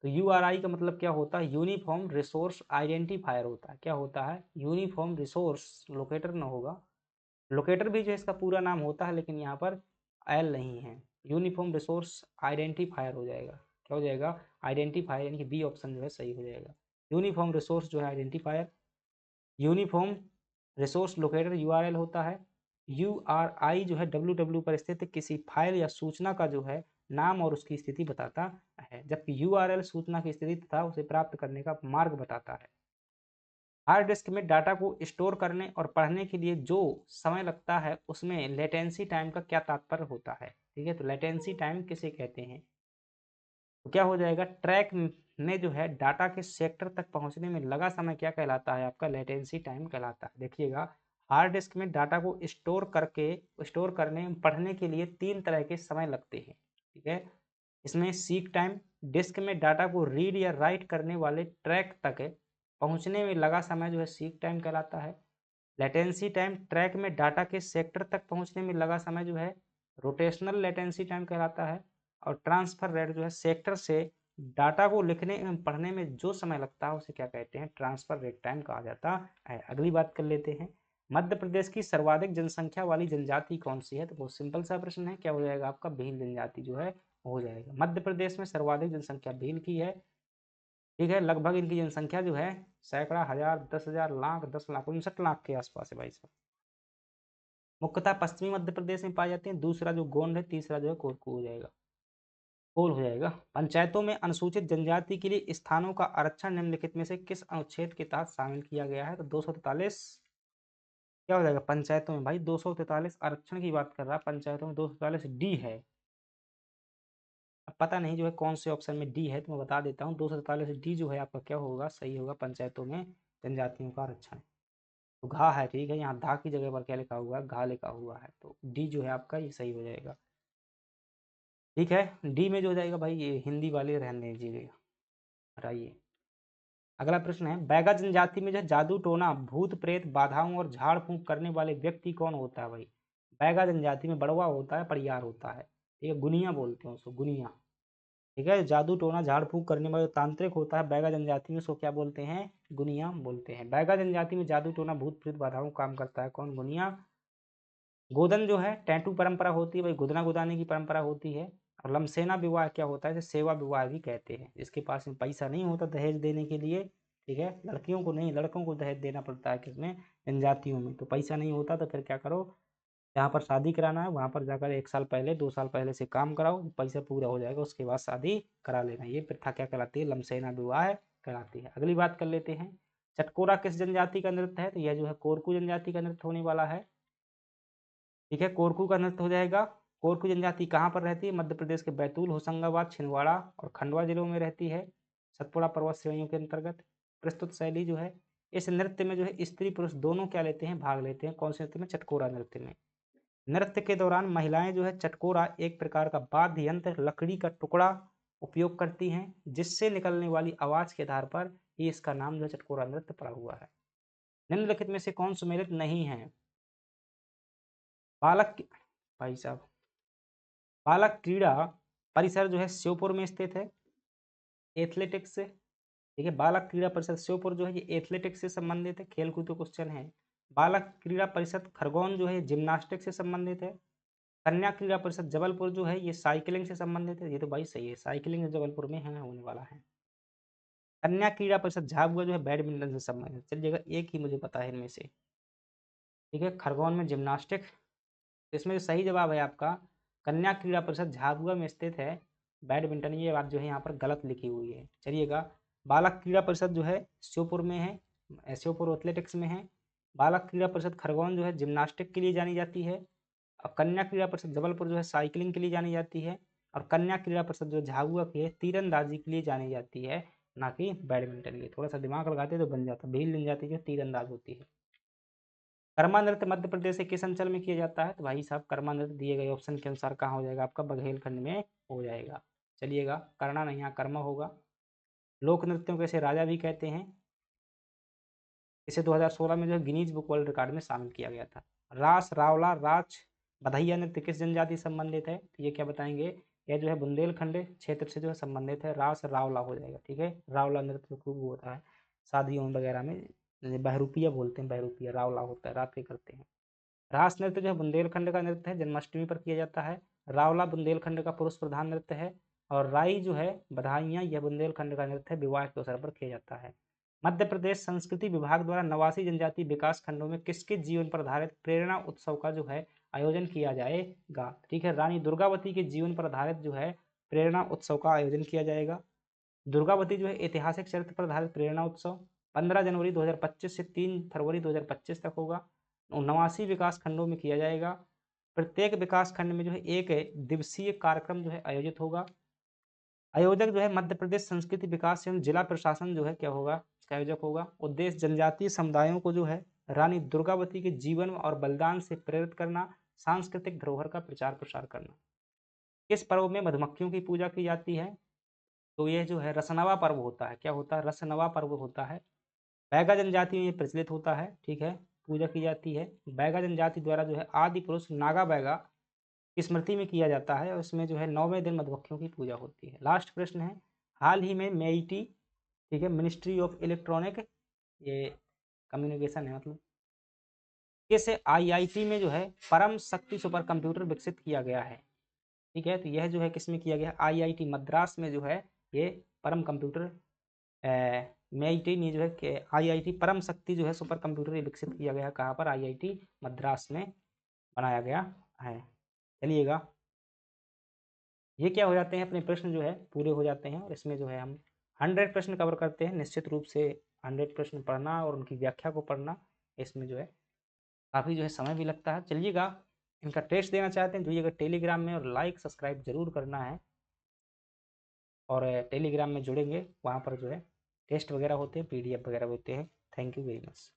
तो URI का मतलब क्या होता है, यूनिफॉर्म रिसोर्स आइडेंटिफायर होता है। क्या होता है, यूनिफॉर्म रिसोर्स, लोकेटर ना होगा, लोकेटर भी जो इसका पूरा नाम होता है लेकिन यहाँ पर एल नहीं है, यूनिफॉर्म रिसोर्स आइडेंटिफायर हो जाएगा। क्या हो जाएगा, आइडेंटिफायर, यानी कि बी ऑप्शन जो है सही हो जाएगा। यूनिफॉर्म रिसोर्स जो है identifier, uniform resource locator URL होता है। URI जो है WW पर स्थित किसी फाइल या सूचना का जो है नाम और उसकी स्थिति बताता है, जबकि URL सूचना की स्थिति तथा उसे प्राप्त करने का मार्ग बताता है। हार्ड डिस्क में डाटा को स्टोर करने और पढ़ने के लिए जो समय लगता है उसमें लेटेंसी टाइम का क्या तात्पर्य होता है। ठीक है, तो लेटेंसी टाइम किसे कहते हैं, तो क्या हो जाएगा, ट्रैक में जो है डाटा के सेक्टर तक पहुंचने में लगा समय क्या कहलाता है, आपका लेटेंसी टाइम कहलाता है। देखिएगा, हार्ड डिस्क में डाटा को स्टोर करने पढ़ने के लिए 3 तरह के समय लगते हैं। ठीक है, इसमें सीक टाइम, डिस्क में डाटा को रीड या राइट करने वाले ट्रैक तक पहुंचने में लगा समय जो है सीक टाइम कहलाता है। लेटेंसी टाइम, ट्रैक में डाटा के सेक्टर तक पहुंचने में लगा समय जो है रोटेशनल लेटेंसी टाइम कहलाता है। और ट्रांसफर रेट जो है सेक्टर से डाटा को लिखने एवं पढ़ने में जो समय लगता है उसे क्या कहते हैं, ट्रांसफर रेट टाइम कहा जाता है। अगली बात कर लेते हैं, मध्य प्रदेश की सर्वाधिक जनसंख्या वाली जनजाति कौन सी है, तो बहुत सिंपल सा प्रश्न है, क्या हो जाएगा आपका, भील जनजाति जो है हो जाएगा। मध्य प्रदेश में सर्वाधिक जनसंख्या भील की है। ठीक है, लगभग इनकी जनसंख्या जो है सैकड़ा, हजार, 10,000, लाख, 10 लाख, 59 लाख के आसपास है भाई साहब। मुख्यतः पश्चिमी मध्य प्रदेश में पाए जाते हैं। दूसरा जो गोंड है, तीसरा जो है कोरकू हो जाएगा, कोल हो जाएगा। पंचायतों में अनुसूचित जनजाति के लिए स्थानों का आरक्षण निम्नलिखित में से किस अनुच्छेद के तहत शामिल किया गया है, तो 243 क्या हो जाएगा, पंचायतों में भाई 243 आरक्षण की बात कर रहा है, पंचायतों में 243 डी है। अब पता नहीं जो है कौन से ऑप्शन में डी है, तो मैं बता देता हूँ, 243 डी जो है आपका क्या होगा, सही होगा, पंचायतों में जनजातियों का आरक्षण। तो घा है, ठीक है, यहाँ धा की जगह पर क्या लिखा हुआ है, घा लिखा हुआ है, तो डी जो है आपका ये सही हो जाएगा। ठीक है, डी में जो हो जाएगा भाई ये हिंदी वाले रहने दीजिएगा, हटाइए। अगला प्रश्न है, बैगा जनजाति में जो है जादू टोना, भूत प्रेत, बाधाओं और झाड़ फूंक करने वाले व्यक्ति कौन होता है भाई। बैगा जनजाति में बड़वा होता है, परियार होता है। ठीक है, गुनिया बोलते हैं उसको, गुनिया। ठीक है, जादू टोना झाड़ फूंक करने वाला तांत्रिक होता है बैगा जनजाति में, उसको क्या बोलते हैं, गुनिया बोलते हैं। बैगा जनजाति में जादू टोना भूत प्रेत बाधाओं काम करता है कौन, गुनिया। गोदन जो है टैटू परंपरा होती है भाई, गुदना गुदाने की परंपरा होती है। और लमसेना विवाह क्या होता है, इसे सेवा विवाह भी कहते हैं, जिसके पास में पैसा नहीं होता दहेज देने के लिए। ठीक है, लड़कियों को नहीं, लड़कों को दहेज देना पड़ता है, किसमें, जनजातियों में। तो पैसा नहीं होता तो फिर क्या करो, जहाँ पर शादी कराना है वहाँ पर जाकर 1 साल पहले, 2 साल पहले से काम कराओ, पैसा पूरा हो जाएगा उसके बाद शादी करा लेना। ये प्रथा क्या कहलाती है, लमसेना विवाह कहलाती है। अगली बात कर लेते हैं, चटकोरा किस जनजाति का नृत्य है, तो यह जो है कोरकू जनजाति का नृत्य होने वाला है। ठीक है, कोरकू का नृत्य हो जाएगा। कोरकू जनजाति कहाँ पर रहती है, मध्य प्रदेश के बैतूल, होशंगाबाद, छिंदवाड़ा और खंडवा जिलों में रहती है, सतपुड़ा पर्वत श्रेणियों के अंतर्गत। प्रस्तुत शैली जो है, इस नृत्य में जो है स्त्री पुरुष दोनों क्या लेते हैं, भाग लेते हैं, कौन से नृत्य में, चटकोरा नृत्य में। नृत्य के दौरान महिलाएं जो है चटकोरा, एक प्रकार का वाद्य यंत्र, लकड़ी का टुकड़ा उपयोग करती हैं, जिससे निकलने वाली आवाज के आधार पर ही इसका नाम जो है चटकोरा नृत्य पड़ा हुआ है। निम्नलिखित में से कौन सुमेलित नहीं है, बालक, भाई साहब, बालक क्रीड़ा परिसर जो है श्योपुर में स्थित है, एथलेटिक्स से। ठीक है, बालक क्रीड़ा परिषद श्योपुर जो है ये एथलेटिक्स से संबंधित है, खेल कूद क्वेश्चन है। बालक क्रीड़ा परिषद खरगोन जो है जिम्नास्टिक से संबंधित है। कन्या क्रीड़ा परिषद जबलपुर जो है ये साइकिलिंग से संबंधित है, ये तो भाई सही है, साइकिलिंग जबलपुर में है, होने वाला है। कन्या क्रीड़ा परिषद झाबुआ जो है बैडमिंटन से संबंधित, चलिएगा एक ही मुझे पता है इनमें से। ठीक है, खरगोन में जिम्नास्टिक, इसमें जो सही जवाब है आपका कन्या क्रीड़ा परिषद झाबुआ में स्थित है बैडमिंटन, ये बात जो है यहाँ पर गलत लिखी हुई है। चलिएगा, बालक क्रीड़ा परिषद जो है श्योपुर में है, श्योपुर एथलेटिक्स में है। बालक क्रीड़ा परिषद खरगोन जो है जिम्नास्टिक के लिए जानी जाती है। और कन्या क्रीड़ा परिषद जबलपुर जो है साइकिलिंग के लिए जानी जाती है। और कन्या क्रीड़ा परिषद जो झाबुआ की है तीरंदाजी के लिए जानी जाती है, ना कि बैडमिंटन के लिए। थोड़ा सा दिमाग लगाते तो बन जाता, भील बन जाती जो तीरंदाज होती है। कर्मा नृत्य मध्य प्रदेश के किस अंचल में किया जाता है, तो भाई साहब कर्मा नृत्य दिए गए ऑप्शन के अनुसार कहाँ हो जाएगा आपका, बघेलखंड में हो जाएगा। चलिएगा, करना नहीं, यहाँ कर्मा होगा। लोक नृत्यों को इसे राजा भी कहते हैं। इसे 2016 में जो है गिनीज बुक वर्ल्ड रिकॉर्ड में शामिल किया गया था। रास, रावला, राच, बधैया नृत्य किस जनजाति से संबंधित है, तो ये क्या बताएंगे, यह जो है बुंदेलखंड क्षेत्र से जो है संबंधित है। रास रावला हो जाएगा, ठीक है। रावला नृत्य खूब होता है शादियों वगैरह में, बहरूपिया बोलते हैं, बहरूपिया रावला होता है, रात के करते हैं। रास नृत्य जो है बुंदेलखंड का नृत्य है, जन्माष्टमी पर किया जाता है। रावला बुंदेलखंड का पुरुष प्रधान नृत्य है। और राई जो है बधाइयाँ, यह बुंदेलखंड का नृत्य है, विवाह के अवसर पर किया जाता है। मध्य प्रदेश संस्कृति विभाग द्वारा नवासी जनजाति विकास खंडों में किसके जीवन पर आधारित प्रेरणा उत्सव का जो है आयोजन किया जाएगा? ठीक है, रानी दुर्गावती के जीवन पर आधारित जो है प्रेरणा उत्सव का आयोजन किया जाएगा। दुर्गावती जो है ऐतिहासिक चरित्र पर आधारित प्रेरणा उत्सव 15 जनवरी 2025 से 3 फरवरी 2025 तक होगा। 79 विकास खंडों में किया जाएगा। प्रत्येक विकास खंड में जो है एक दिवसीय कार्यक्रम जो है आयोजित होगा। आयोजक जो है मध्य प्रदेश संस्कृति विकास एवं जिला प्रशासन जो है क्या होगा, इसका आयोजक होगा। उद्देश्य जनजातीय समुदायों को जो है रानी दुर्गावती के जीवन और बलिदान से प्रेरित करना, सांस्कृतिक धरोहर का प्रचार प्रसार करना। किस पर्व में मधुमक्खियों की पूजा की जाती है? तो यह जो है रसनवा पर्व होता है। क्या होता है? रसनवा पर्व होता है। बैगा जनजाति में प्रचलित होता है, ठीक है, पूजा की जाती है। बैगा जनजाति द्वारा जो है आदि पुरुष नागा बैगा की स्मृति में किया जाता है और इसमें जो है 9वें दिन मधुमक्खियों की पूजा होती है। लास्ट प्रश्न है, हाल ही में मेईटी, ठीक है, मिनिस्ट्री ऑफ इलेक्ट्रॉनिक, ये कम्युनिकेशन है मतलब, किस आईआईटी में जो है परम शक्ति सुपर कंप्यूटर विकसित किया गया है? ठीक है, तो यह जो है किसमें किया गया? आईआईटी मद्रास में जो है ये परम कंप्यूटर मेईटी में जो है आईआईटी परम शक्ति जो है सुपर कंप्यूटर विकसित किया गया। कहाँ पर? आईआईटी मद्रास में बनाया गया है। चलिएगा, ये क्या हो जाते हैं, अपने प्रश्न जो है पूरे हो जाते हैं और इसमें जो है हम 100 प्रश्न कवर करते हैं। निश्चित रूप से 100 प्रश्न पढ़ना और उनकी व्याख्या को पढ़ना, इसमें जो है काफ़ी जो है समय भी लगता है। चलिएगा, इनका टेस्ट देना चाहते हैं जुड़िएगा टेलीग्राम में और लाइक सब्सक्राइब जरूर करना है। और टेलीग्राम में जुड़ेंगे, वहाँ पर जो है टेस्ट वगैरह होते हैं, पीडीएफ वगैरह होते हैं। Thank you very much.